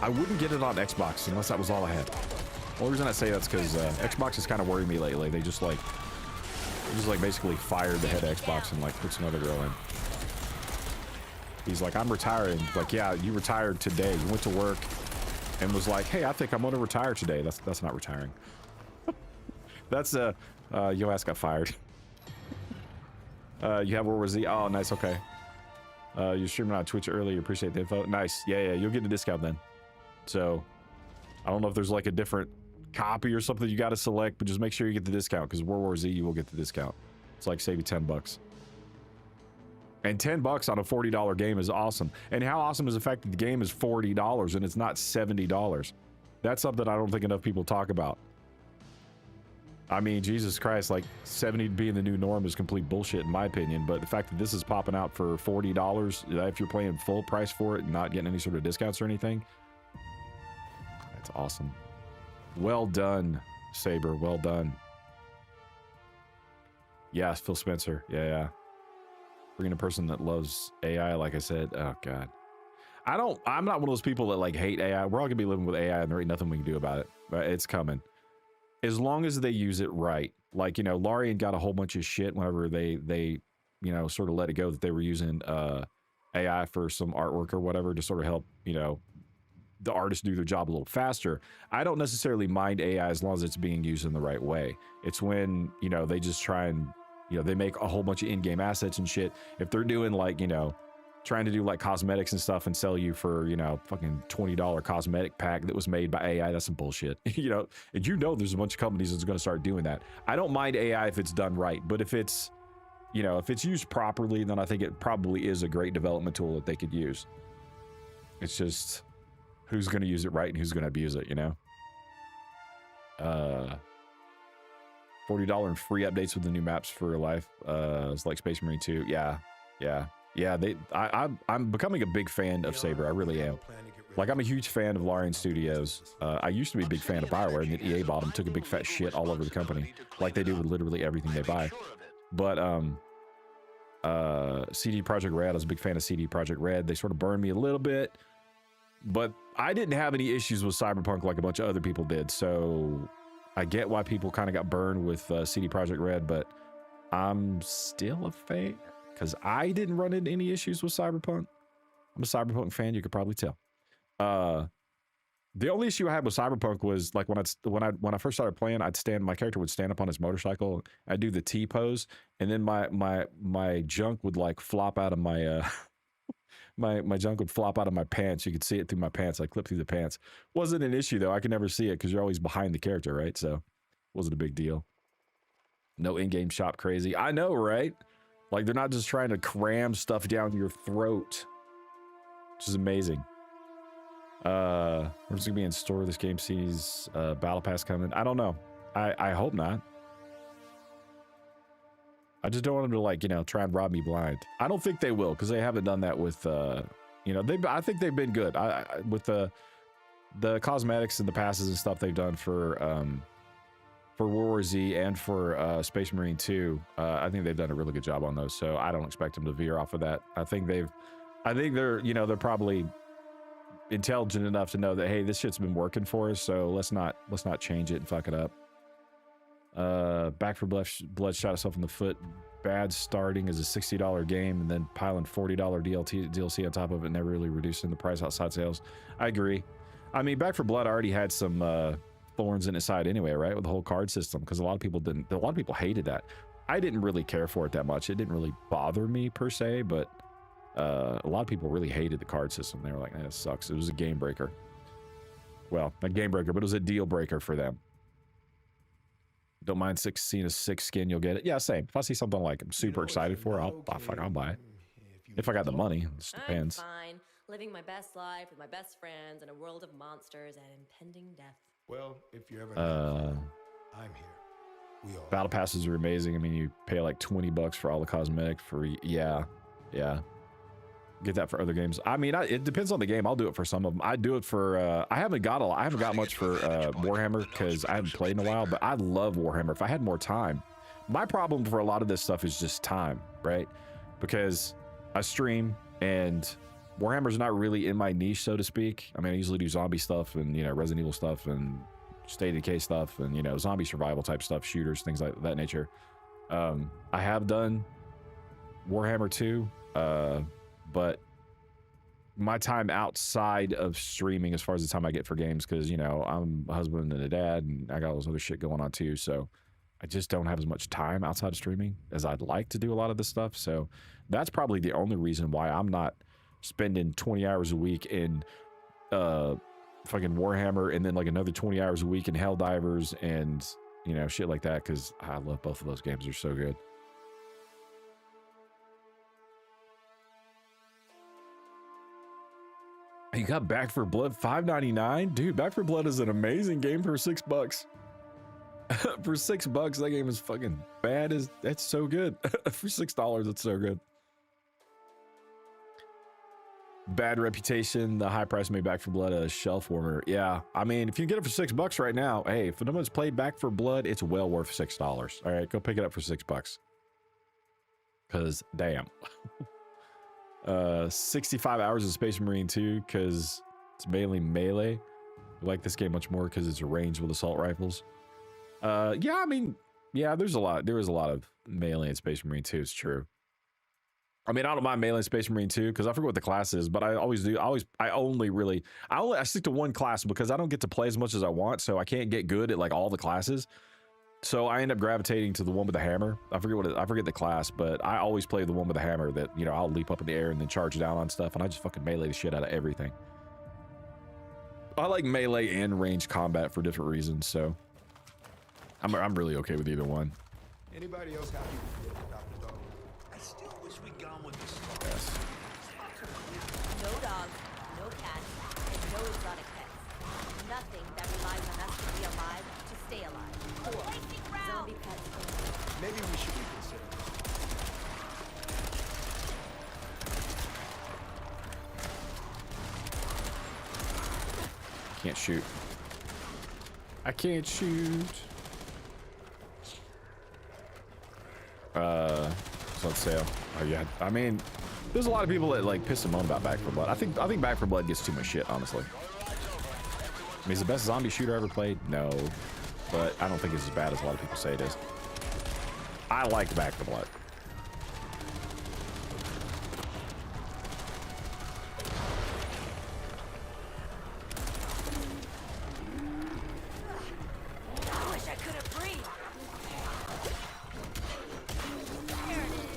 I wouldn't get it on Xbox unless that was all I had. The only reason I say that's because Xbox has kind of worried me lately. They just like basically fired the head of Xbox and like put some other girl in. He's like, I'm retiring. Like, yeah, you retired today. You went to work and was like, hey, I think I'm gonna retire today. That's not retiring. That's your ass got fired. You have World War Z. Oh, nice. Okay. You're streaming on Twitch earlier. Appreciate the info. Nice. Yeah. You'll get a discount then. So I don't know if there's like a different copy or something you got to select, but just make sure you get the discount because World War Z, you will get the discount. It's like save you $10. And $10 on a $40 game is awesome. And how awesome is the fact that the game is $40 and it's not $70? That's something I don't think enough people talk about. I mean, Jesus Christ, like 70 being the new norm is complete bullshit in my opinion, but the fact that this is popping out for $40, if you're paying full price for it and not getting any sort of discounts or anything, that's awesome. Well done, Saber. Well done. Yeah, Phil Spencer. Yeah. Bringing a person that loves AI, like I said. Oh, God. I'm not one of those people that like hate AI. We're all gonna be living with AI and there ain't nothing we can do about it. But it's coming. As long as they use it right. Like, you know, Larian got a whole bunch of shit whenever they you know, sort of let it go that they were using AI for some artwork or whatever to sort of help, you know, the artists do their job a little faster. I don't necessarily mind AI as long as it's being used in the right way. It's when, you know, they just try and, you know, they make a whole bunch of in-game assets and shit. If they're doing like, you know, trying to do like cosmetics and stuff and sell you for, you know, fucking $20 cosmetic pack that was made by AI, that's some bullshit. You know, and you know there's a bunch of companies that's going to start doing that. I don't mind AI if it's done right, but if it's, you know, if it's used properly, then I think it probably is a great development tool that they could use. It's just who's going to use it right and who's going to abuse it, you know? $40 and free updates with the new maps for life. It's like Space Marine 2. Yeah. I'm becoming a big fan of Saber. I really am. Like, I'm a huge fan of Larian Studios. I used to be a big fan of BioWare, and then EA bought them, took a big fat shit all over the company, like they do with literally everything they buy. But CD Projekt Red, I was a big fan of CD Projekt Red. They sort of burned me a little bit, but I didn't have any issues with Cyberpunk like a bunch of other people did. So I get why people kind of got burned with CD Projekt Red, but I'm still a fan because I didn't run into any issues with Cyberpunk. I'm a Cyberpunk fan, you could probably tell. The only issue I had with Cyberpunk was like when I first started playing, my character would stand up on his motorcycle, I'd do the T pose, and then my junk would like flop out of my my junk would flop out of my pants. You could see it through my pants. I clipped through the pants. Wasn't an issue though. I could never see it because you're always behind the character, right? So wasn't a big deal. No in-game shop crazy. I know, right? Like, they're not just trying to cram stuff down your throat, which is amazing. Where's it gonna be in store? This game sees Battle Pass coming. I don't know. I hope not. I just don't want them to, like, you know, try and rob me blind. I don't think they will, because they haven't done that with, you know, I think they've been good. With the cosmetics and the passes and stuff they've done for World War Z and for Space Marine 2, I think they've done a really good job on those. So I don't expect them to veer off of that. I think they're, you know, they're probably intelligent enough to know that, hey, this shit's been working for us, so let's not change it and fuck it up. Back for Blood shot itself in the foot. Bad starting as a $60 game and then piling $40 DLC on top of it, never really reducing the price outside sales. I agree. I mean, Back for Blood already had some thorns in its side anyway, right? With the whole card system, because a lot of people hated that. I didn't really care for it that much. It didn't really bother me per se, but a lot of people really hated the card system. They were like, "That sucks." It was a game breaker. Well, not game breaker, but it was a deal breaker for them. Don't mind seeing a 6 skin, you'll get it. Yeah, same. If I see something like I'm super excited for, I'll buy it. If I got the money, it just depends. I'm fine, living my best life with my best friends in a world of monsters and impending death. Well, if you ever I'm here. We all Battle passes are amazing. I mean, you pay like $20 for all the cosmetic for, yeah. Get that for other games. I mean, it depends on the game. I'll do it for some of them. I do it for, I haven't got much for Warhammer because I haven't played in a while, but I love Warhammer. If I had more time. My problem for a lot of this stuff is just time, right? Because I stream and Warhammer's not really in my niche, so to speak. I mean, I usually do zombie stuff and, you know, Resident Evil stuff and State of Decay stuff and, you know, zombie survival type stuff, shooters, things like that nature. I have done Warhammer 2, but my time outside of streaming, as far as the time I get for games, because, you know, I'm a husband and a dad and I got all this other shit going on too, so I just don't have as much time outside of streaming as I'd like to do a lot of this stuff. So that's probably the only reason why I'm not spending 20 hours a week in fucking Warhammer and then like another 20 hours a week in Helldivers and, you know, shit like that, because I love both of those games. They're so good. You got Back for Blood $5.99? Dude, Back for Blood is an amazing game for $6. For $6, that game is fucking bad. That's so good. For $6, it's so good. Bad reputation. The high price made Back for Blood a shelf warmer. Yeah, I mean, if you can get it for $6 right now, hey, if no one's played Back for Blood, it's well worth $6. All right, go pick it up for $6. Cause damn. 65 hours of Space Marine 2 because it's mainly melee. I like this game much more because it's ranged with assault rifles. Yeah, I mean, yeah, there was a lot of melee in Space Marine 2. It's true. I mean, I don't mind melee in Space Marine 2 because I forget what the class is, but I stick to one class because I don't get to play as much as I want, so I can't get good at like all the classes. So I end up gravitating to the one with the hammer. I forget the class, but I always play the one with the hammer that, you know, I'll leap up in the air and then charge down on stuff, and I just fucking melee the shit out of everything. I like melee and range combat for different reasons, so I'm really okay with either one. Anybody else happy with Dr. Dog? I still wish we'd gone with this. Yes. No dogs, no cats, and no exotic pets. Nothing that relies on us to be alive to stay alive. Or zombie pets. Maybe we should reconsider. Can't shoot. I can't shoot. It's on sale. Oh yeah. I mean, there's a lot of people that like piss and moan about Back for Blood. I think Back for Blood gets too much shit, honestly. I mean, it's the best zombie shooter I ever played. No, but I don't think it's as bad as a lot of people say it is. I like Back for Blood. I wish I could have breathed. There it is.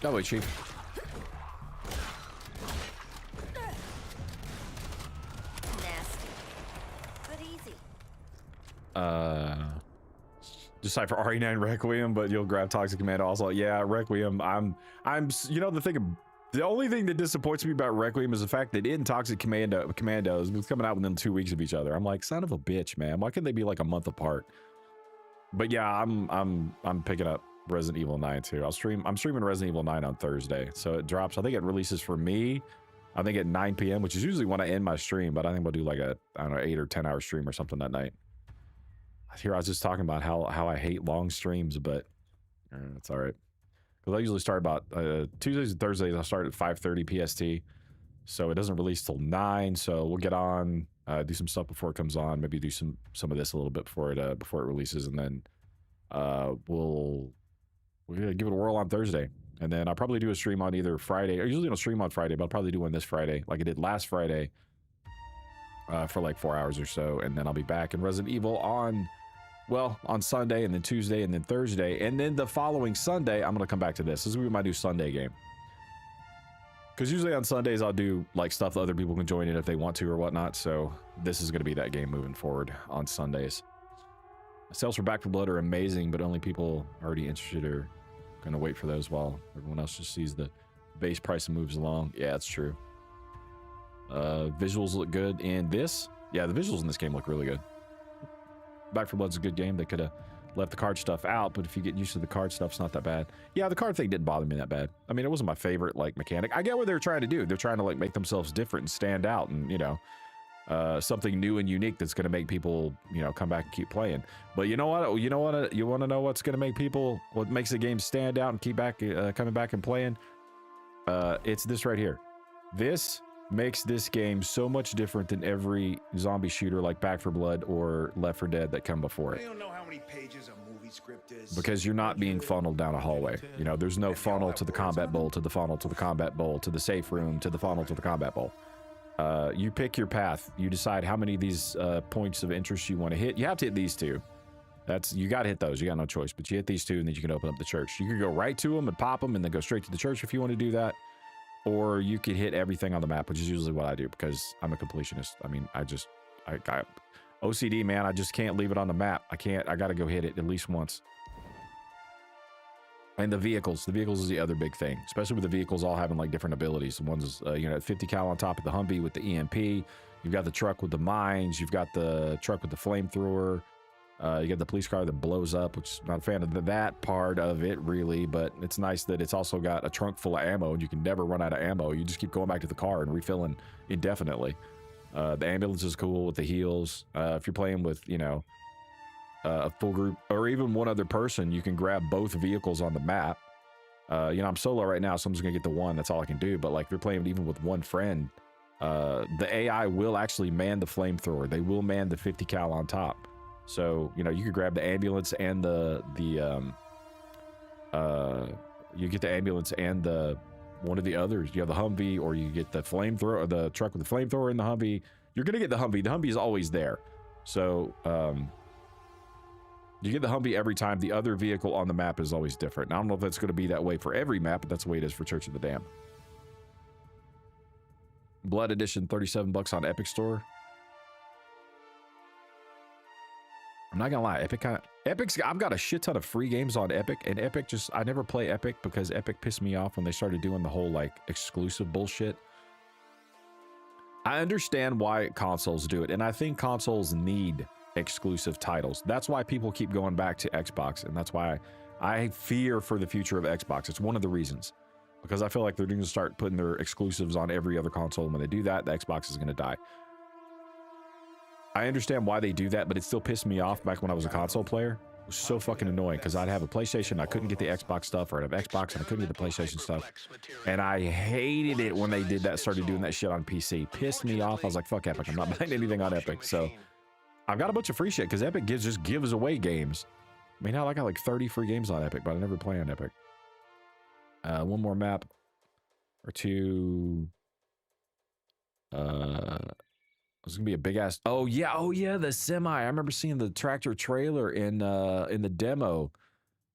Oh wait, Chief. Decipher RE9 Requiem, but you'll grab Toxic Commando also. Yeah, Requiem. You know, the only thing that disappoints me about Requiem is the fact that in Toxic Commandos was coming out within 2 weeks of each other. I'm like, son of a bitch, man. Why couldn't they be like a month apart? But yeah, I'm picking up Resident Evil 9 too. I'm streaming Resident Evil 9 on Thursday. So it drops, I think it releases for me, I think at 9 p.m., which is usually when I end my stream, but I think we'll do like a, I don't know, 8 or 10 hour stream or something that night. Here I was just talking about how I hate long streams, but it's all right. Because I usually start about Tuesdays and Thursdays. I start at 5:30 PST, so it doesn't release till 9. So we'll get on, do some stuff before it comes on. Maybe do some of this a little bit before it releases, and then we'll give it a whirl on Thursday. And then I'll probably do a stream on either Friday. I usually don't stream on Friday, but I'll probably do one this Friday, like I did last Friday, for like 4 hours or so, and then I'll be back in Resident Evil on Sunday, and then Tuesday, and then Thursday, and then the following Sunday, I'm gonna come back to this. This is gonna be my new Sunday game. Because usually on Sundays, I'll do like stuff that other people can join in if they want to or whatnot. So this is gonna be that game moving forward on Sundays. Sales for Back 4 Blood are amazing, but only people already interested are gonna wait for those while everyone else just sees the base price and moves along. Yeah, that's true. Visuals look good in this. Yeah, the visuals in this game look really good. Back 4 Blood's a good game. They could have left the card stuff out, but if you get used to the card stuff, it's not that bad. Yeah, the card thing didn't bother me that bad. I mean, it wasn't my favorite like mechanic. I get what they're trying to do. They're trying to like make themselves different and stand out, and you know, something new and unique that's going to make people, you know, come back and keep playing. But you know what? You want to know what's going to make people, what makes the game stand out and keep back coming back and playing? It's this right here. This makes this game so much different than every zombie shooter like Back 4 Blood or Left 4 Dead that come before it. I don't know how many pages a movie script is. Because you're not being funneled down a hallway. You know, there's no funnel to the combat bowl, to the funnel to the combat bowl, to the safe room, to the funnel to the combat bowl. You pick your path. You decide how many of these points of interest you want to hit. You have to hit these two. You got to hit those. You got no choice. But you hit these two, and then you can open up the church. You can go right to them and pop them, and then go straight to the church if you want to do that. Or you could hit everything on the map, which is usually what I do because I'm a completionist. I mean, I OCD, man. I just can't leave it on the map. I got to go hit it at least once. And the vehicles is the other big thing, especially with the vehicles all having like different abilities. The ones, you know, 50 cal on top of the Humvee with the EMP. You've got the truck with the mines. You've got the truck with the flamethrower. You get the police car that blows up, which I'm not a fan of that part of it really, but it's nice that it's also got a trunk full of ammo and you can never run out of ammo. You just keep going back to the car and refilling indefinitely. The ambulance is cool with the heals. If you're playing with, you know, a full group or even one other person, you can grab both vehicles on the map. You know, I'm solo right now, so I'm just gonna get the one. That's all I can do. But like if you're playing even with one friend, the AI will actually man the flamethrower. They will man the 50 cal on top. So, you know, you could grab the ambulance and you get the ambulance and the one of the others. You have the Humvee, or you get the flamethrower, or the truck with the flamethrower in the Humvee. You're going to get the Humvee. The Humvee is always there. So, you get the Humvee every time. The other vehicle on the map is always different. And I don't know if that's going to be that way for every map, but that's the way it is for Church of the Damned. Blood Edition, $37 on Epic Store. I'm not gonna lie, Epic's, I've got a shit ton of free games on Epic, and Epic I never play Epic because Epic pissed me off when they started doing the whole like exclusive bullshit. I understand why consoles do it, and I think consoles need exclusive titles. That's why people keep going back to Xbox, and that's why I fear for the future of Xbox. It's one of the reasons, because I feel like they're going to start putting their exclusives on every other console, and when they do that, the Xbox is going to die. I understand why they do that, but it still pissed me off back when I was a console player. It was so fucking annoying because I'd have a PlayStation, I couldn't get the Xbox stuff, or I'd have Xbox and I couldn't get the PlayStation stuff. And I hated it when they did that, started doing that shit on PC. Pissed me off. I was like, fuck Epic. I'm not buying anything on Epic. So I've got a bunch of free shit because Epic just gives away games. I mean, I got like 30 free games on Epic, but I never play on Epic. One more map or two. It's gonna be a big ass. Oh yeah, the semi. I remember seeing the tractor trailer in the demo.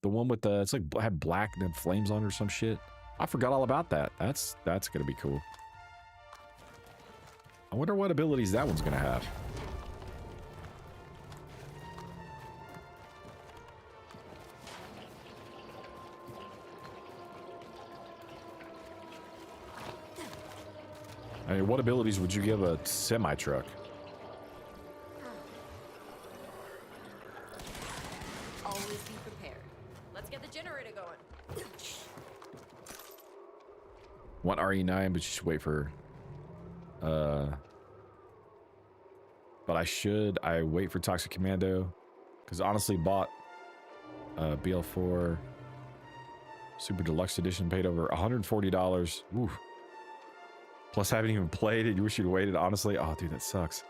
The one with the, it's like had black and flames on it or some shit. I forgot all about that. That's gonna be cool. I wonder what abilities that one's gonna have. I mean, what abilities would you give a semi-truck? Always be prepared. Let's get the generator going. Want RE9, but you should wait for... But I wait for Toxic Commando. Because honestly bought BL4 Super Deluxe Edition, paid over $140. Ooh. Plus, I haven't even played it. You wish you'd waited, honestly. Oh, dude, that sucks.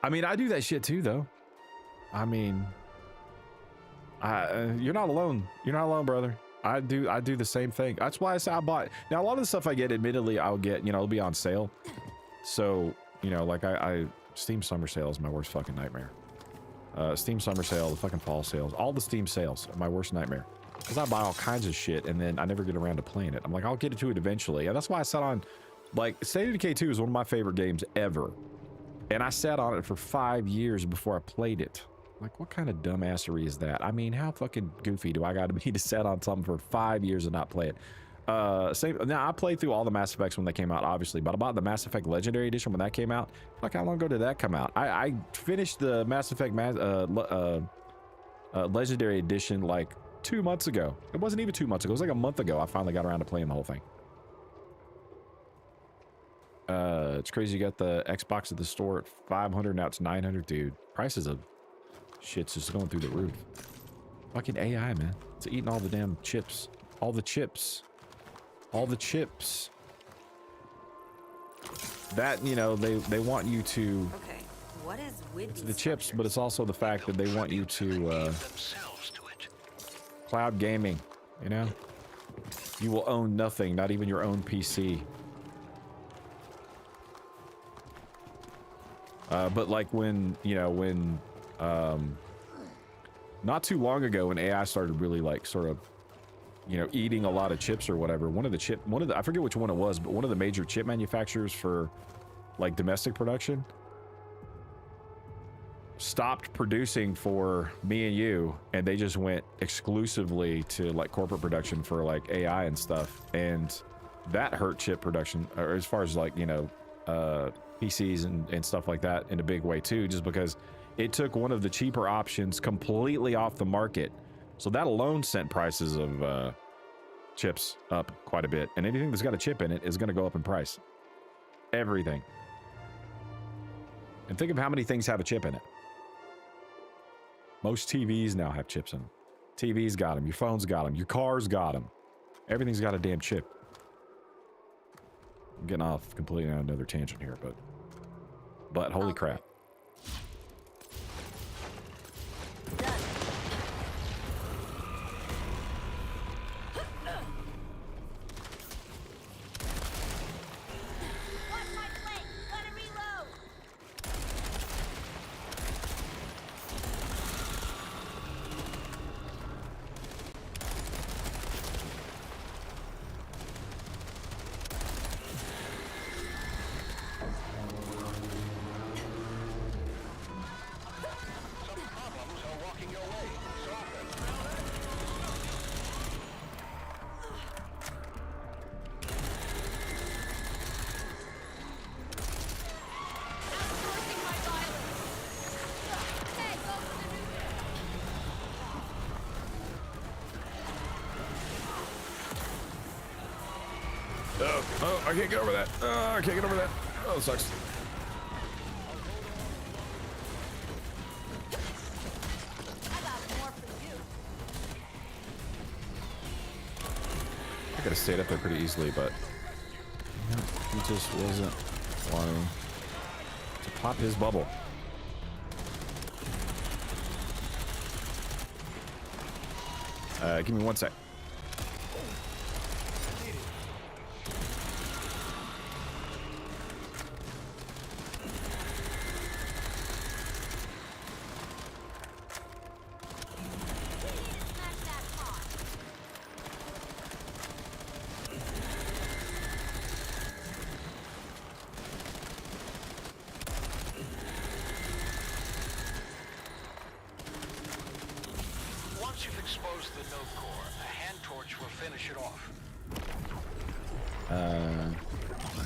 I mean, I do that shit too, though. I mean, you're not alone. You're not alone, brother. I do the same thing. That's why I say I bought. Now, a lot of the stuff I get, admittedly, I'll get, you know, it'll be on sale. So, you know, like Steam Summer Sale is my worst fucking nightmare. Steam Summer Sale, the fucking fall sales, all the Steam sales are my worst nightmare. Because I buy all kinds of shit and then I never get around to playing it. I'm like, I'll get to it eventually. And that's why I sat on, like, State of Decay 2 is one of my favorite games ever. And I sat on it for 5 years before I played it. Like, what kind of dumbassery is that? I mean, how fucking goofy do I got to be to sit on something for 5 years and not play it? Now I played through all the Mass Effects when they came out, obviously, but I bought the Mass Effect Legendary Edition when that came out. Fuck, how long ago did that come out? I finished the Mass Effect Legendary Edition like 2 months ago. It wasn't even 2 months ago. It was like a month ago. I finally got around to playing the whole thing. It's crazy. You got the Xbox at the store at 500, now it's 900, dude. Prices of shit's just going through the roof. Fucking AI, man. It's eating all the damn chips. All the chips. All the chips. That, you know, they want you to... Okay, what is with it's the chips, but it's also the fact that they want you to, cloud gaming, you know? You will own nothing, not even your own PC. But like when, you know, when, not too long ago when AI started really like sort of, you know, eating a lot of chips or whatever, I forget which one it was, but one of the major chip manufacturers for like domestic production stopped producing for me and you, and they just went exclusively to like corporate production for like AI and stuff. And that hurt chip production, or as far as like, you know, PCs and stuff like that in a big way too, just because it took one of the cheaper options completely off the market. So that alone sent prices of chips up quite a bit. And anything that's got a chip in it is going to go up in price. Everything. And think of how many things have a chip in it. Most TVs now have chips in them. TV's got them. Your phone's got them. Your car's got them. Everything's got a damn chip. I'm getting off completely on another tangent here, but holy crap. Oh, I can't get over that. I can't get over that. Oh, it sucks. I could have stayed up there pretty easily, but you know, he just wasn't wanting to pop his bubble. Give me 1 sec.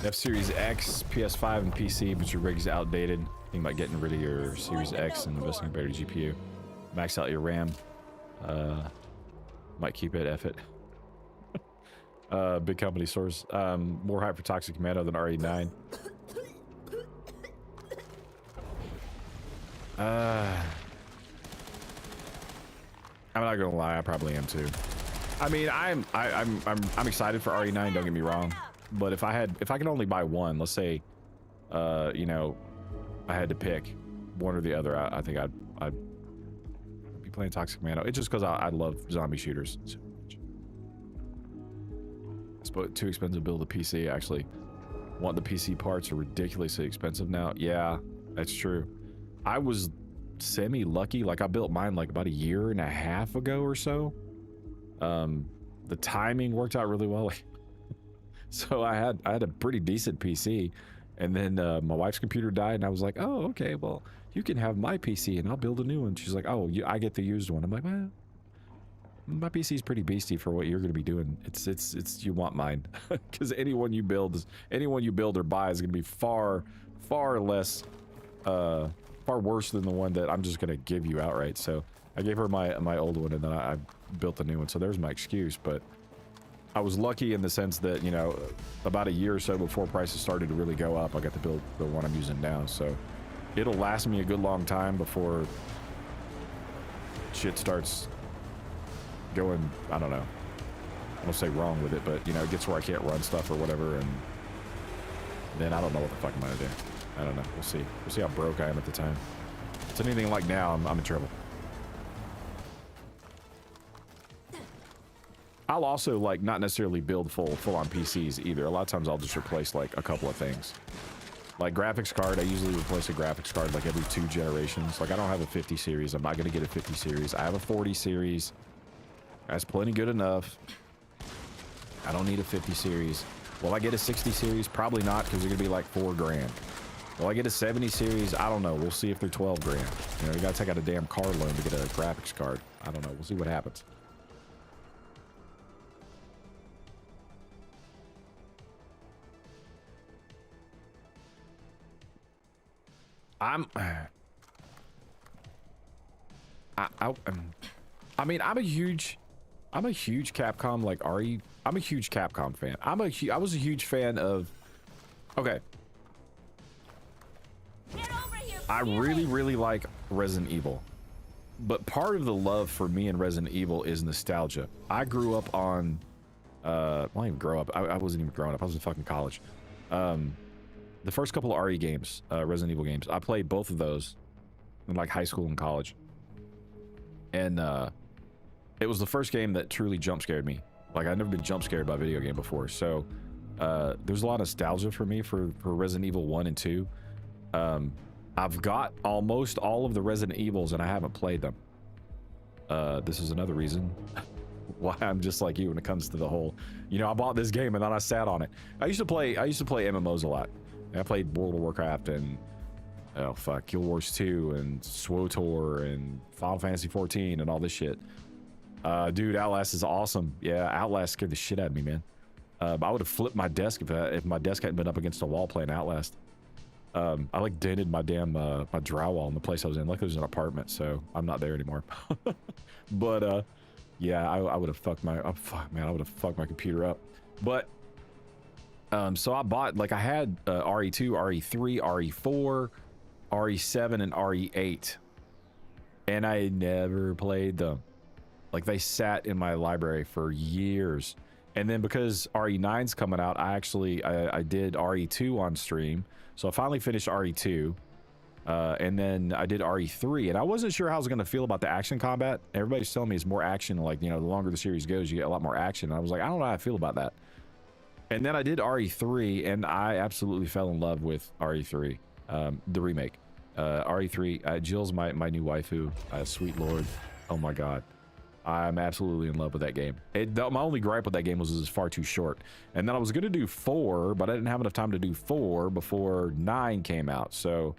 F Series X, PS5, and PC, but your rig's outdated. Think about getting rid of your Series X and investing in a better GPU. Max out your RAM. Might keep it, F it. Big company source. More hype for Toxic Commando than RE9. I'm not gonna lie, I probably am too. I mean, I'm excited for RE9. Don't get me wrong, but if I could only buy one, let's say, you know, I had to pick one or the other, I think I'd be playing Toxic Commando. It's just because I love zombie shooters so much. It's too expensive to build a PC. Actually, the PC parts are ridiculously expensive now. Yeah, that's true. I was semi-lucky. Like, I built mine like about 1.5 years ago or so. The timing worked out really well. So I had a pretty decent PC, and then my wife's computer died, and I was like, oh, okay, well, you can have my PC and I'll build a new one. She's like, oh, I get the used one. I'm like, well, my PC is pretty beastie for what you're going to be doing. It's you want mine, because anyone you build or buy is going to be far less, far worse than the one that I'm just going to give you outright. So I gave her my old one, and then I built a new one. So there's my excuse. But I was lucky in the sense that, you know, about 1 year or so before prices started to really go up, I got to build the one I'm using now. So it'll last me a good long time before shit starts going, I don't know, I don't say wrong with it, but, you know, it gets where I can't run stuff or whatever, and then I don't know what the fuck I'm gonna do. I don't know. We'll see. We'll see how broke I am at the time. If it's anything like now, I'm in trouble. I'll also, like, not necessarily build full-on PCs either. A lot of times I'll just replace, like, a couple of things. Like, graphics card, I usually replace a graphics card, like, every 2 generations. Like, I don't have a 50 series. I'm not gonna get a 50 series. I have a 40 series. That's plenty good enough. I don't need a 50 series. Will I get a 60 series? Probably not, because they're gonna be like $4 grand. Will I get a 70 series? I don't know. We'll see if they're 12 grand. You know, you gotta take out a damn car loan to get a graphics card. I don't know. We'll see what happens. I mean, I'm a huge Capcom, like, I'm a huge Capcom fan. I was a huge fan of, okay. I really like Resident Evil. But part of the love for me in Resident Evil is nostalgia. I grew up on, well, I didn't even grow up. I wasn't even growing up. I was in fucking college. The first couple of RE games, Resident Evil games, I played both of those in, like, high school and college. And, it was the first game that truly jump scared me. Like, I'd never been jump scared by a video game before. So, there's a lot of nostalgia for me for Resident Evil 1 and 2. I've got almost all of the Resident Evils, and I haven't played them. This is another reason why I'm just like you when it comes to the whole, you know, I bought this game and then I sat on it. I used to play MMOs a lot. I played World of Warcraft and, oh fuck, Guild Wars 2 and SWTOR and Final Fantasy 14 and all this shit. Dude, Outlast is awesome. Yeah, Outlast scared the shit out of me, man. I would have flipped my desk if my desk hadn't been up against a wall playing Outlast. I like dented my damn my drywall in the place I was in. Luckily it was an apartment, so I'm not there anymore. But yeah, I would have fucked my I would have fucked my computer up. But so I bought, like, I had RE2, RE3, RE4, RE7, and RE8, and I never played them. Like, they sat in my library for years. And then because RE9's coming out, I did RE2 on stream. So I finally finished RE2. And then I did RE3. And I wasn't sure how I was going to feel about the action combat. Everybody's telling me it's more action. Like, you know, the longer the series goes, you get a lot more action. And I was like, I don't know how I feel about that. And then I did RE3, and I absolutely fell in love with RE3, the remake. RE3, Jill's my new waifu, sweet lord. Oh my god. I'm absolutely in love with that game. My only gripe with that game was it was far too short. And then I was going to do 4, but I didn't have enough time to do 4 before 9 came out. So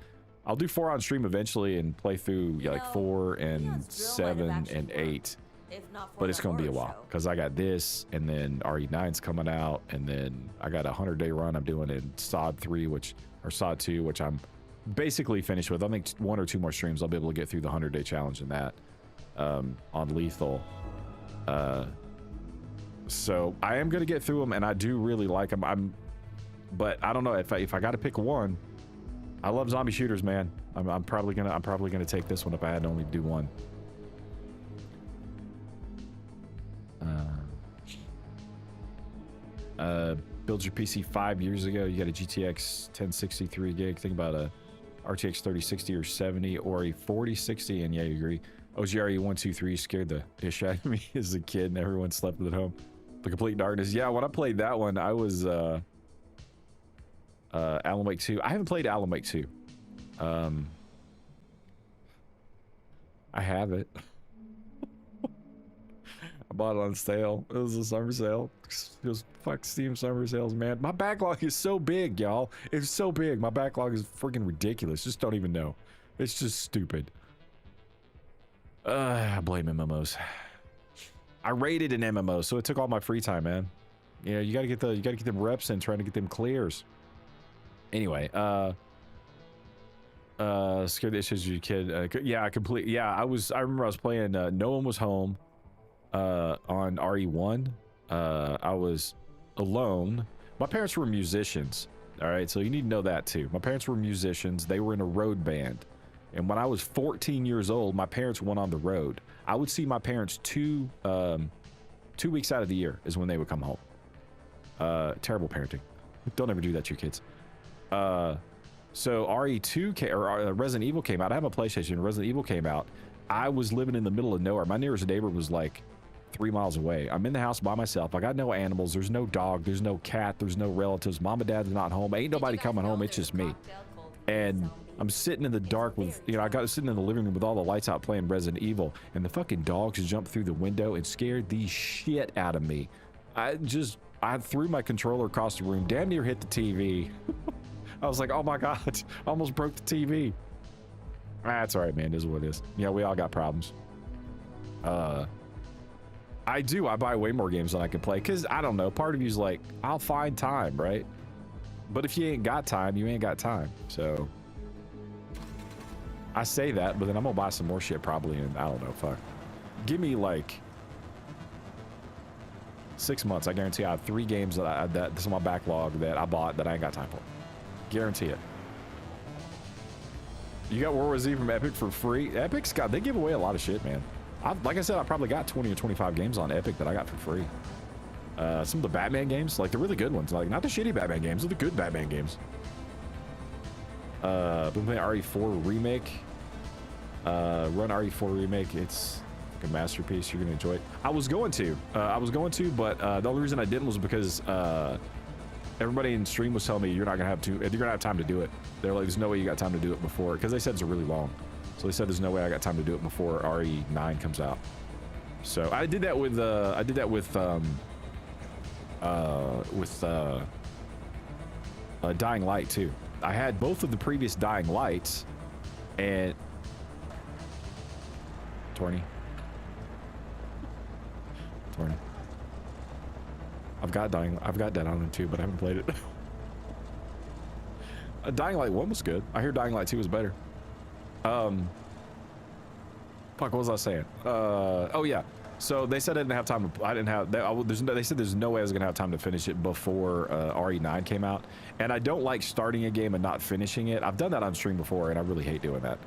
I'll do 4 on stream eventually and play through, yeah, like 4 and 7 and 8. If not for but the it's gonna be a horror while show. because I got this, and then RE9's coming out, and then I got a 100-day run I'm doing in SOD 3, or SOD 2, which I'm basically finished with. I think 1 or 2 more streams I'll be able to get through the 100-day challenge in that on Lethal. So I am gonna get through them, and I do really like them. But I don't know if I got to pick one. I love zombie shooters, man. I'm probably gonna take this one if I had to only do one. Built your PC 5 years ago. You got a GTX 1063 gig. Think about a RTX 3060 or 70 or a 4060, and yeah, you agree. OGRE 123 scared the ish out of me as a kid, and everyone slept at home. The Complete Darkness. Yeah, when I played that one, I was Alan Wake 2. I haven't played Alan Wake 2. I have it. I bought it on sale. It was a summer sale. It was fuck Steam summer sales, man. My backlog is so big, y'all. It's so big. My backlog is freaking ridiculous. Just don't even know. It's just stupid. I blame MMOs. I raided an MMO, so it took all my free time, man. You know, you gotta get them reps in, trying to get them clears. Anyway, scared the issues as a kid. Yeah, I remember I was playing No One Was Home on RE1. I was alone. My parents were musicians. All right, so you need to know that too. My parents were musicians. They were in a road band. And when I was 14 years old, my parents went on the road. I would see my parents 2 weeks out of the year is when they would come home. Terrible parenting. Don't ever do that to your kids. So RE2 or Resident Evil came out. I have a PlayStation. Resident Evil came out. I was living in the middle of nowhere. My nearest neighbor was like 3 miles away. I'm in the house by myself. I got no animals. There's no dog. There's no cat. There's no relatives. Mom and dad's not home. Ain't nobody coming home. It's just me. And I'm sitting in the dark with, you know, I got sitting in the living room with all the lights out playing Resident Evil, and the fucking dogs jumped through the window and scared the shit out of me. I threw my controller across the room, damn near hit the TV. I was like, oh my God, I almost broke the TV. That's all right, man. This is what it is. Yeah, we all got problems. I buy way more games than I can play, because I don't know, part of you's like, I'll find time, right? But if you ain't got time, you ain't got time. So I say that, but then I'm gonna buy some more shit probably, and I don't know, fuck. Give me like 6 months. I guarantee I have 3 games that's on my backlog that I bought that I ain't got time for. Guarantee it. You got World War Z from Epic for free. Epic's got, they give away a lot of shit, man. Like I said, I probably got 20 or 25 games on Epic that I got for free. Some of the Batman games, like the really good ones, like not the shitty Batman games, the good Batman games. Been playing RE4 remake. Run RE4 remake. It's like a masterpiece. You're gonna enjoy it. I was going to, but the only reason I didn't was because everybody in stream was telling me you're gonna have time to do it. They're like, there's no way you got time to do it before, because they said it's really long. So they said there's no way I got time to do it before RE9 comes out. So I did that with Dying Light too. I had both of the previous Dying Lights, and Torny. I've got Dead Island 2, but I haven't played it. Dying Light 1 was good. I hear Dying Light 2 was better. Fuck, what was I saying? Oh yeah. So they said I didn't have time to, they said there's no way I was gonna have time to finish it before RE9 came out. And I don't like starting a game and not finishing it. I've done that on stream before, and I really hate doing that.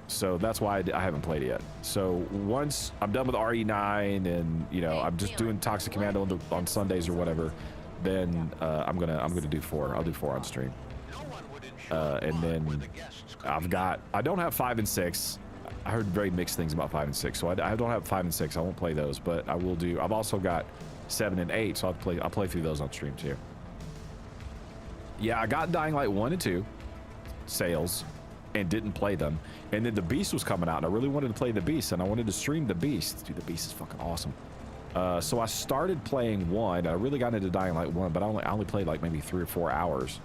So that's why I haven't played it yet. So once I'm done with RE9 and, you know, I'm just doing Toxic Commando on Sundays or whatever, then I'm gonna do 4. I'll do 4 on stream. And then I don't have 5 and 6. I heard very mixed things about 5 and 6, so I don't have 5 and 6. I won't play those, but I will do. I've also got 7 and 8, so I'll play through those on stream too. Yeah, I got Dying Light 1 and 2 sales and didn't play them, and then the Beast was coming out, and I really wanted to play the Beast, and I wanted to stream the Beast. Dude, the Beast is fucking awesome. So I started playing 1. I really got into Dying Light 1, but I only played like maybe 3 or 4 hours.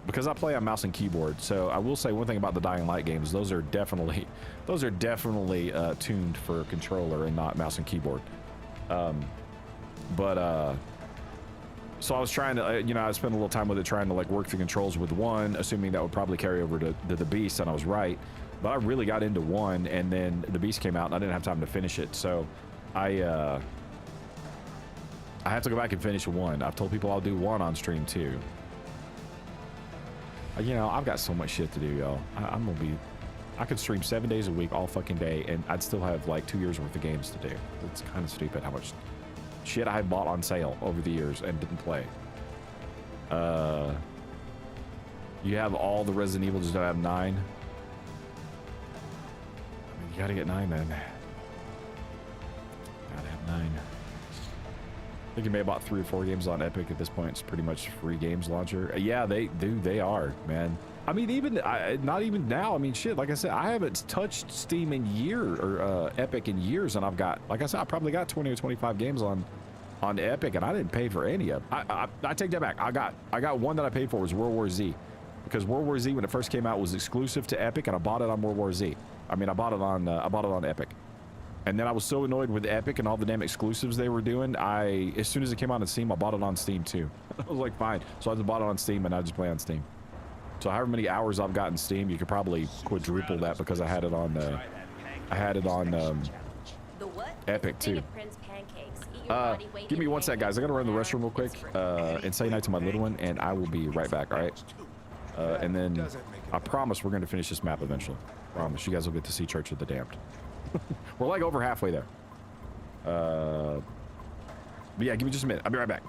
because I play on mouse and keyboard. So I will say one thing about the Dying Light games: those are definitely tuned for controller and not mouse and keyboard. So I was trying to, you know, I spent a little time with it trying to like work the controls with one, assuming that would probably carry over to the Beast, and I was right. But I really got into one, and then the Beast came out, and I didn't have time to finish it. So I have to go back and finish one. I've told people I'll do one on stream too. You know, I've got so much shit to do, y'all. I could stream 7 days a week all fucking day, and I'd still have like 2 years worth of games to do. It's kind of stupid how much shit I had bought on sale over the years and didn't play. You have all the Resident Evil, just don't have 9. I mean, you gotta get 9 then. Gotta have 9. I think you may have bought 3 or 4 games on Epic at this point. It's pretty much free games launcher. Yeah, they are, man. I mean, even not even now. I mean, shit. Like I said, I haven't touched Steam in years or Epic in years, and I've got, like I said, I probably got 20 or 25 games on Epic, and I didn't pay for any of them. I take that back. I got one that I paid for was World War Z, because World War Z when it first came out was exclusive to Epic, and I bought it on World War Z. I mean, I bought it on Epic, and then I was so annoyed with Epic and all the damn exclusives they were doing. As soon as it came out on Steam, I bought it on Steam too. I was like, fine. So I just bought it on Steam, and I just play on Steam. So however many hours I've got in Steam, you could probably quadruple that because I had it on Epic too. Give me one sec, guys. I gotta run to the restroom real quick and say night to my little one, and I will be right back. All right. And then I promise we're gonna finish this map eventually. Promise you guys will get to see Church of the Damned. We're like over halfway there. But yeah, give me just a minute. I'll be right back.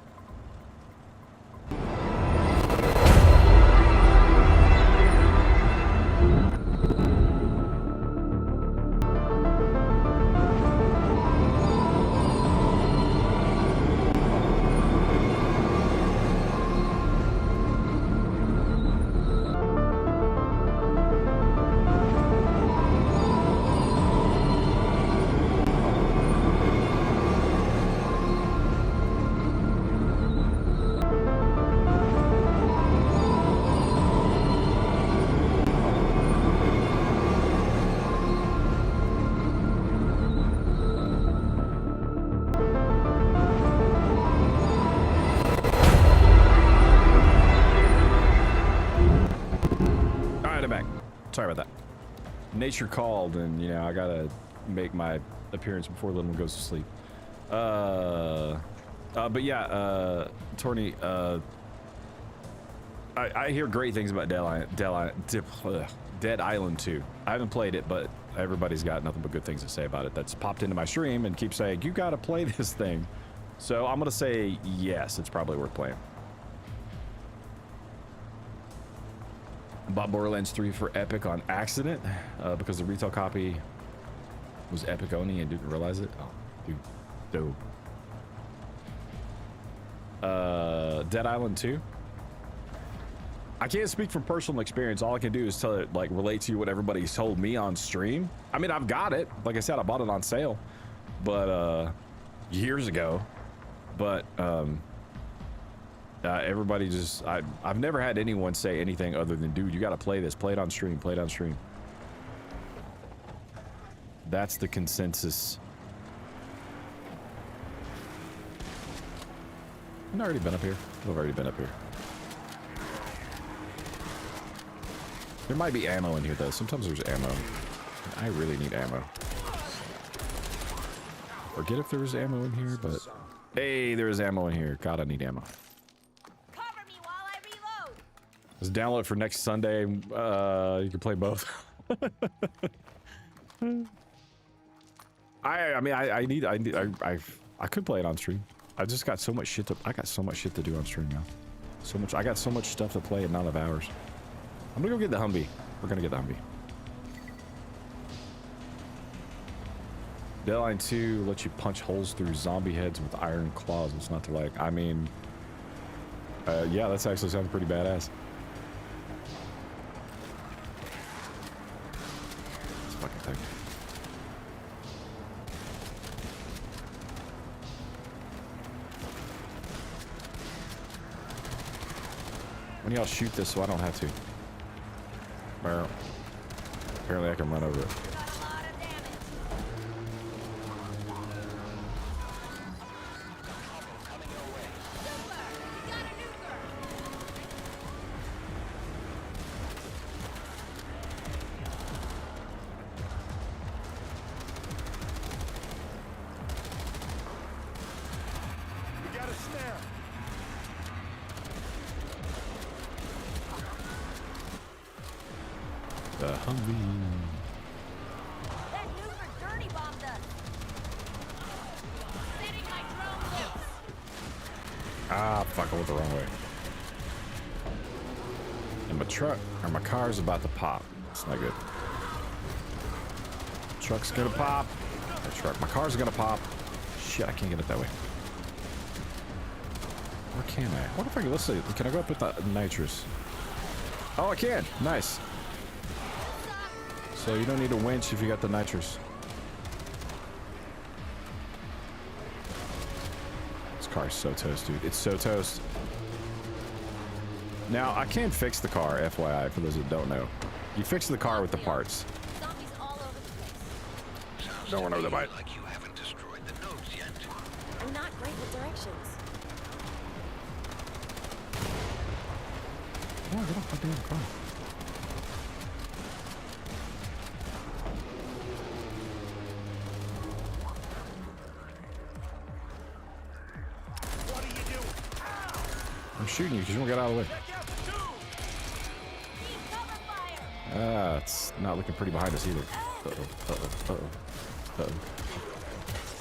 Sorry about that. Nature called, and you know I gotta make my appearance before little one goes to sleep. But yeah, Torny, I hear great things about Dead Island 2. I haven't played it, but everybody's got nothing but good things to say about it. That's popped into my stream and keeps saying you gotta play this thing. So I'm gonna say yes, it's probably worth playing. Bought Borderlands 3 for Epic on accident because the retail copy was Epic only and didn't realize it. Oh, dude, dope. Dead Island 2. I can't speak from personal experience. All I can do is tell it, like, relate to what everybody's told me on stream. I mean, I've got it. Like I said, I bought it on sale, but years ago. But everybody just, I've never had anyone say anything other than, dude, you got to play this. Play it on stream. Play it on stream. That's the consensus. I've already been up here. I've already been up here. There might be ammo in here, though. Sometimes there's ammo. I really need ammo. Forget if there was ammo in here, but... Hey, there is ammo in here. God, I need ammo. Cover me while I reload. Let's download it for next Sunday. You can play both. I could play it on stream. I just got so much shit to... I got so much shit to do on stream now. So much... I got so much stuff to play in not enough hours. I'm gonna go get the Humvee. We're gonna get the Humvee. Deadline 2 lets you punch holes through zombie heads with iron claws. It's not to like. I mean, yeah, that's actually sounds pretty badass. This fucking thing. of y'all shoot this so I don't have to. Well, apparently I can run over it. The Humvee. That nuker dirty bombed us. Setting my drone loose. Ah, fuck, I went the wrong way. And my truck, or my car's about to pop. It's not good. Truck's gonna pop. My car's gonna pop. Shit, I can't get it that way. Where can I? What if I can, let's see, can I go up with the nitrous? Oh, I can. Nice. So you don't need a winch if you got the nitrous. This car's so toast, dude. It's so toast. Now, I can fix the car, FYI, for those that don't know. You fix the car with the parts. Zombies all over the place. Don't run over the bite. Like you haven't destroyed the nodes yet. I'm not great with directions. Oh, get off my damn car. I'm shooting you because you won't get out of the way. Ah, it's not looking pretty behind us either. Uh-oh, uh-oh, uh-oh, uh-oh, uh-oh,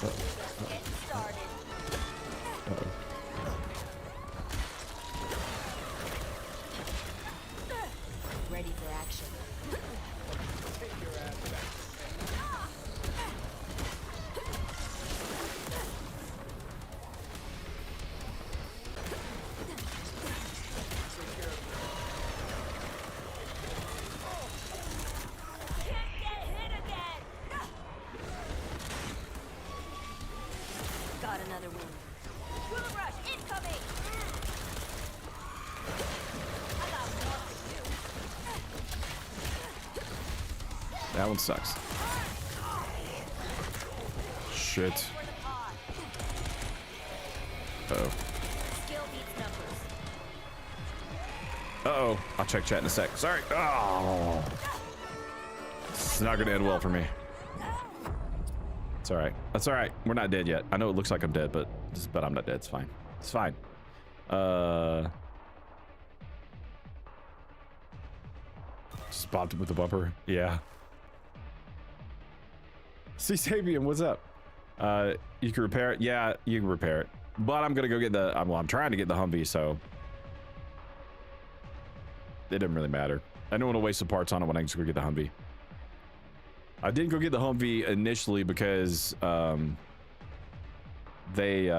uh-oh, uh-oh. Ready for action. Got another wound. Will rush incoming. I got more to do. That one sucks. Shit. Uh-oh. Skill beats numbers. Uh-oh. I'll check chat in a sec. Sorry. Oh. It's not gonna end well for me. It's all right. That's all right. We're not dead yet. I know it looks like I'm dead, but I'm not dead. It's fine. It's fine. Just bopped it with the bumper. Yeah. See, Sabian, what's up? You can repair it. Yeah, you can repair it. But I'm gonna go get the. Well, I'm trying to get the Humvee, so it doesn't really matter. I don't want to waste the parts on it when I can just go get the Humvee. I didn't go get the Humvee initially because they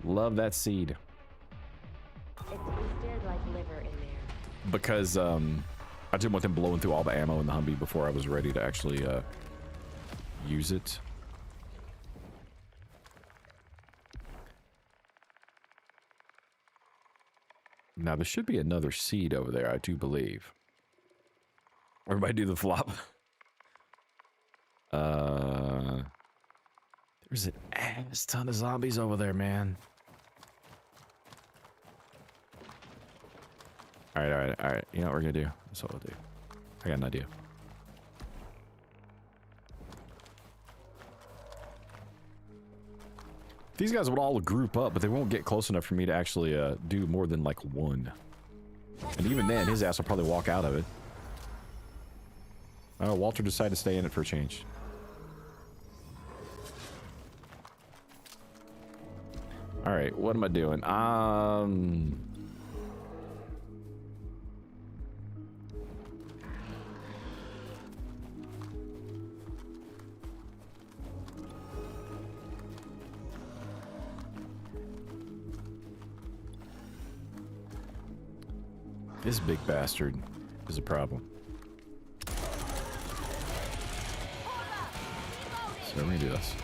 love that seed. It's boosted like liver in there. Because I didn't want them blowing through all the ammo in the Humvee before I was ready to actually use it. Now there should be another seed over there, I do believe. Everybody do the flop. There's an ass ton of zombies over there, man. All right. You know what we're gonna do? That's what we'll do. I got an idea. These guys would all group up, but they won't get close enough for me to actually do more than like one. And even then, his ass will probably walk out of it. Oh, Walter decided to stay in it for a change. All right, what am I doing? This big bastard is a problem. So let me do this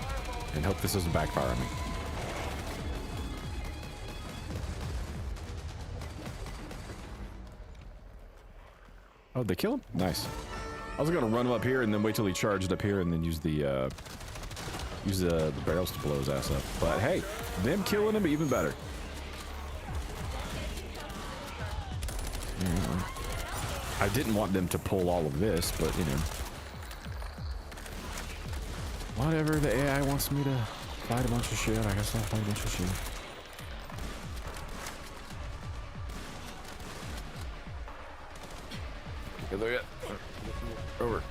and hope this doesn't backfire on me. Oh, they kill him? Nice. I was gonna run him up here and then wait till he charged up here and then use the barrels to blow his ass up. But hey, them killing him even better. I didn't want them to pull all of this, but you know. Whatever, the AI wants me to fight a bunch of shit, I guess I'll fight a bunch of shit. Okay, look at over.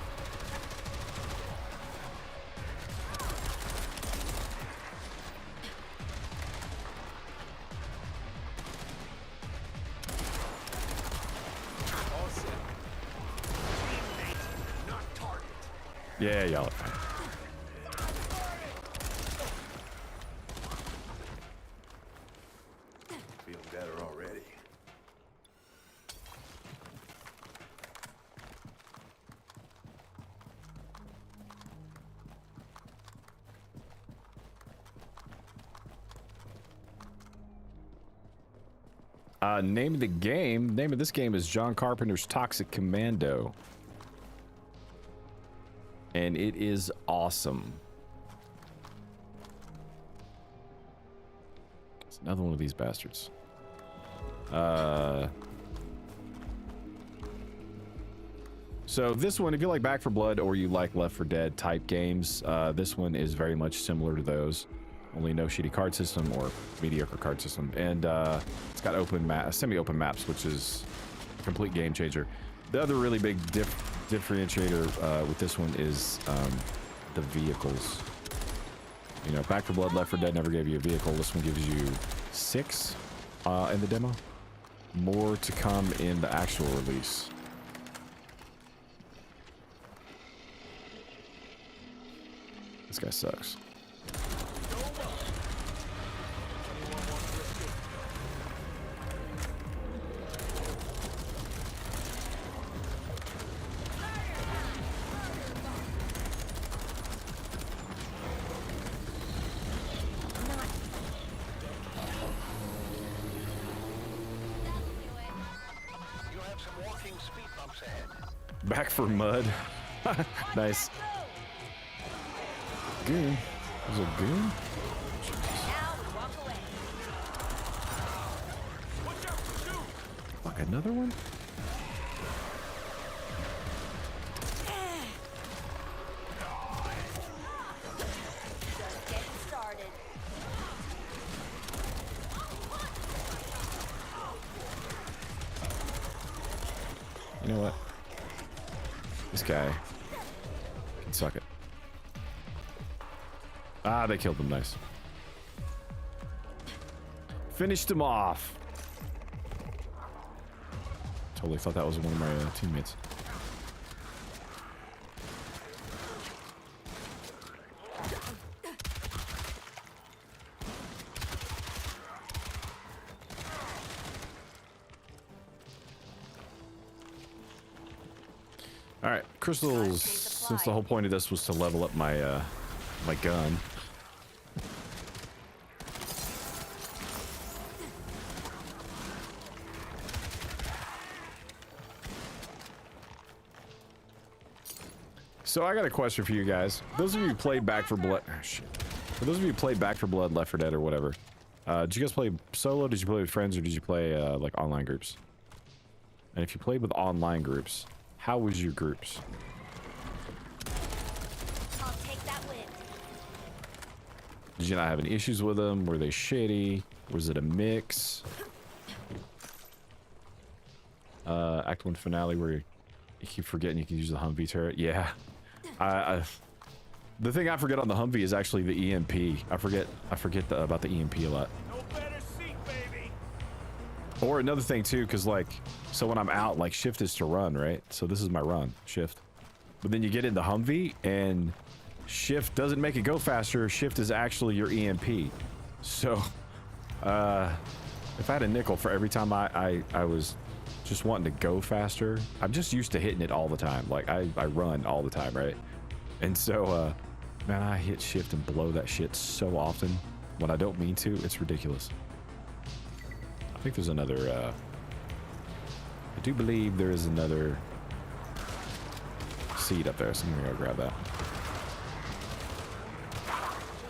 Yeah, y'all are fine. Feel better already. Name of the game. Name of this game is John Carpenter's Toxic Commando. And it is awesome. It's another one of these bastards. So this one, if you like Back 4 Blood or you like Left 4 Dead type games, this one is very much similar to those. Only no shitty card system or mediocre card system. And it's got semi-open maps, which is a complete game changer. The other really big differentiator with this one is the vehicles. You know, Back 4 Blood, Left 4 Dead never gave you a vehicle. This one gives you 6 in the demo. More to come in the actual release. This guy sucks. Back for mud. Nice. Goon. There's a goon? Fuck, another one? Just getting started. You know what? This guy can suck it. Ah, they killed him. Nice. Finished him off. Totally thought that was one of my teammates. All right, crystals. Since the whole point of this was to level up my my gun. So I got a question for you guys. Those of you who played Back 4 Blood, oh, shit. For those of you who played Back 4 Blood, Left 4 Dead, or whatever, did you guys play solo? Did you play with friends, or did you play like online groups? And if you played with online groups, how was your groups? I'll take that win. Did you not have any issues with them? Were they shitty? Was it a mix? Act 1 finale where you keep forgetting you can use the Humvee turret. Yeah. The thing I forget on the Humvee is actually the EMP. I forget about the EMP a lot. No better seat, baby. Or another thing too, because like, so when I'm out, like shift is to run, right? So this is my run, shift. But then you get in the Humvee and shift doesn't make it go faster. Shift is actually your EMP. So, if I had a nickel for every time I was just wanting to go faster, I'm just used to hitting it all the time. Like I run all the time, right? And so, man, I hit shift and blow that shit so often when I don't mean to. It's ridiculous. I think there's another, I do believe there is another seed up there, so I'm gonna go grab that.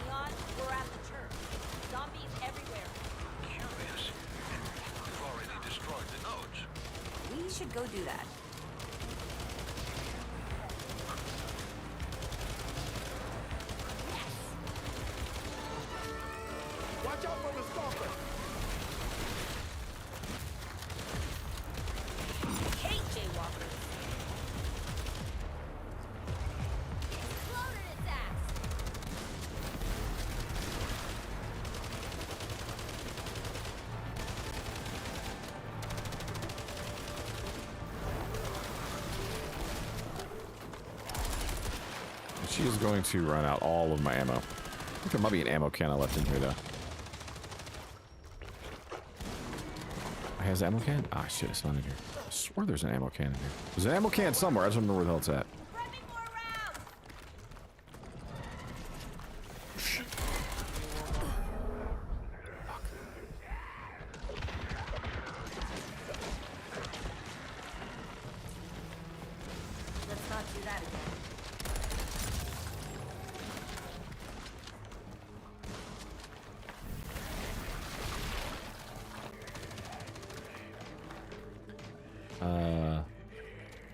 Leon, we're at the church. Zombies everywhere. Curious. We've already destroyed the nodes. We should go do that. Watch out for the stalker. Hate jaywalkers. Exploded its ass. She is going to run out all of my ammo. I think there might be an ammo can I left in here though. Has ammo can? Ah, shit, it's not in here. I swear there's an ammo can in here. There's an ammo can somewhere. I just don't remember where the hell it's at. Prepping more rounds. Let's not do that again.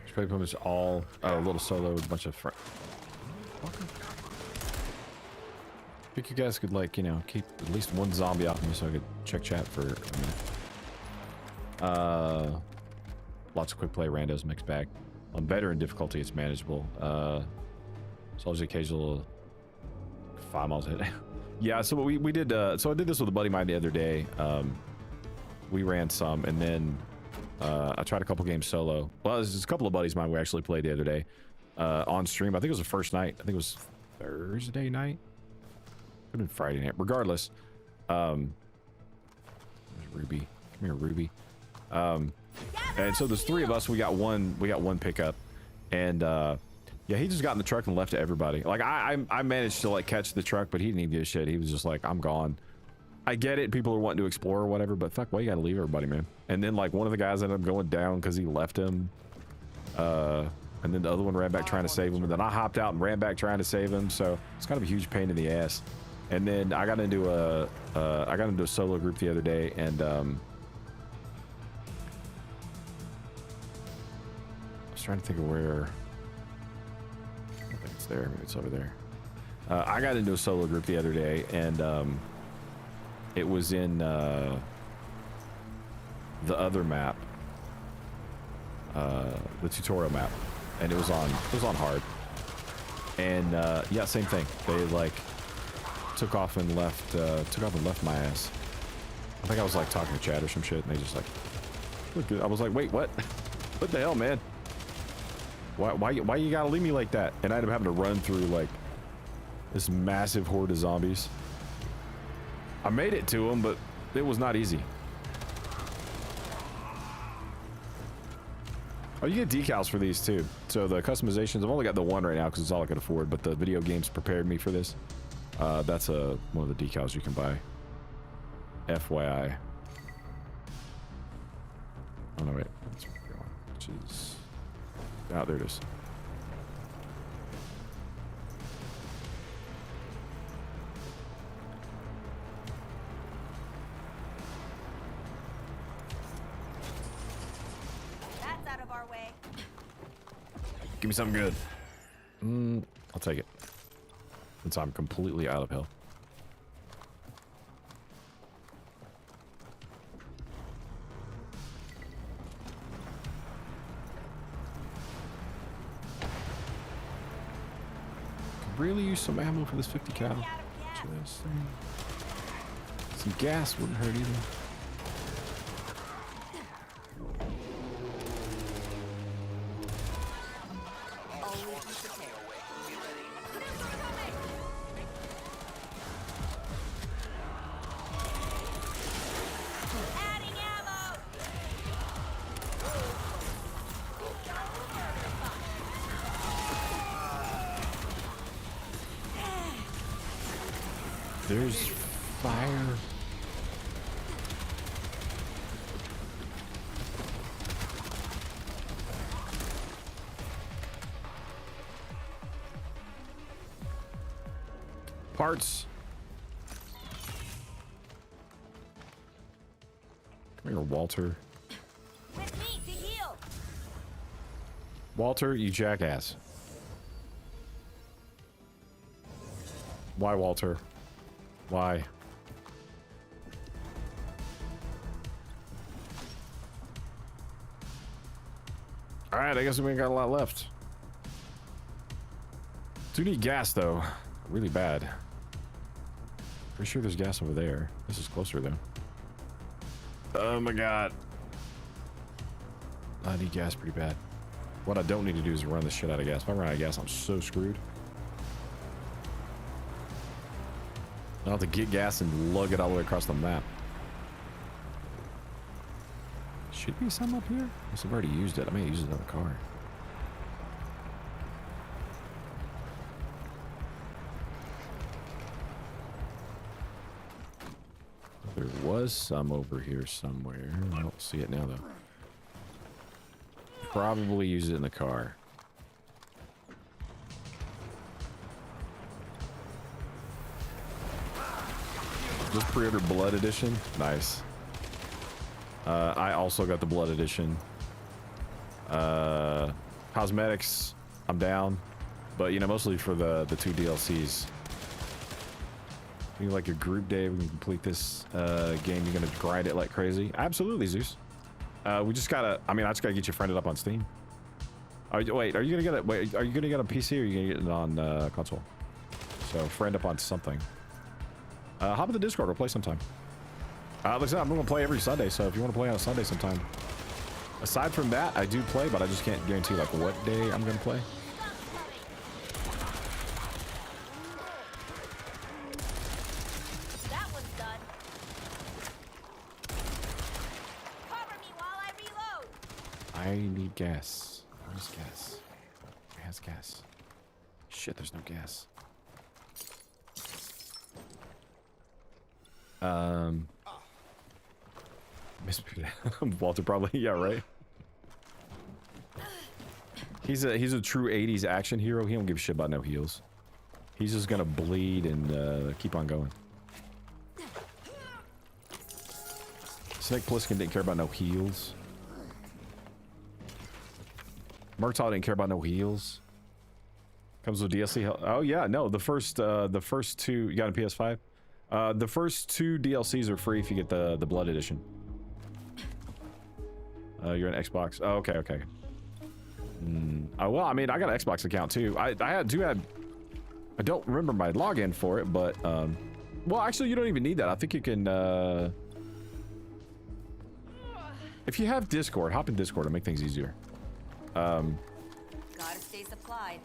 Should probably put this all a little solo with a bunch of friends. I think you guys could, like, you know, keep at least one zombie off me so I could check chat for a minute. Lots of quick play randos mixed bag. On veteran difficulty, it's manageable. So there's occasional 5 miles ahead. Yeah, so we did. So I did this with a buddy of mine the other day. We ran some, and then I tried a couple games solo. Well, there's a couple of buddies of mine we actually played the other day on stream. I think it was the first night. I think it was Thursday night. Could have been Friday night. Regardless, there's Ruby. Come here, Ruby. And so there's 3 of us. We got one pickup, and yeah, he just got in the truck and left to everybody. Like I managed to like catch the truck, but he didn't even give a shit. He was just like, I'm gone. I get it. People are wanting to explore or whatever, but fuck, why you gotta leave everybody, man? And then like one of the guys ended up going down because he left him. And then the other one ran back trying to save him, and then I hopped out and ran back trying to save him. So it's kind of a huge pain in the ass. And then I got into a solo group the other day, and I was trying to think of where. I don't think it's there. Maybe it's over there. I got into a solo group the other day, and it was in the other map, the tutorial map, and it was on hard. And yeah, same thing. They like took off and left my ass. I think I was like talking to Chad or some shit, and they just like, look, I was like, wait, what? What the hell, man? Why you gotta leave me like that? And I ended up having to run through like this massive horde of zombies. I made it to them, but it was not easy. Oh, you get decals for these too. So the customizations, I've only got the one right now because it's all I could afford, but the video games prepared me for this. That's one of the decals you can buy. FYI. Oh no, wait. That's where we're going. Jeez. Ah, there it is. That's out of our way. Give me something good. I'll take it. Since I'm completely out of health. Could really use some ammo for this 50 cal. Just saying. Some gas wouldn't hurt either. Adding ammo. There's fire. Parts. Come here, Walter. With me to heal. Walter, you jackass. Why, Walter? Why? Alright, I guess we ain't got a lot left. Do need gas, though. Really bad. Pretty sure there's gas over there. This is closer, though. Oh my god. I need gas pretty bad. What I don't need to do is run the shit out of gas. If I run out of gas, I'm so screwed. I'll have to get gas and lug it all the way across the map. Should be some up here? I must have already used it. I may use another car. There was some over here somewhere. I don't see it now, though. Probably use it in the car. Just pre-ordered Blood Edition. Nice. I also got the Blood Edition. Cosmetics, I'm down. But, you know, mostly for the 2 DLCs. You like your group day, we can complete this game. You're gonna grind it like crazy. Absolutely, Zeus. We just gotta. I mean, I just gotta get you friended up on Steam. Wait, are you gonna get it? Wait, are you gonna get a PC or are you gonna get it on console? So friend up on something. Hop in the Discord. We'll play sometime. Listen, I'm gonna play every Sunday. So if you want to play on a Sunday sometime. Aside from that, I do play, but I just can't guarantee like what day I'm gonna play. I need gas. Where's gas? Where has gas? Shit, there's no gas. Walter probably, yeah, right? He's a true 80s action hero. He don't give a shit about no heals. He's just gonna bleed and keep on going. Snake Plissken didn't care about no heals. Murtaugh didn't care about no heals. Comes with DLC. Oh yeah, no, the first 2, you got a PS5? The first 2 DLCs are free if you get the Blood Edition. You're an Xbox. Oh, okay, okay. Well, I mean, I got an Xbox account too. I don't remember my login for it, but well, actually, you don't even need that. I think you can. If you have Discord, hop in Discord to make things easier. Gotta stay supplied.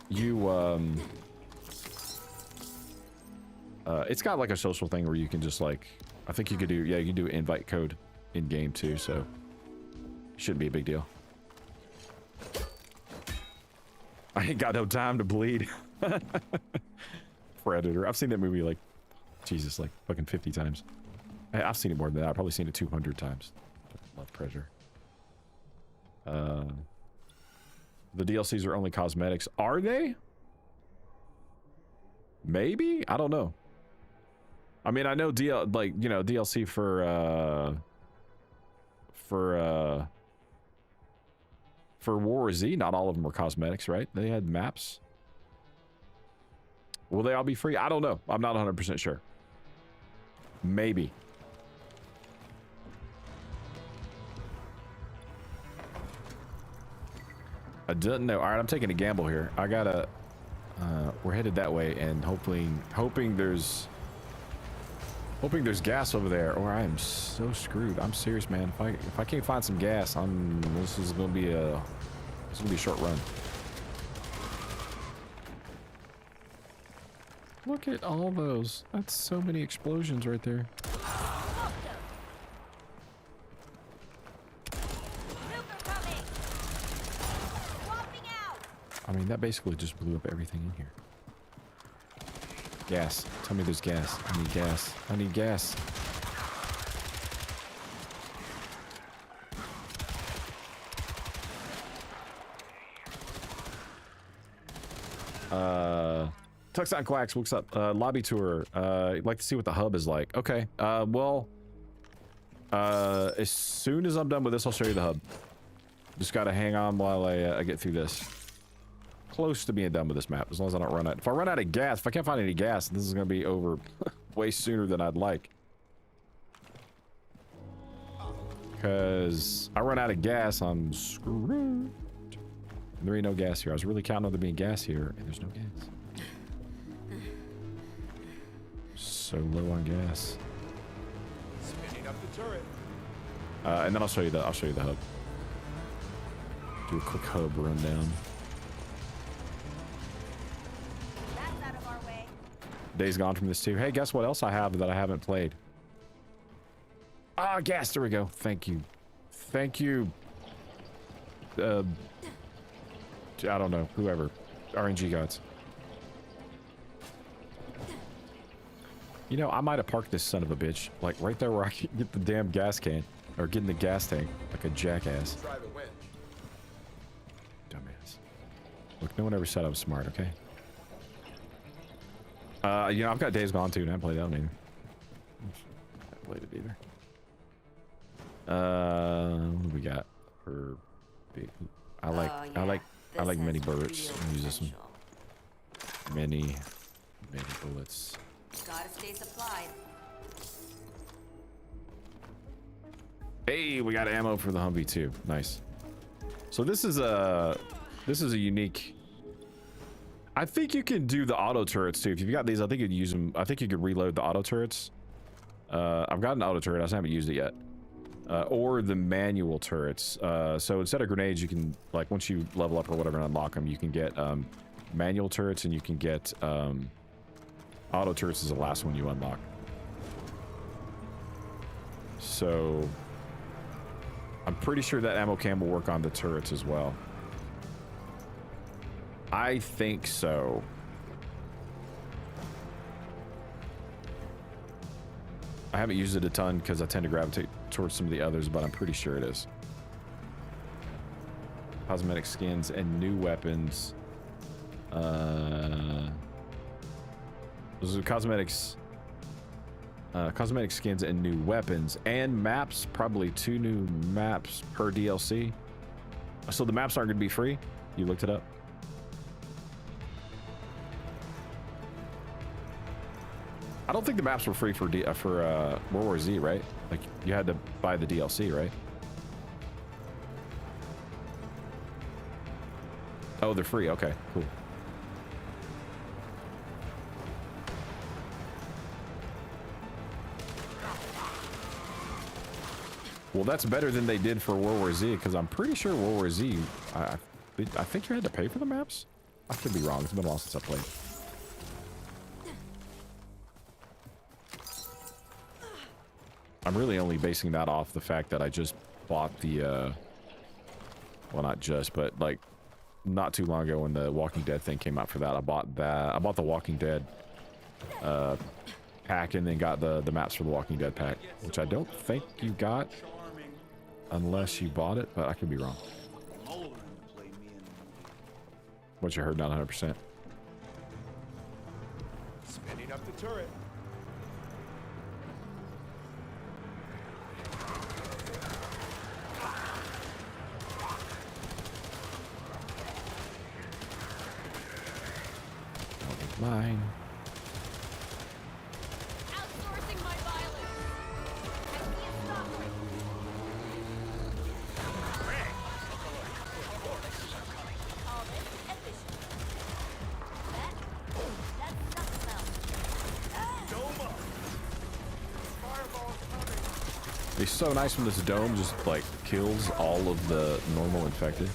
It's got like a social thing where you can just like, I think you could do, yeah, you can do invite code in game too, so shouldn't be a big deal. I ain't got no time to bleed. Predator. I've seen that movie like, Jesus, like fucking 50 times. I've seen it more than that. I've probably seen it 200 times. I love Predator. The DLCs are only cosmetics. Are they? Maybe? I don't know. I mean, I know DLC for World War Z, not all of them were cosmetics, right? They had maps. Will they all be free? I don't know. I'm not 100% sure. Maybe. I didn't know. All right, I'm taking a gamble here. I gotta. We're headed that way, and hoping there's gas over there, or I am so screwed. I'm serious, man. If I can't find some gas, this is gonna be a short run. Look at all those. That's so many explosions right there. I mean, that basically just blew up everything in here. Gas. Tell me there's gas. I need gas. I need gas. Tuxon Quacks, what's up? Lobby tour. I'd like to see what the hub is like. Okay. Well, as soon as I'm done with this, I'll show you the hub. Just gotta hang on while I get through this. Close to being done with this map, as long as I don't run out. If I run out of gas, if I can't find any gas, this is gonna be over way sooner than I'd like. Because I run out of gas, I'm screwed. And there ain't no gas here. I was really counting on there being gas here, and there's no gas. So low on gas. Spinning up the turret. And then I'll show you the hub. Do a quick hub rundown. That's out of our way. Days Gone from this too. Hey, guess what else I have that I haven't played? Ah, gas. There we go. Thank you. Thank you. I don't know. Whoever. RNG gods. You know, I might have parked this son of a bitch, like right there where I can get the damn gas can, or get in the gas tank, like a jackass. Drive a winch. Dumbass. Look, no one ever said I was smart, okay? You know, I've got Days Gone too, and I haven't played that one either. I haven't played it either. What do we got for big? I like mini bullets. Use this one. Mini bullets. Gotta stay supplied. Hey, we got ammo for the Humvee too. Nice. So this is a unique. I think you can do the auto turrets too. If you've got these, I think you'd use them. I think you could reload the auto turrets. I've got an auto turret. I just haven't used it yet. Or the manual turrets. So instead of grenades, you can, like, once you level up or whatever and unlock them, you can get manual turrets, and you can get auto turrets is the last one you unlock. So I'm pretty sure that ammo cam will work on the turrets as well. I think so. I haven't used it a ton because I tend to gravitate towards some of the others, but I'm pretty sure it is. Cosmetic skins and new weapons. Those are cosmetics. Cosmetic skins and new weapons and maps. Probably 2 new maps per DLC. So the maps aren't going to be free. You looked it up. I don't think the maps were free for World War Z, right? Like, you had to buy the DLC, right? Oh, they're free. Okay, cool. Well, that's better than they did for World War Z, because I'm pretty sure World War Z, I think you had to pay for the maps? I could be wrong. It's been a while since I played. I'm really only basing that off the fact that I just bought the, well, not just, but like not too long ago when the Walking Dead thing came out for that, I bought that. I bought the Walking Dead pack, and then got the maps for the Walking Dead pack, which I don't think you got unless you bought it, but I could be wrong. What you heard, not 100%. Spinning up the turret. Mine. Outsourcing my violence. I see a stop. All this efficient. That's something else. Dome up. Fireball's coming. It's so nice when this dome just like kills all of the normal infected.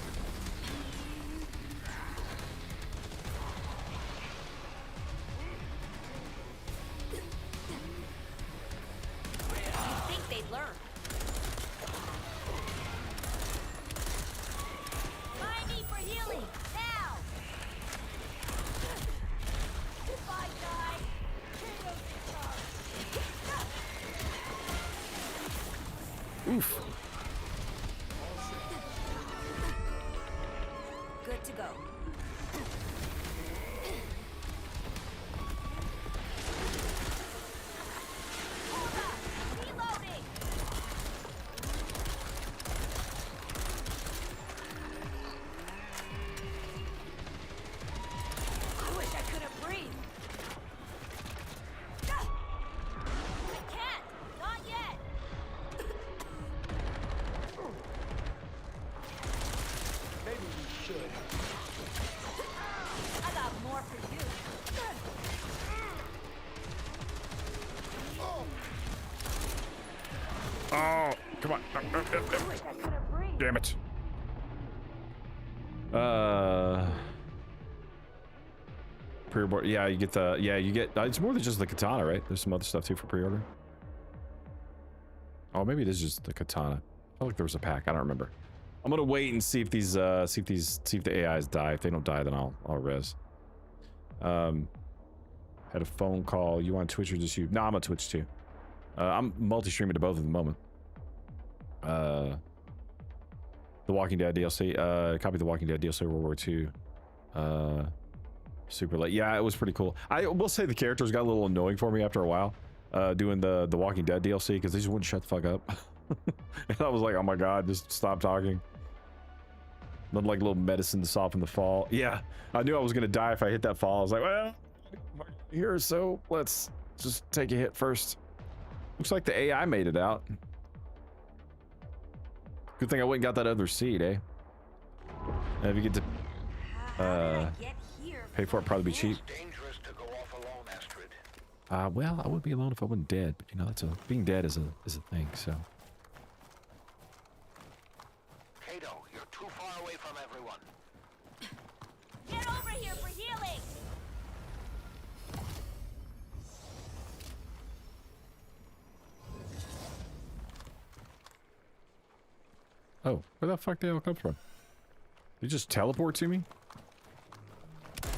Oof. Good to go. Come on. Damn it. Pre-order. Yeah, you get the. Yeah, you get. It's more than just the katana, right? There's some other stuff too for pre-order. Oh, maybe it is just the katana. I felt like there was a pack. I don't remember. I'm gonna wait and see if these. See if the AIs die. If they don't die, then I'll res. Had a phone call. You on Twitch or just you? No, I'm on Twitch too. I'm multi-streaming to both at the moment. The Walking Dead DLC. Copy the Walking Dead DLC World War II. Super late. Yeah, it was pretty cool. I will say the characters got a little annoying for me after a while. Doing the Walking Dead DLC because they just wouldn't shut the fuck up. And I was like, oh my god, just stop talking. Not like a little medicine to soften the fall. Yeah, I knew I was gonna die if I hit that fall. I was like, well, here, so let's just take a hit first. Looks like the AI made it out. Good thing I went and got that other seed, eh? And if you get to pay for it, probably be cheap. Well, I would be alone if I wasn't dead, but you know, that's being dead is a thing. So. Kato, you're too far away from everyone. Get over here for healing! Oh, where the fuck did they all come from? Did you just teleport to me? Adding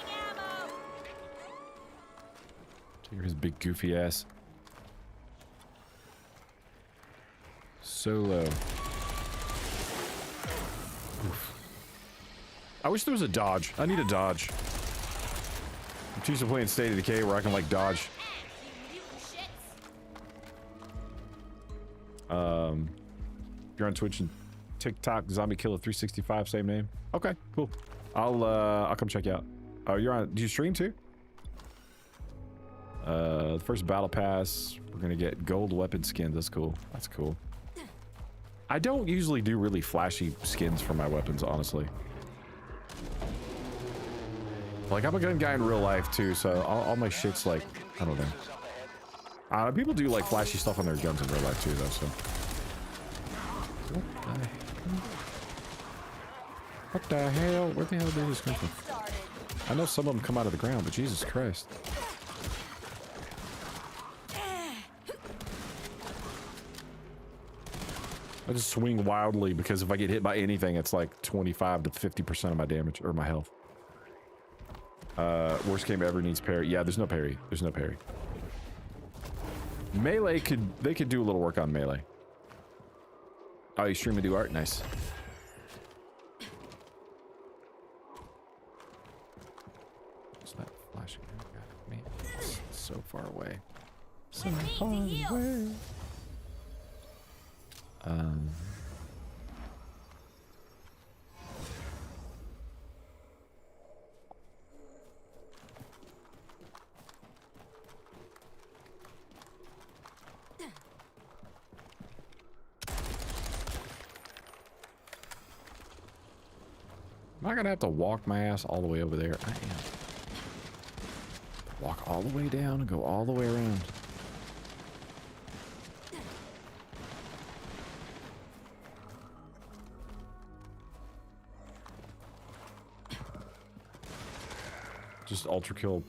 ammo! Here's his big goofy ass. Solo. Oof. I wish there was a dodge. I need a dodge. I'm too used to playing State of Decay where I can like dodge. If you're on Twitch and TikTok, Zombie Killer 365, same name. Okay, cool. I'll come check you out. Oh, you're on. Do you stream too? The first battle pass, we're gonna get gold weapon skins. That's cool. That's cool. I don't usually do really flashy skins for my weapons, honestly. Like, I'm a gun guy in real life too, so all my shit's like, I don't know. People do like flashy stuff on their guns in real life too, though. So. What the hell? Where the hell did this come from? I know some of them come out of the ground, but Jesus Christ. I just swing wildly because if I get hit by anything, it's like 25 to 50% of my damage or my health. Worst game ever needs parry. Yeah, there's no parry. There's no parry. Melee they could do a little work on melee. Oh, you stream and do art? Nice. What's that flashing? Man, it's so far away. So far away. Am I gonna have to walk my ass all the way over there? I am. Walk all the way down and go all the way around. Just ultra kill.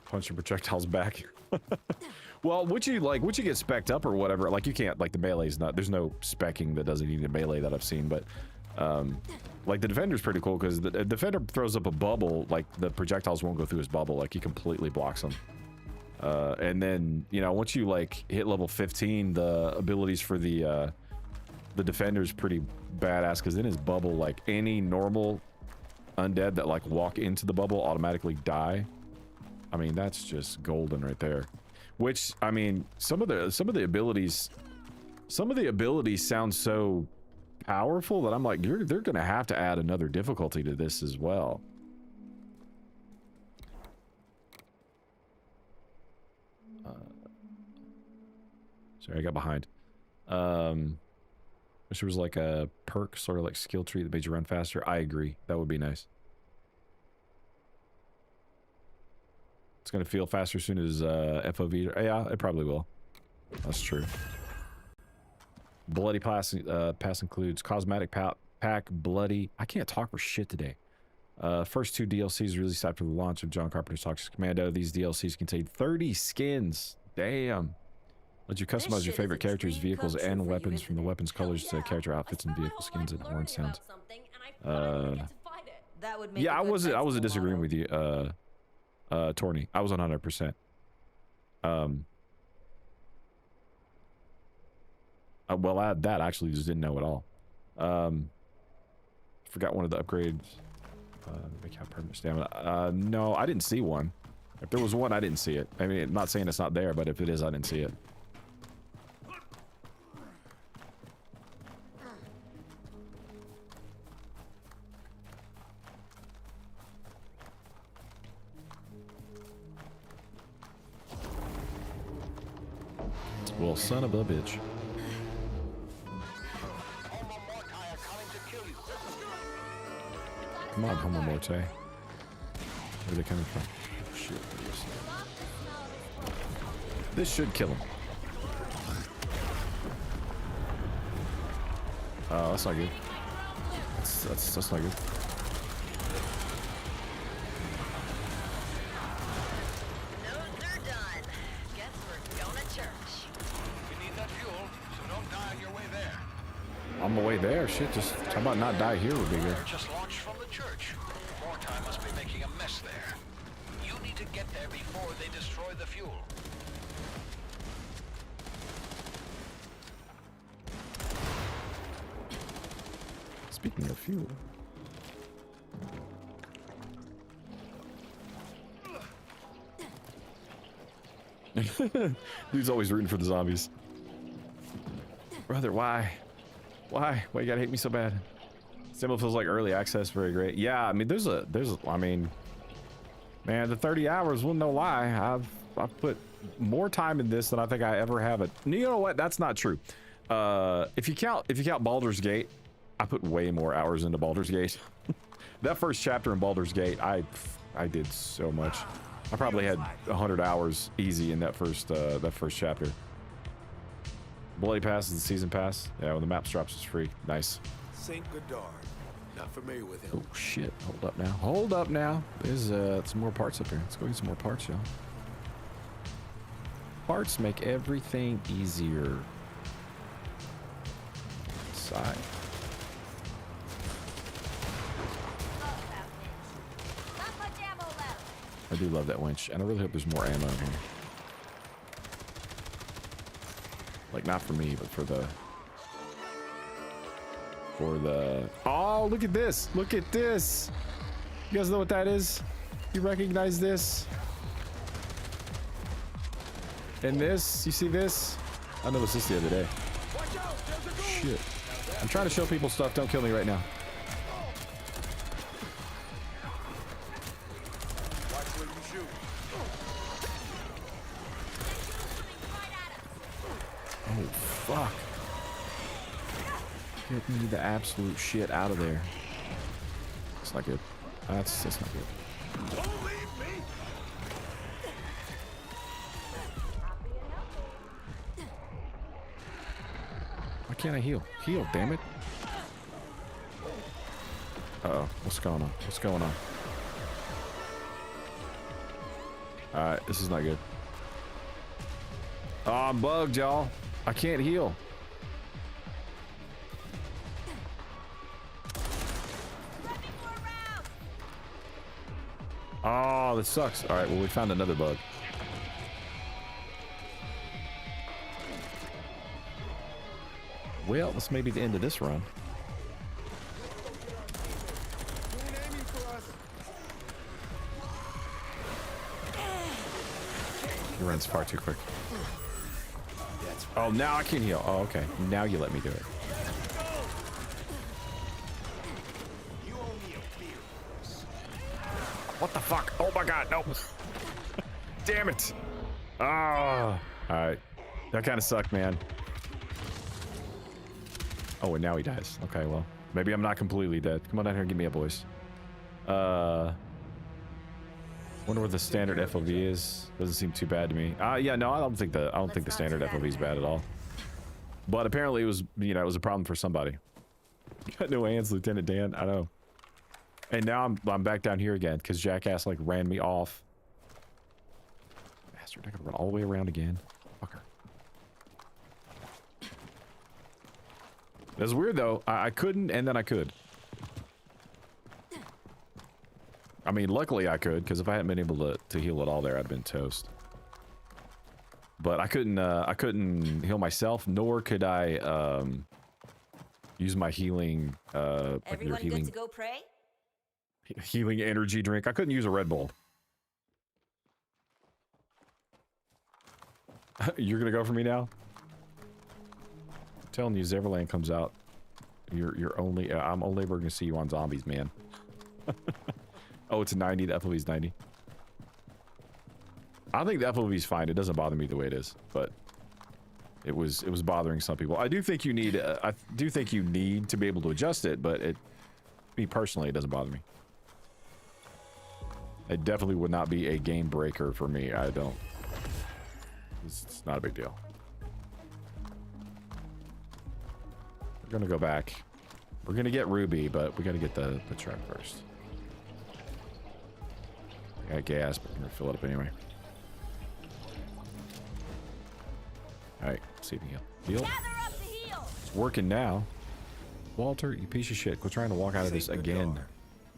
Punch your projectiles back. Well, would you get specced up or whatever? Like, you can't, like, the melee's not, there's no specking that doesn't need a melee that I've seen, but like the defender's pretty cool because the defender throws up a bubble, like the projectiles won't go through his bubble, like he completely blocks them. And then, you know, once you like hit level 15, the abilities for the defender's pretty badass because in his bubble, like any normal undead that like walk into the bubble automatically die. I mean, that's just golden right there. Which, I mean, some of the abilities sound so powerful that I'm like, they're gonna have to add another difficulty to this as well. Sorry, I got behind. Wish there was like a perk, sort of like skill tree that made you run faster. I agree. That would be nice. It's gonna feel faster as soon as FOV. Yeah, it probably will. That's true. Bloody pass includes cosmetic pack, bloody. I can't talk for shit today. First 2 DLCs released after the launch of John Carpenter's Toxic Commando. These DLCs contain 30 skins. Damn. Let you customize your favorite characters, vehicles, and weapons from the weapons colors to character outfits and vehicle skins and horn sounds. Yeah, I wasn't disagreeing with you, Torny. I was 100%. Well, that actually just didn't know at all. Forgot one of the upgrades. Make out permanent stamina. No, I didn't see one. If there was one, I didn't see it. I mean, I'm not saying it's not there, but if it is, I didn't see it. Well, son of a bitch. Come on, Homo Morte. Where are they coming from? Oh, shit. This should kill him. Oh, that's not good. That's not good. On my way there, shit, just how about not die here would be good. Just launched from the church. More time must be making a mess there. You need to get there before they destroy the fuel. Speaking of fuel. Dude's always rooting for the zombies. Brother, why? Why you gotta hate me so bad? Symbol feels like early access, very great. Yeah, I mean, I mean, man, the 30 hours, well, no lie, I've put more time in this than I think I ever have it. You know what? That's not true. If you count Baldur's Gate, I put way more hours into Baldur's Gate. That first chapter in Baldur's Gate, I did so much. I probably had 100 hours easy in that first chapter. Bloody Pass is the season pass. Yeah, when the map drops, it's free. Nice. Saint Godard. Not familiar with him. Oh shit! Hold up now. Hold up now. There's some more parts up here. Let's go get some more parts, y'all. Parts make everything easier. Side. I do love that winch, and I really hope there's more ammo in here. Like, not for me, but for the... Oh, look at this! Look at this! You guys know what that is? You recognize this? And this? You see this? I noticed this the other day. Shit. I'm trying to show people stuff. Don't kill me right now. Oh, fuck. Get me the absolute shit out of there. That's not good. That's not good. Don't leave me. Why can't I heal? Heal, damn it. Uh-oh. What's going on? What's going on? Alright, this is not good. Oh, I'm bugged, y'all. I can't heal. Oh, this sucks. All right, well, we found another bug. Well, this may be the end of this run. He runs far too quick. Oh, now I can heal. Oh, okay. Now you let me do it. What the fuck? Oh my god, no. Damn it. Oh. Alright. That kind of sucked, man. Oh, and now he dies. Okay, well. Maybe I'm not completely dead. Come on down here and give me a voice. Wonder what the standard FOV is. Doesn't seem too bad to me. Yeah, no, I don't think the standard FOV is bad at all. But apparently it was, you know, it was a problem for somebody. Got no hands, Lieutenant Dan. I know. And now I'm back down here again because Jackass like ran me off. Bastard! I gotta run all the way around again. Fucker. That's weird though. I couldn't, and then I could. I mean, luckily I could, because if I hadn't been able to heal at all there, I'd have been toast. But I couldn't heal myself, nor could I use my healing Everyone good to go pray? Healing energy drink. I couldn't use a Red Bull. You're gonna go for me now? I'm telling you, Zevberland comes out. You're only I'm only ever gonna see you on zombies, man. Oh, it's a 90. The FOV is 90. I think the FOV is fine. It doesn't bother me the way it is, but it was bothering some people. I do think you need to be able to adjust it, but me personally, it doesn't bother me. It definitely would not be a game breaker for me. I don't. It's not a big deal. We're gonna go back. We're gonna get Ruby, but we gotta get the truck first. I got gas, but we're gonna fill it up anyway. Alright, see if we can heal. It's working now. Walter, you piece of shit. Quit trying to walk out of this again.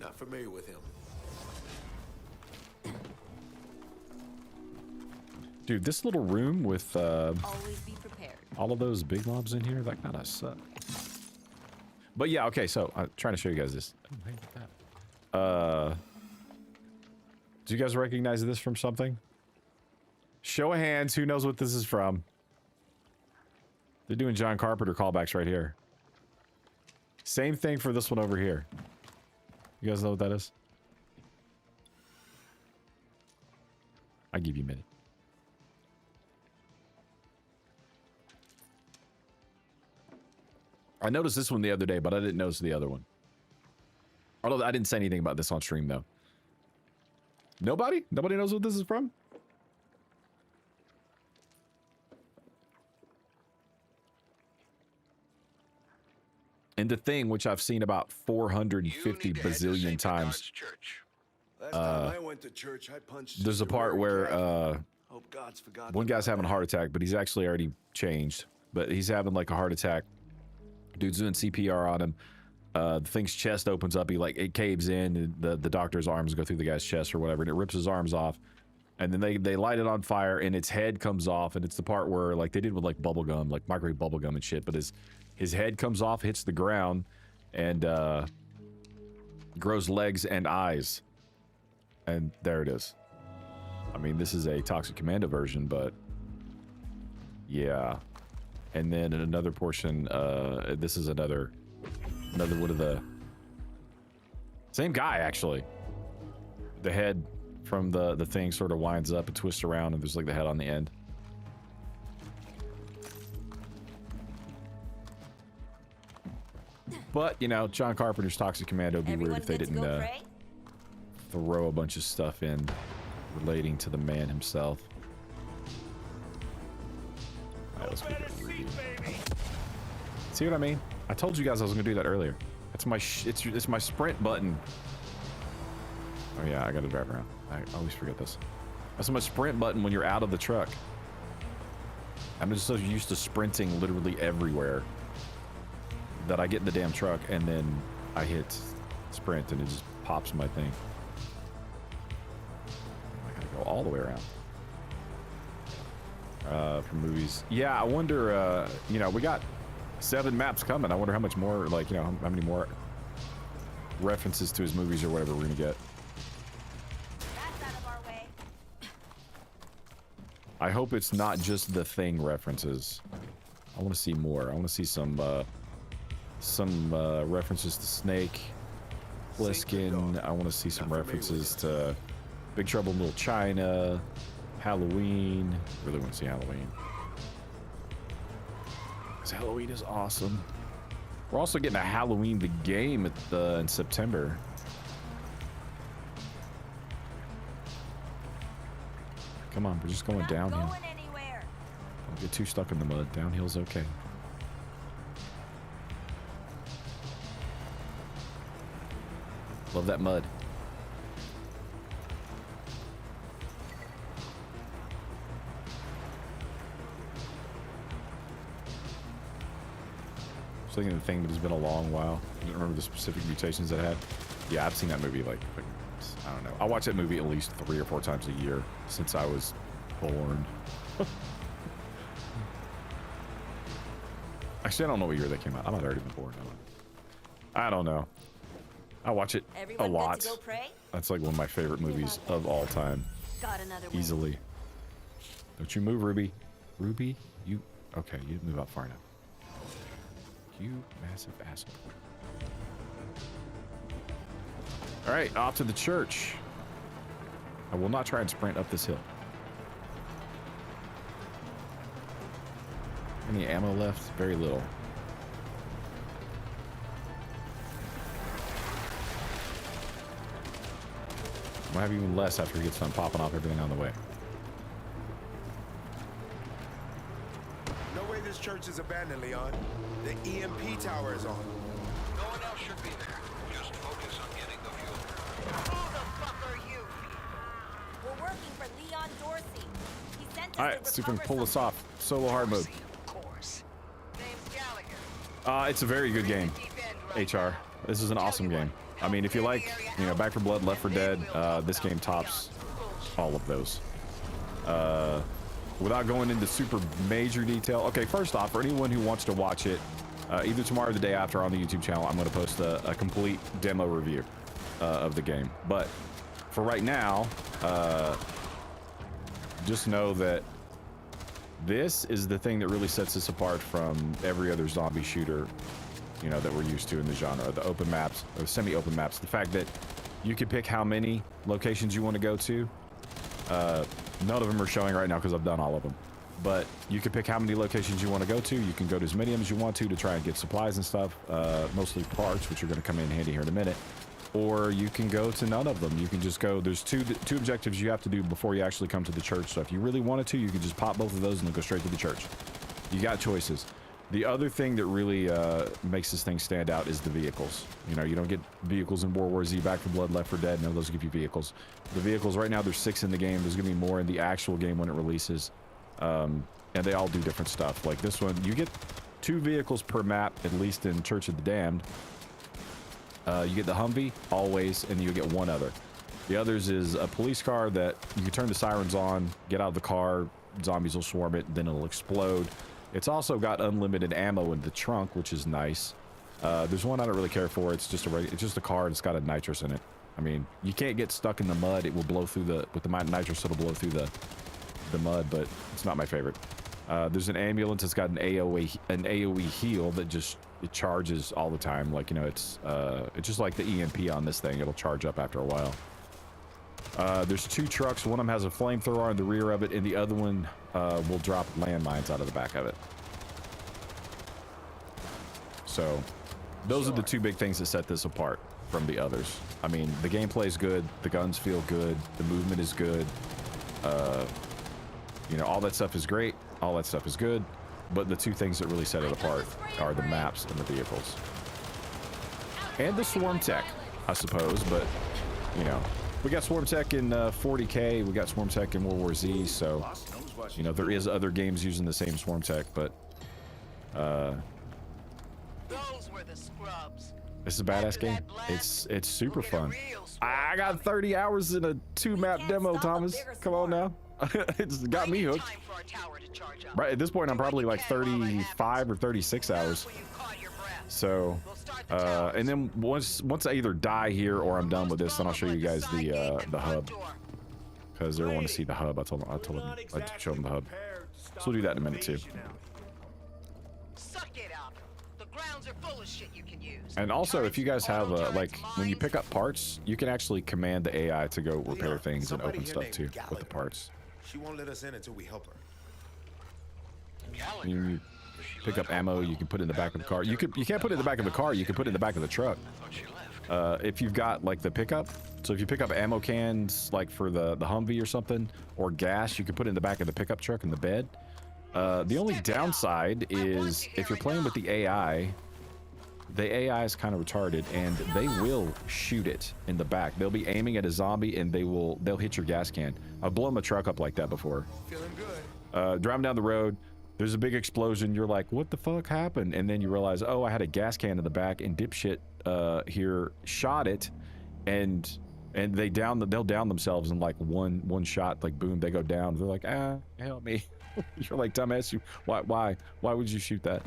Not familiar with him. Dude, this little room with Always be prepared. all of those big mobs in here, that kind of suck. But yeah, okay, so I'm trying to show you guys this. Do you guys recognize this from something? Show of hands, who knows what this is from? They're doing John Carpenter callbacks right here. Same thing for this one over here. You guys know what that is? I'll give you a minute. I noticed this one the other day, but I didn't notice the other one. Although I didn't say anything about this on stream, though. Nobody? Nobody knows what this is from? And the thing, which I've seen about 450 bazillion times. Last time I went to church, I punched There's a part where God's forgotten one guy's having a heart attack, but he's actually already changed. But he's having like a heart attack. Dude's doing CPR on him. The thing's chest opens up. It caves in. And the doctor's arms go through the guy's chest or whatever, and it rips his arms off. And then they light it on fire, and its head comes off. And it's the part where like they did with like bubble gum, like microwave bubble gum and shit. But his head comes off, hits the ground, and grows legs and eyes. And there it is. I mean, this is a Toxic Commando version, but yeah. And then in another portion, this is another one of the same guy, actually. The head from the thing sort of winds up and twists around, and there's like the head on the end. But you know, John Carpenter's Toxic Commando would be weird if they didn't throw a bunch of stuff in relating to the man himself. All right, let's pick up Ruby. See what I mean? I told you guys I was gonna do that earlier. That's my it's my sprint button. Oh yeah, I gotta drive around. I always forget this. That's my sprint button when you're out of the truck. I'm just so used to sprinting literally everywhere that I get in the damn truck and then I hit sprint and it just pops my thing. I gotta go all the way around. For movies. Yeah, I wonder, you know, we got 7 maps coming. I wonder how much more, like, you know, how many more references to his movies or whatever we're gonna get. That's out of our way. I hope it's not just the Thing references. I want to see more. I want to see some references to Snake, Plissken. I want to see some references to Big Trouble in Little China, Halloween. Really want to see Halloween. Because Halloween is awesome. We're also getting a Halloween the game in September. Come on, we're just going downhill. Going anywhere. Don't get too stuck in the mud. Downhill's okay. Love that mud. I was thinking of the thing, but it's been a long while. I don't remember the specific mutations it had. Yeah, I've seen that movie like I don't know. I watch that movie at least 3 or 4 times a year since I was born. Actually, I don't know what year that came out. I might have already been born. I don't know. I watch it Everyone a good lot. to go pray? That's like one of my favorite movies of all time. Got another one. Easily. Don't you move, Ruby. Ruby, you... Okay, you didn't move out far enough. You massive asshole. All right, off to the church. I will not try and sprint up this hill. Any ammo left? Very little. We'll have even less after he gets done popping off everything on the way. No way this church is abandoned, Leon. The EMP tower is on. No one else should be there. Just focus on getting the fuel. Who the fuck are you? We're working for Leon Dorsey. He sent us All right, to see if we can recover pull this some- off. Solo hard mode. Of course. Name's Gallagher. It's a very good game. HR. This is an awesome game. I mean, if you like, you know, Back 4 Blood, Left 4 Dead, this game tops all of those. Without going into super major detail. Okay, first off, for anyone who wants to watch it, either tomorrow or the day after on the YouTube channel, I'm going to post a complete demo review of the game. But for right now, just know that this is the thing that really sets this apart from every other zombie shooter, you know, that we're used to in the genre. The open maps, or semi-open maps. The fact that you can pick how many locations you want to go to. None of them are showing right now because I've done all of them. But you can pick how many locations you want to go to. You can go to as many of them as you want to try and get supplies and stuff. Mostly parts, which are going to come in handy here in a minute. Or you can go to none of them. You can just go, there's two objectives you have to do before you actually come to the church. So if you really wanted to, you can just pop both of those and then go straight to the church. You got choices. The other thing that really makes this thing stand out is the vehicles. You know, you don't get vehicles in World War Z, Back 4 Blood, Left 4 Dead. None of those give you vehicles. The vehicles, right now, there's 6 in the game. There's going to be more in the actual game when it releases. And they all do different stuff. Like this one, you get 2 vehicles per map, at least in Church of the Damned. You get the Humvee, always, and you get one other. The others is a police car that you can turn the sirens on, get out of the car, zombies will swarm it, then it'll explode. It's also got unlimited ammo in the trunk, which is nice. There's one I don't really care for. It's just a car and it's got a nitrous in it. I mean, you can't get stuck in the mud. It will blow through with the nitrous, it'll blow through the mud, but it's not my favorite. There's an ambulance that's got an AoE heal that it charges all the time. Like, you know, it's just like the EMP on this thing. It'll charge up after a while. There's 2 trucks. One of them has a flamethrower in the rear of it, and the other one will drop landmines out of the back of it. So those are the 2 big things that set this apart from the others. I mean, the gameplay is good, the guns feel good, the movement is good. You know, all that stuff is great, all that stuff is good, but the 2 things that really set it apart are the maps and the vehicles. And the swarm tech, I suppose, but, you know. We got swarm tech in 40K, we got swarm tech in World War Z, so, you know, there is other games using the same swarm tech, but, Those were the scrubs. this is a badass game. It's super fun. I got 30 hours in a 2-map demo, Thomas. Come on now. It's got me hooked. Right, at this point, I'm probably like 35 or 36 hours. So, and then once I either die here or I'm done with this, then I'll show you guys the hub. Because they want to see the hub. I told them I'd show them the hub. So we'll do that in a minute too. Suck it up. The grounds are full of shit you can use. And also, if you guys have like when you pick up parts, you can actually command the AI to go repair things and open stuff too with the parts. She won't let us in until we help her. You pick up ammo, you can put it in the back of the car. You can't put it in the back of the car, you can put it in the back of the truck. If you've got like the pickup, So if you pick up ammo cans, like for the Humvee or something, or gas, you can put it in the back of the pickup truck in the bed. The only downside is if you're playing with the AI is kind of retarded, and they will shoot it in the back. They'll be aiming at a zombie, and they'll hit your gas can. I've blown my truck up like that before. Feeling good. Driving down the road, there's a big explosion. You're like, what the fuck happened? And then you realize, oh, I had a gas can in the back, and dipshit here shot it, and they'll down themselves in like one shot. Like boom, they go down. They're like, help me. You're like, dumbass, why would you shoot that?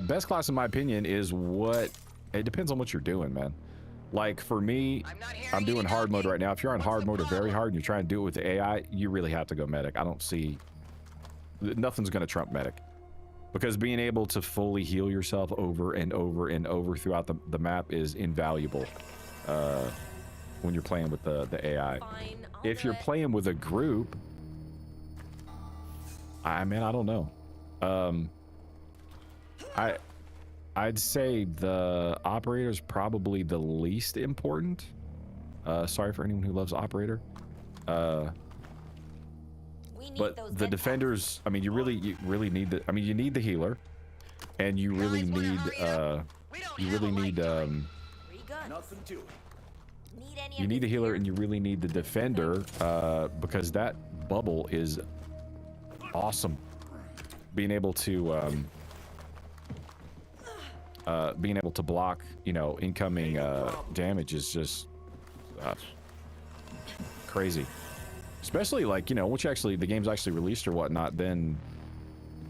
Best class in my opinion is it depends on what you're doing, man. Like for me, I'm doing hard mode right now. If you're on hard mode or very hard and you're trying to do it with the AI, you really have to go medic. I don't see, nothing's gonna trump medic, because being able to fully heal yourself over and over and over throughout the map is invaluable when you're playing with the AI. Fine, If you're playing with a group, I don't know. I'd say the operator is probably the least important. Sorry for anyone who loves operator. But the defenders, I mean, you really need the, you need the healer, and you really need Nothing to it. you need the healer, and you really need the defender, because that bubble is awesome. Being able to block, incoming damage is just crazy. Especially like, once the game's actually released or whatnot, then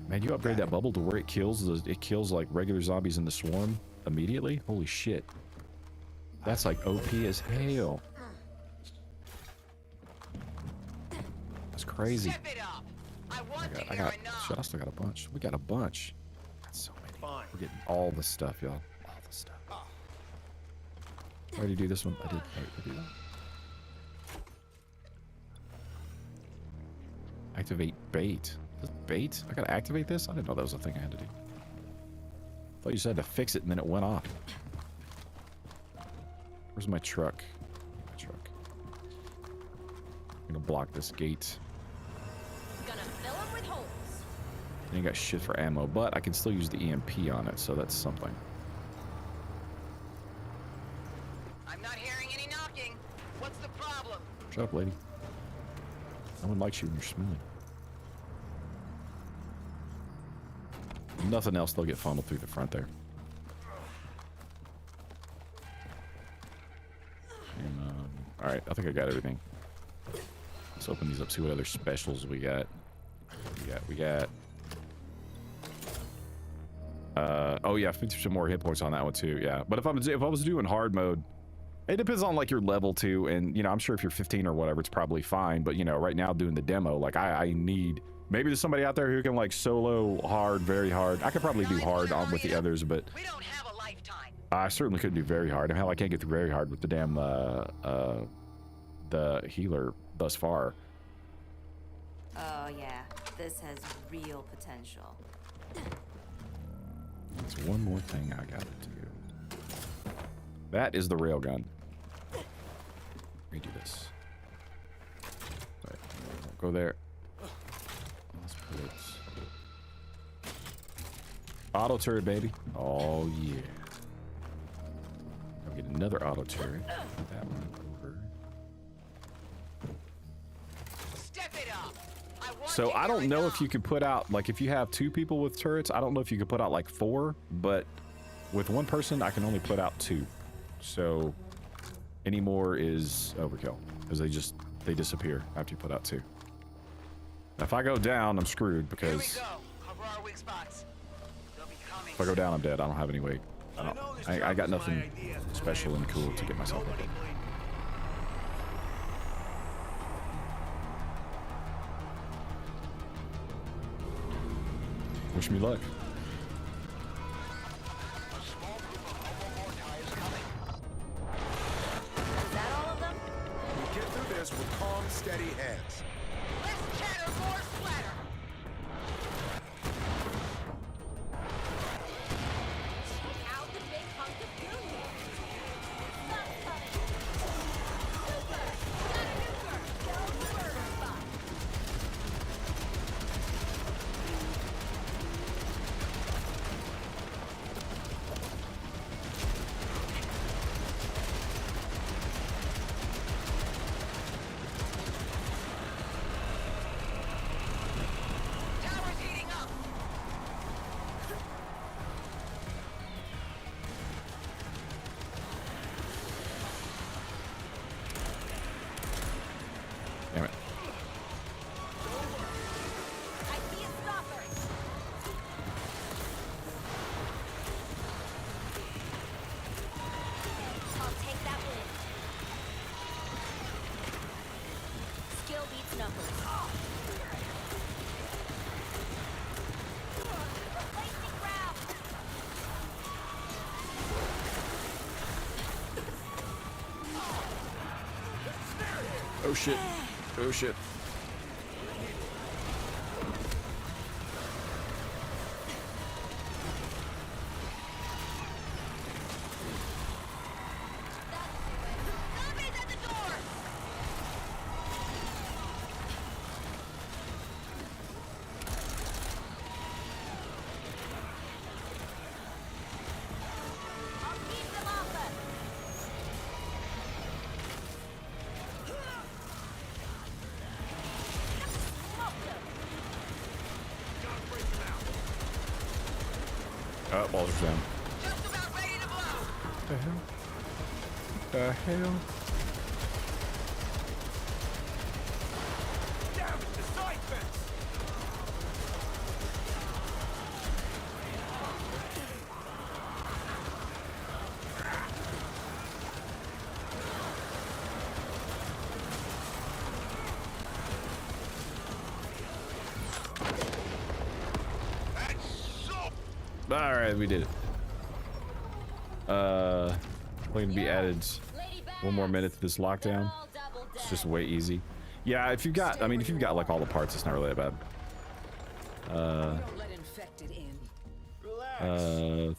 man, you upgrade that bubble to where it kills like regular zombies in the swarm immediately. Holy shit. That's like OP as hell. That's crazy. Step it up. Shit, I still got a bunch. We got a bunch. That's so many. We're getting all the stuff, y'all. All the stuff. I already do this one. I did do that. Activate bait. This bait? I gotta activate this? I didn't know that was a thing I had to do. I thought you said to fix it and then it went off. Where's my truck? I'm gonna block this gate. Gonna fill 'em with holes. Ain't got shit for ammo, but I can still use the EMP on it, so that's something. I'm not hearing any knocking. What's the problem? Shut up, lady. No one likes you when you're smelly. Nothing else, they'll get funneled through the front there. And, alright, I think I got everything. Let's open these up, see what other specials we got. We got oh yeah, 50% more hit points on that one too, yeah. But if I was doing hard mode, it depends on like your level too, and I'm sure if you're 15 or whatever, it's probably fine. But right now doing the demo, like I need, maybe there's somebody out there who can like solo hard, very hard. I could probably do hard on with the others, but We don't have a lifetime. I certainly couldn't do very hard. Hell, I can't get through very hard with the damn the healer thus far. Oh yeah, this has real potential. There's one more thing I gotta do. That is the railgun. Let me do this. Right, go there. Let's put it. Auto turret, baby. Oh yeah. I'll get another auto turret. Put that one over. Step it up. So I don't know if you could put out, like if you have 2 people with turrets, I don't know if you could put out like 4, but with 1 person I can only put out 2. So any more is overkill, because they disappear after you put out 2. Now, if I go down, I'm screwed, because Here we go. Cover our weak spots. They'll be coming. if I go down, I'm dead. I don't have any weight. I got nothing special and cool to get myself up. Wish me luck. Is that all of them? We'll get through this with calm, steady hands. Less chatter, more splatter. Out the big hunk of goo here. Oh shit. Oh shit. Zombies at the door! I'll keep them off us. Oh, balls are down. Just about ready to blow! The hell? The hell? Damn it, the side fence! All right, we did it. Going to be added one more minute to this lockdown. It's just way easy. Yeah, if you've got, I mean, if you've got like all the parts, it's not really that bad. Don't let infected in.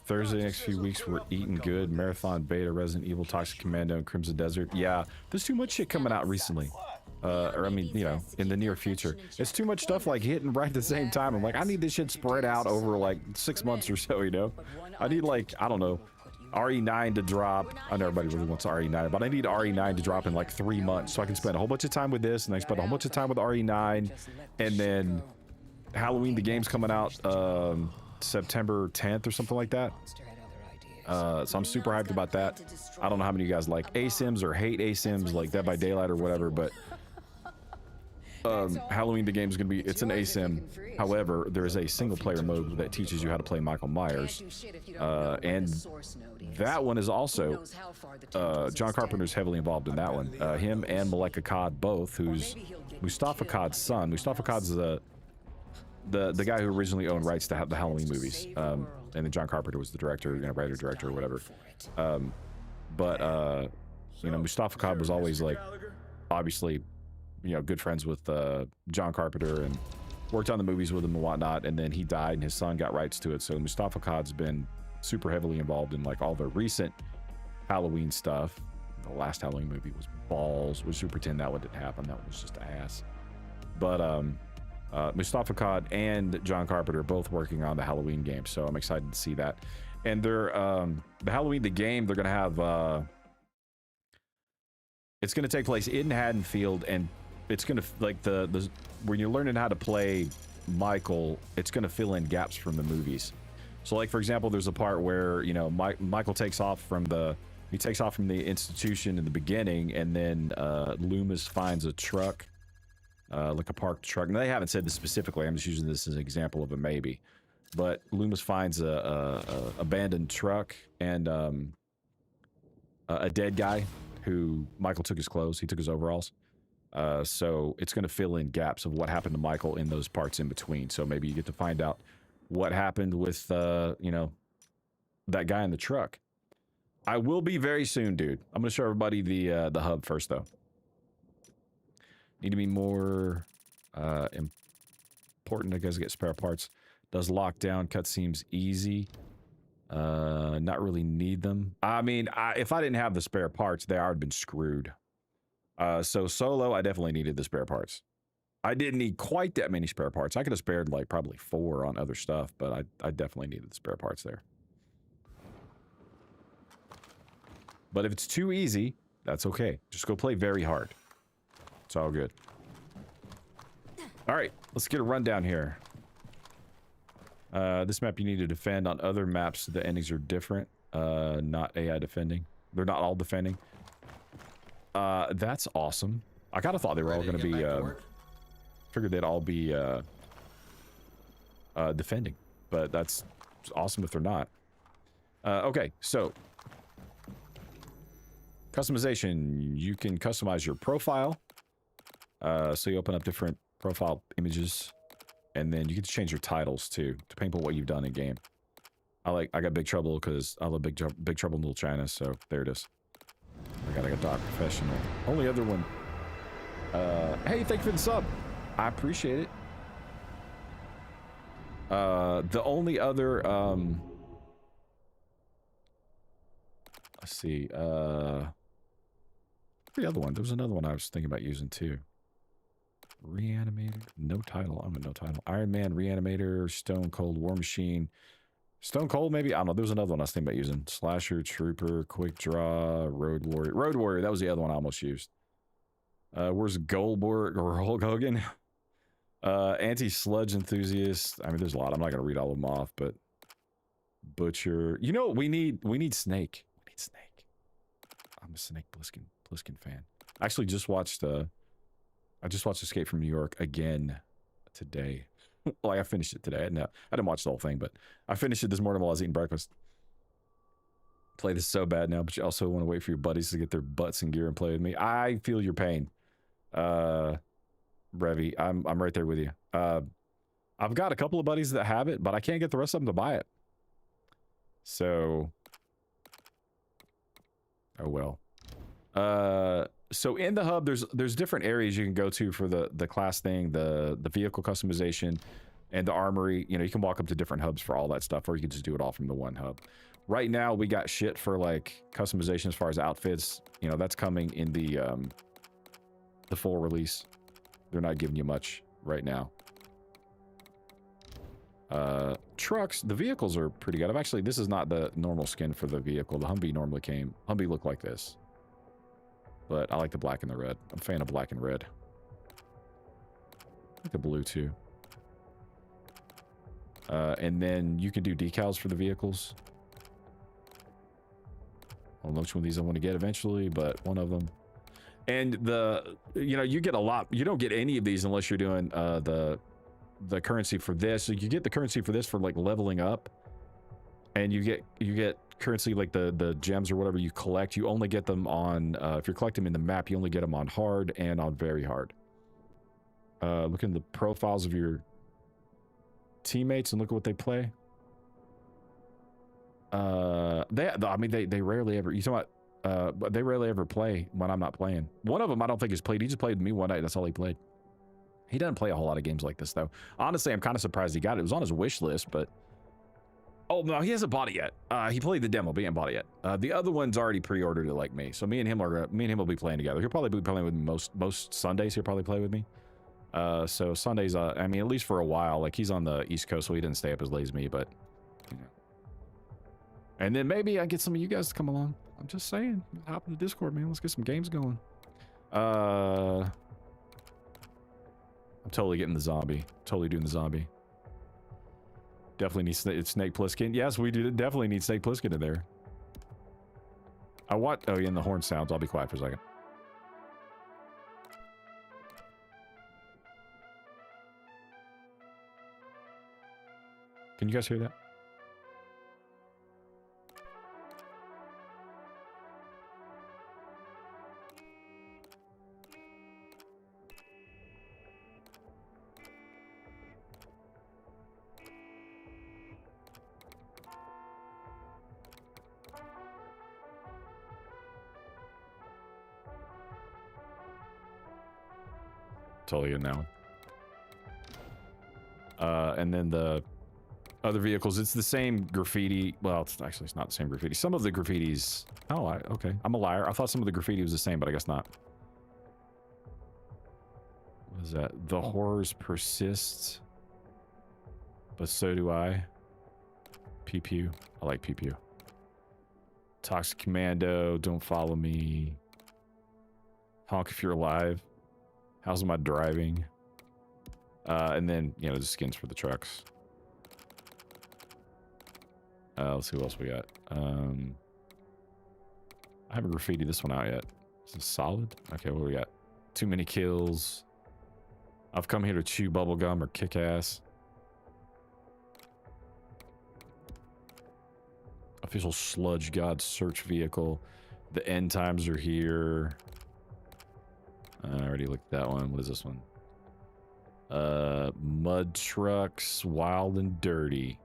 Thursday next few weeks we're eating good. Marathon Beta, Resident Evil, Toxic Commando, and Crimson Desert. Yeah, there's too much shit coming out recently. Or I mean, you know, in the near future. It's too much stuff like hitting right at the same time. I'm like, I need this shit spread out over like 6 months or so, you know? I need like, I don't know, RE9 to drop. I know everybody really wants RE9, but I need RE9 to drop in like 3 months so I can spend a whole bunch of time with this, and I spend a whole bunch of time with RE9, and then Halloween, the game's coming out September 10th or something like that. So I'm super hyped about that. I don't know how many of you guys like ASIMs or hate ASIMs, like Dead by Daylight or whatever, but Halloween, the game is going to be, it's an ASIM. However, there is a single player mode that teaches you how to play Michael Myers. And that one is also, John Carpenter's heavily involved in that one. Him and Maleka Cod both, who's Mustafa Cod's son. Mustafa Cod's the guy who originally owned rights to the Halloween movies. And then John Carpenter was the director, you know, writer, director, or whatever. You know, Mustafa Cod was always like, obviously, you know, good friends with John Carpenter and worked on the movies with him and whatnot, and then he died and his son got rights to it. So Mustafa Cod's been super heavily involved in like all the recent Halloween stuff. The last Halloween movie was balls. We should pretend that one didn't happen. That one was just ass. But Mustafa Cod and John Carpenter are both working on the Halloween game, so I'm excited to see that. And they're the Halloween, the game, they're gonna have it's gonna take place in Haddonfield, and it's gonna, like, the when you're learning how to play Michael, it's gonna fill in gaps from the movies. So like, for example, there's a part where, you know, Michael takes off from the institution in the beginning, and then Loomis finds a truck, like a parked truck. Now, they haven't said this specifically, I'm just using this as an example of a maybe, but Loomis finds a abandoned truck and a dead guy who Michael took his clothes, he took his overalls. So it's going to fill in gaps of what happened to Michael in those parts in between. So maybe you get to find out what happened with, you know, that guy in the truck. I will be very soon, dude. I'm going to show everybody the hub first, though. Need to be more important, I guess, to get spare parts. Does lockdown cutscenes easy? Not really need them. I mean, if I didn't have the spare parts, I would have been screwed. So solo, I definitely needed the spare parts. I didn't need quite that many spare parts. I could have spared like probably 4 on other stuff, but I definitely needed the spare parts there. But if it's too easy, that's okay. Just go play very hard. It's all good. All right, let's get a rundown here. This map you need to defend. On other maps, the endings are different. Not AI defending. They're not all defending. That's awesome. I kind of thought they were all going to be, figured they'd all be, defending, but that's awesome if they're not. Okay, so customization, you can customize your profile. So you open up different profile images, and then you get to change your titles too, depending on what you've done in game. I got Big Trouble because I love Big Trouble in Little China, so there it is. I got like a Doc Professional. Only other one Hey, thank you for the sub. I appreciate it. The only other, let's see, the other one, there was another one I was thinking about using too. Reanimator, no title, I'm a no title. Iron Man, Reanimator, Stone Cold, War Machine. Stone Cold, maybe? I don't know. There was another one I was thinking about using. Slasher, Trooper, Quick Draw, Road Warrior. Road Warrior, that was the other one I almost used. Where's Goldberg or Hulk Hogan? Anti-Sludge Enthusiast. I mean, there's a lot. I'm not going to read all of them off, but... Butcher. You know what we need? We need Snake. We need Snake. I'm a Snake Plissken fan. I actually just watched, I just watched Escape from New York again today. Like, I finished it today. I didn't watch the whole thing, but I finished it this morning while I was eating breakfast. Play this so bad now, but you also want to wait for your buddies to get their butts in gear and play with me. I feel your pain. Brevi, I'm right there with you. I've got a couple of buddies that have it, but I can't get the rest of them to buy it. So, oh well. So in the hub, there's different areas you can go to for the class thing, the vehicle customization, and the armory. You know, you can walk up to different hubs for all that stuff, or you can just do it all from the one hub. Right now, we got shit for like customization as far as outfits. You know, that's coming in the full release. They're not giving you much right now. Trucks, the vehicles are pretty good. This is not the normal skin for the vehicle. The Humvee normally Humvee looked like this. But I like the black and the red. I'm a fan of black and red. I like the blue too. And then you can do decals for the vehicles. I don't know which one of these I want to get eventually, but one of them. And you get a lot. You don't get any of these unless you're doing the currency for this. So you get the currency for this for like leveling up. And you get currency like the gems or whatever you collect. You only get them on if you're collecting them in the map, you only get them on hard and on very hard. Look in the profiles of your teammates and look at what they play. They rarely ever, but they rarely ever play when I'm not playing. One of them I don't think has played. He just played with me one night. That's all he played. He doesn't play a whole lot of games like this though. Honestly, I'm kind of surprised he got it. It was on his wish list, but oh no, he hasn't bought it yet. He played the demo, but he hasn't bought it yet. The other one's already pre-ordered it like me. So me and him will be playing together. He'll probably be playing with me most Sundays. He'll probably play with me. So Sundays, I mean, at least for a while, like he's on the East Coast, so he didn't stay up as late as me, but you know. And then maybe I get some of you guys to come along. I'm just saying, hop in the Discord, man. Let's get some games going. I'm totally getting the zombie. Totally doing the zombie. Definitely need Snake Plissken. Yes, we do definitely need Snake Plissken in there. Oh yeah, and the horn sounds. I'll be quiet for a second. Can you guys hear that? Totally in that one. And then the other vehicles, it's the same graffiti. Well, it's not the same graffiti. Some of the graffitis. Oh, okay. I'm a liar. I thought some of the graffiti was the same, but I guess not. What is that? The horrors persist, but so do I. Pew pew. I like pew pew. Toxic Commando. Don't follow me. Honk if you're alive. How's my driving? And then, the skins for the trucks. Let's see what else we got. I haven't graffiti this one out yet. Is it solid? Okay, what do we got? Too many kills. I've come here to chew bubblegum or kick ass. Official Sludge God search vehicle. The end times are here. I already looked at that one. What is this one? Mud trucks, wild and dirty.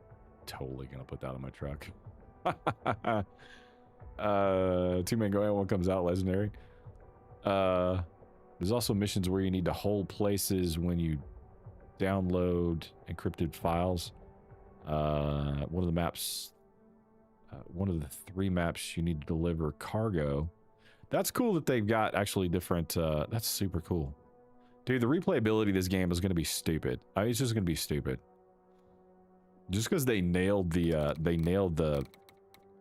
Totally gonna put that on my truck. 2 men go out, one comes out, legendary. There's also missions where you need to hold places when you download encrypted files. One of the maps, one of the 3 maps, you need to deliver cargo. That's cool that they've got actually different, that's super cool. Dude, the replayability of this game is going to be stupid. I mean, it's just going to be stupid. Just because they nailed the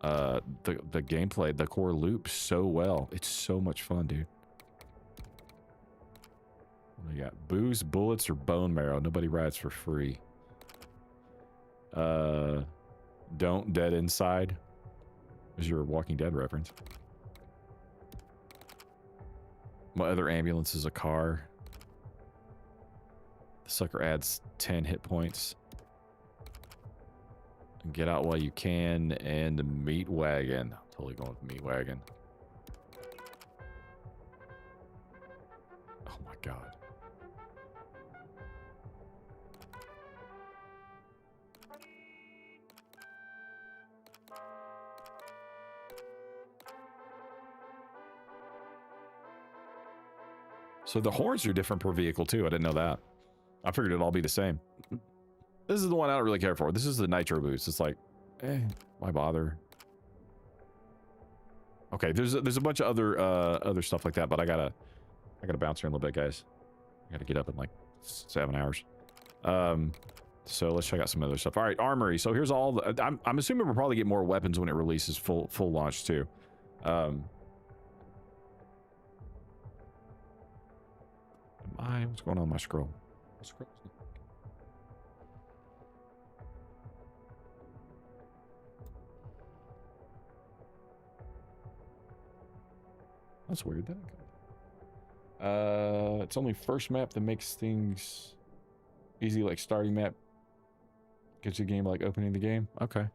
gameplay, the core loop so well. It's so much fun, dude. What do we got? Booze, bullets, or bone marrow? Nobody rides for free. Don't dead inside. Is your Walking Dead reference. My other ambulance is a car. The sucker adds 10 hit points. Get out while you can, and the meat wagon. Totally going with meat wagon. Oh my god. So the horns are different per vehicle too. I didn't know that. I figured it'd all be the same. This is the one I don't really care for. This is the nitro boost. It's like, why bother? Okay, there's a bunch of other stuff like that, but I gotta bounce here in a little bit, guys. I gotta get up in like 7 hours. So let's check out some other stuff. All right, armory. So here's all the. I'm assuming we'll probably get more weapons when it releases full launch too. What's going on with my scroll? That's weird. It's only first map that makes things easy, like starting map gets you game like opening the game. Okay.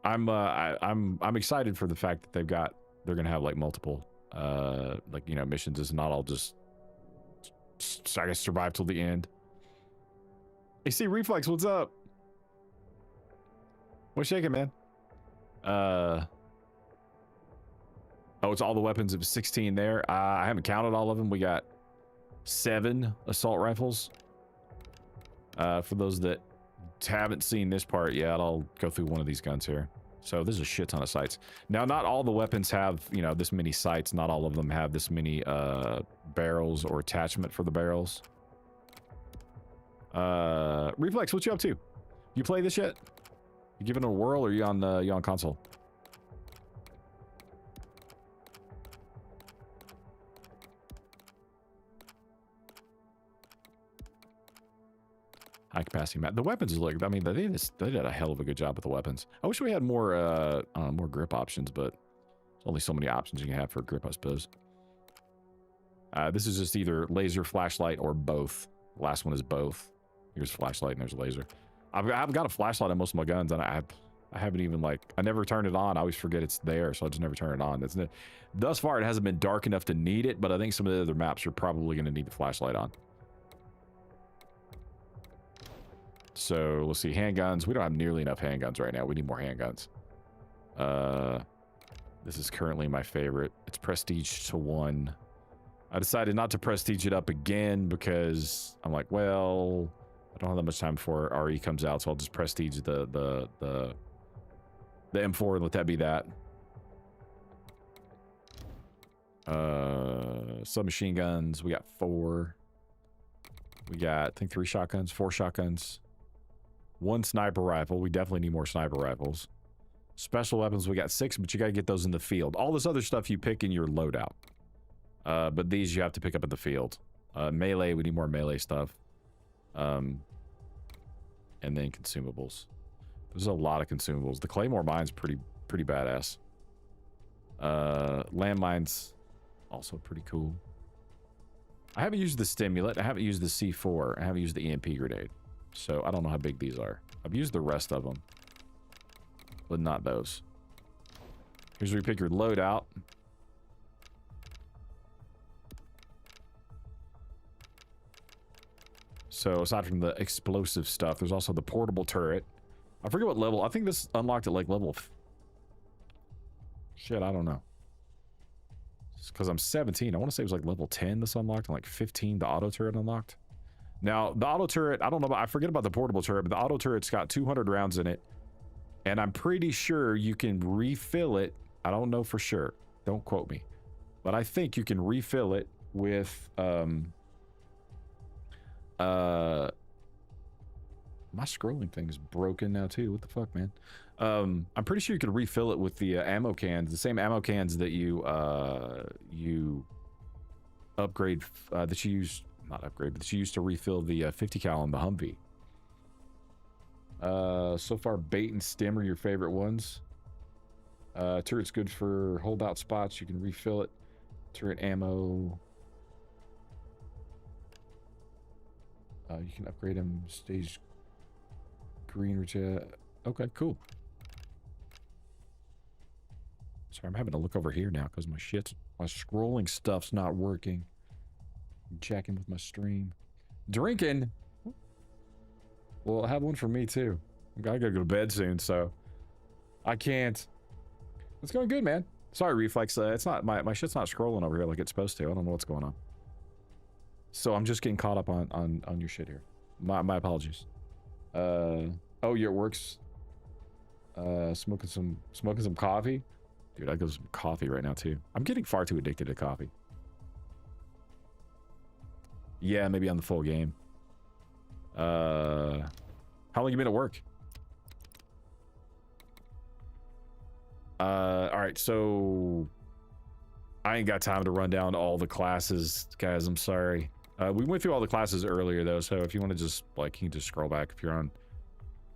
I'm excited for the fact that they're gonna have like multiple like, you know, missions. It's not all just I guess survive till the end. AC Reflex, what's up? What's shaking, man? Oh, it's all the weapons. It was 16 there. I haven't counted all of them. We got 7 assault rifles. For those that haven't seen this part yet, I'll go through one of these guns here. So there's a shit ton of sights. Now, not all the weapons have, you know, this many sights. Not all of them have this many barrels or attachment for the barrels. Reflex, what you up to? You play this yet? You giving it a whirl, or you on console? High capacity map. The weapons look, I mean, they did a hell of a good job with the weapons. I wish we had more more grip options, but there's only so many options you can have for grip, I suppose. This is just either laser, flashlight, or both. The last one is both. Here's flashlight and there's laser. I've got a flashlight on most of my guns, and I haven't even, like, I never turn it on. I always forget it's there, so I just never turn it on. Thus far, it hasn't been dark enough to need it, but I think some of the other maps are probably going to need the flashlight on. So let's see, handguns. We don't have nearly enough handguns right now. We need more handguns. This is currently my favorite. It's prestige to 1. I decided not to prestige it up again because I'm like, well, I don't have that much time before RE comes out, so I'll just prestige the M4 and let that be that. Submachine guns. We got 4. We got, I think, 3 shotguns, 4 shotguns. 1 sniper rifle. We definitely need more sniper rifles. Special weapons, we got 6, but you gotta get those in the field. All this other stuff you pick in your loadout. But these you have to pick up in the field. Melee, we need more melee stuff. And then consumables. There's a lot of consumables. The Claymore mine's pretty badass. Landmines, also pretty cool. I haven't used the stimulant. I haven't used the C4. I haven't used the EMP grenade. So I don't know how big these are. I've used the rest of them, but not those. Here's where you pick your loadout. So aside from the explosive stuff, there's also the portable turret. I forget what level. I think this unlocked at like level... Shit, I don't know. because I'm 17. I want to say it was like level 10 this unlocked, and like 15 the auto turret unlocked. Now, the auto turret, I don't know, I forget about the portable turret, but the auto turret's got 200 rounds in it, and I'm pretty sure you can refill it. I don't know for sure. Don't quote me. But I think you can refill it with, my scrolling thing is broken now too. What the fuck, man? I'm pretty sure you can refill it with the ammo cans, the same ammo cans that you upgrade, that you use, not upgrade, but that you used to refill the 50 cal on the Humvee. So far, bait and stim are your favorite ones. Turret's good for holdout spots. You can refill it. Turret ammo. You can upgrade them. Stage green. Okay, cool. Sorry, I'm having to look over here now because my scrolling stuff's not working. I'm checking with my stream. Drinking. Well, have one for me too. I gotta go to bed soon, so I can't. It's going good, man. Sorry, Reflex. It's not my shit's not scrolling over here like it's supposed to. I don't know what's going on. So I'm just getting caught up on your shit here. My apologies. Oh, yeah, it works. Smoking some coffee. Dude, I go some coffee right now too. I'm getting far too addicted to coffee. Yeah, maybe on the full game. How long you been at work? All right, so I ain't got time to run down all the classes, guys. I'm sorry. We went through all the classes earlier though, so if you want to just like, you can just scroll back if you're on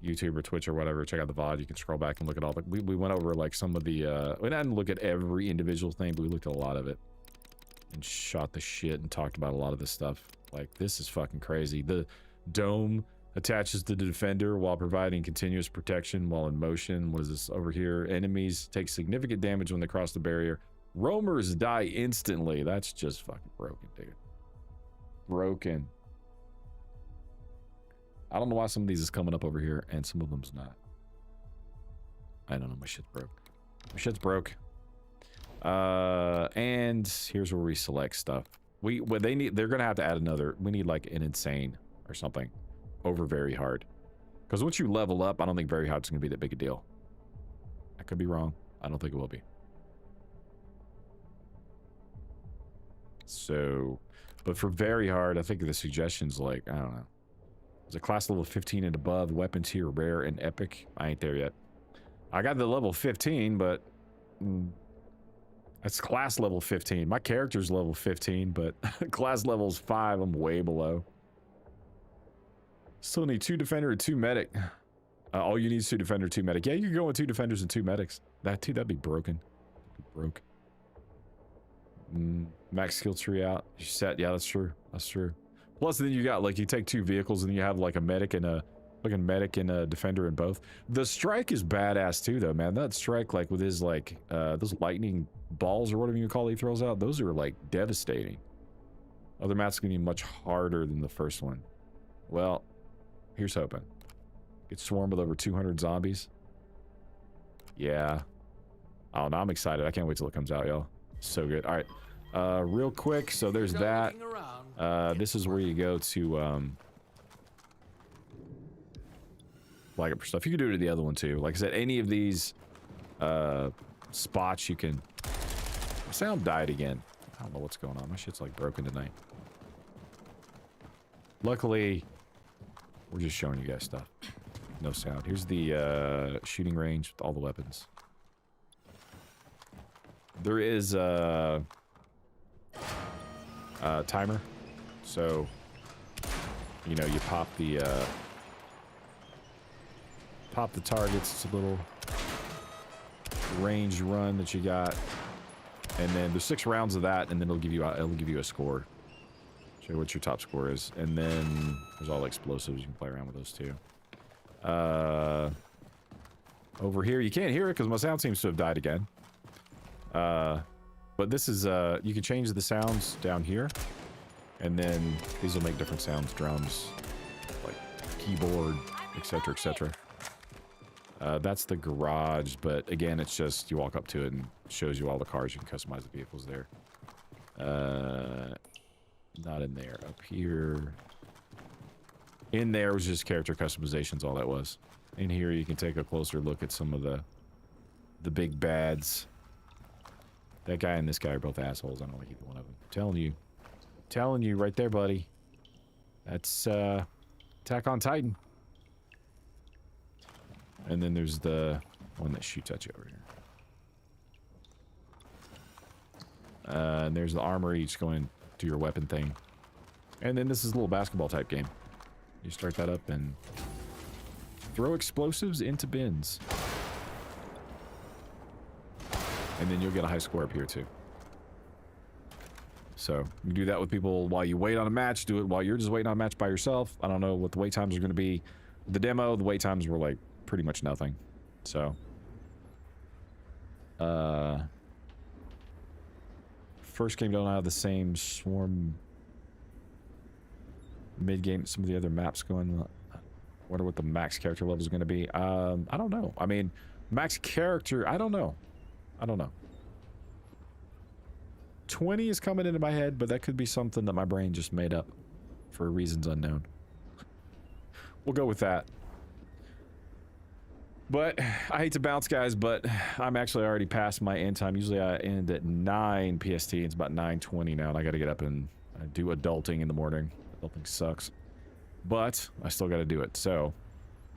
YouTube or Twitch or whatever. Check out the VOD. You can scroll back and look at all the. We went over like some of the. We didn't look at every individual thing, but we looked at a lot of it and shot the shit and talked about a lot of this stuff. Like, this is fucking crazy. The dome attaches to the defender while providing continuous protection while in motion. What is this over here? Enemies take significant damage when they cross the barrier. Roamers die instantly. That's just fucking broken, dude. Broken. I don't know why some of these is coming up over here and some of them's not. I don't know. My shit's broke. My shit's broke. And here's where we select stuff. They're gonna have to add another. We need like an insane or something over very hard, because once you level up, I don't think very hard's gonna be that big a deal. I could be wrong. I don't think it will be. So, but for very hard, I think the suggestion's like, I don't know. Is it class level 15 and above, weapon tier rare and epic? I ain't there yet. I got the level 15, but that's class level 15. My character's level 15, but class level's 5. I'm way below. Still need 2 defender and 2 medic. All you need is 2 defender, 2 medic. Yeah, you can go with 2 defenders and 2 medics. That'd be broken. Broke. Max skill tree out. You set. Yeah, that's true. That's true. Plus, then you got like, you take 2 vehicles and you have like a medic and a fucking medic and a defender in both. The strike is badass too, though, man. That strike, like with his like those lightning balls or whatever you call it, he throws out. Those are like devastating. Other maps gonna be much harder than the first one. Well, here's hoping. Get swarmed with over 200 zombies. Yeah. Oh, no, I'm excited. I can't wait till it comes out, y'all. So good. All right. Real quick. So there's that. This is where you go to flag up for stuff. You can do it to the other one too. Like I said, any of these spots you can. My sound died again. I don't know what's going on. My shit's like broken tonight. Luckily, we're just showing you guys stuff. No sound. Here's the shooting range with all the weapons. There is a timer, so you know you pop the targets. It's a little ranged run that you got, and then there's 6 rounds of that, and then it'll give you a score. Show you what your top score is, and then there's all explosives. You can play around with those too. Over here, you can't hear it because my sound seems to have died again. But this is you can change the sounds down here, and then these will make different sounds: drums, like keyboard, etc., etc. That's the garage, but again, it's just you walk up to it and shows you all the cars. You can customize the vehicles there. Not in there. Up here. In there was just character customizations, all that was. In here, you can take a closer look at some of the big bads. That guy and this guy are both assholes. I don't like either one of them. Telling you right there, buddy. That's Attack on Titan. And then there's the one that shoots at you over here. And there's the armory, just going to your weapon thing. And then this is a little basketball type game. You start that up and throw explosives into bins. And then you'll get a high score up here too. So you do that with people while you wait on a match. Do it while you're just waiting on a match by yourself. I don't know what the wait times are going to be. The demo, the wait times were like pretty much nothing. So first game don't have the same swarm mid-game. Some of the other maps going. Wonder what the max character level is going to be. I don't know. I mean, max character, I don't know. 20 is coming into my head, but that could be something that my brain just made up for reasons unknown. We'll go with that. But I hate to bounce, guys, but I'm actually already past my end time. Usually I end at 9 PST. It's about 9:20 now, and I got to get up and do adulting in the morning. Adulting sucks. But I still got to do it. So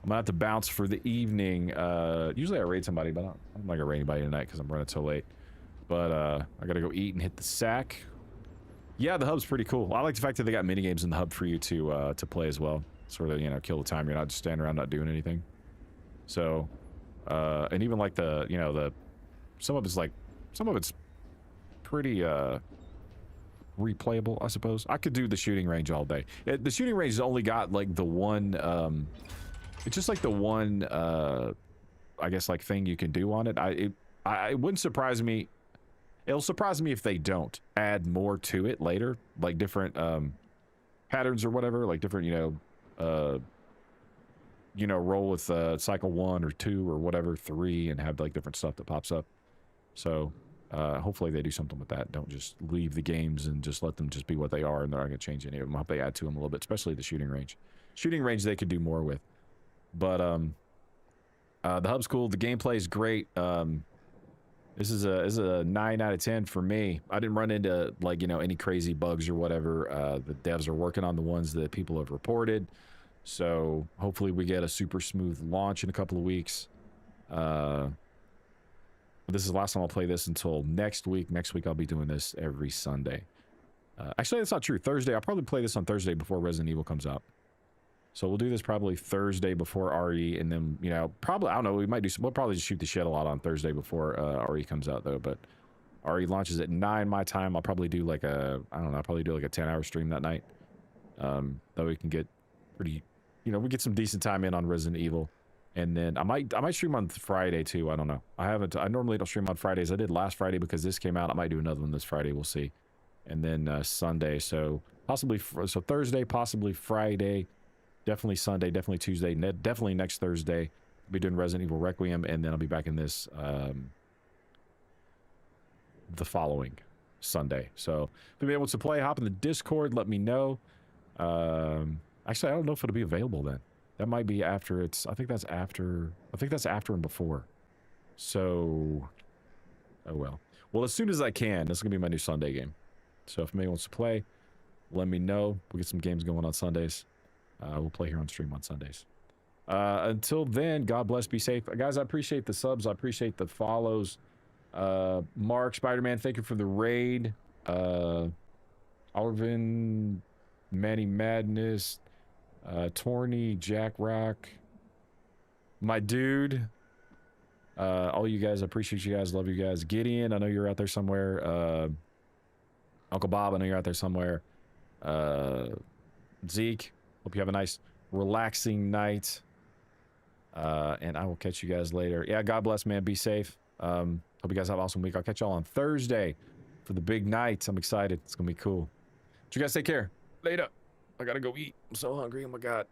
I'm going to have to bounce for the evening. Usually I raid somebody, but I'm not going to raid anybody tonight because I'm running so late. But I got to go eat and hit the sack. Yeah, the hub's pretty cool. I like the fact that they got minigames in the hub for you to play as well. Sort of, you know, kill the time. You're not just standing around not doing anything. So, and even like some of it's pretty replayable, I suppose. I could do the shooting range all day. The shooting range has only got like the one, it's just like the one, I guess like thing you can do on it. It wouldn't surprise me. It'll surprise me if they don't add more to it later, like different patterns or whatever, like different, roll with cycle 1 or 2 or whatever, 3, and have like different stuff that pops up. So hopefully they do something with that. Don't just leave the games and just let them just be what they are, and they're not going to change any of them. I hope they add to them a little bit, especially the shooting range. Shooting range they could do more with. But the hub's cool. The gameplay is great. This is a 9 out of 10 for me. I didn't run into like, any crazy bugs or whatever. The devs are working on the ones that people have reported. So hopefully we get a super smooth launch in a couple of weeks. This is the last time I'll play this until next week. Next week I'll be doing this every Sunday. Actually, that's not true. Thursday. I'll probably play this on Thursday before Resident Evil comes out. So we'll do this probably Thursday before RE, and then, probably, I don't know, we'll probably just shoot the shit a lot on Thursday before RE comes out, though. But RE launches at 9 my time. I'll probably do like a 10-hour stream that night. That we can get pretty, we get some decent time in on Resident Evil. And then I might stream on Friday too. I don't know. I normally don't stream on Fridays. I did last Friday because this came out. I might do another one this Friday. We'll see. And then Sunday. So Thursday, possibly Friday. Definitely Sunday, definitely Tuesday, definitely next Thursday. I'll be doing Resident Evil Requiem, and then I'll be back in this the following Sunday. So if you'll be able to play, hop in the Discord, let me know. Actually, I don't know if it'll be available then. That might be after I think that's after and before. So, oh well. Well, as soon as I can, this is going to be my new Sunday game. So if anybody wants to play, let me know. We'll get some games going on Sundays. We'll play here on stream on Sundays. Until then, God bless, be safe. Guys, I appreciate the subs. I appreciate the follows. Mark, Spider-Man, thank you for the raid. Arvin, Manny Madness, Torny, Jack Rock, my dude. All you guys, I appreciate you guys. Love you guys. Gideon, I know you're out there somewhere. Uncle Bob, I know you're out there somewhere. Zeke, hope you have a nice, relaxing night. And I will catch you guys later. Yeah, God bless, man. Be safe. Hope you guys have an awesome week. I'll catch y'all on Thursday for the big night. I'm excited. It's going to be cool. But you guys take care. Later. I got to go eat. I'm so hungry. Oh, my God.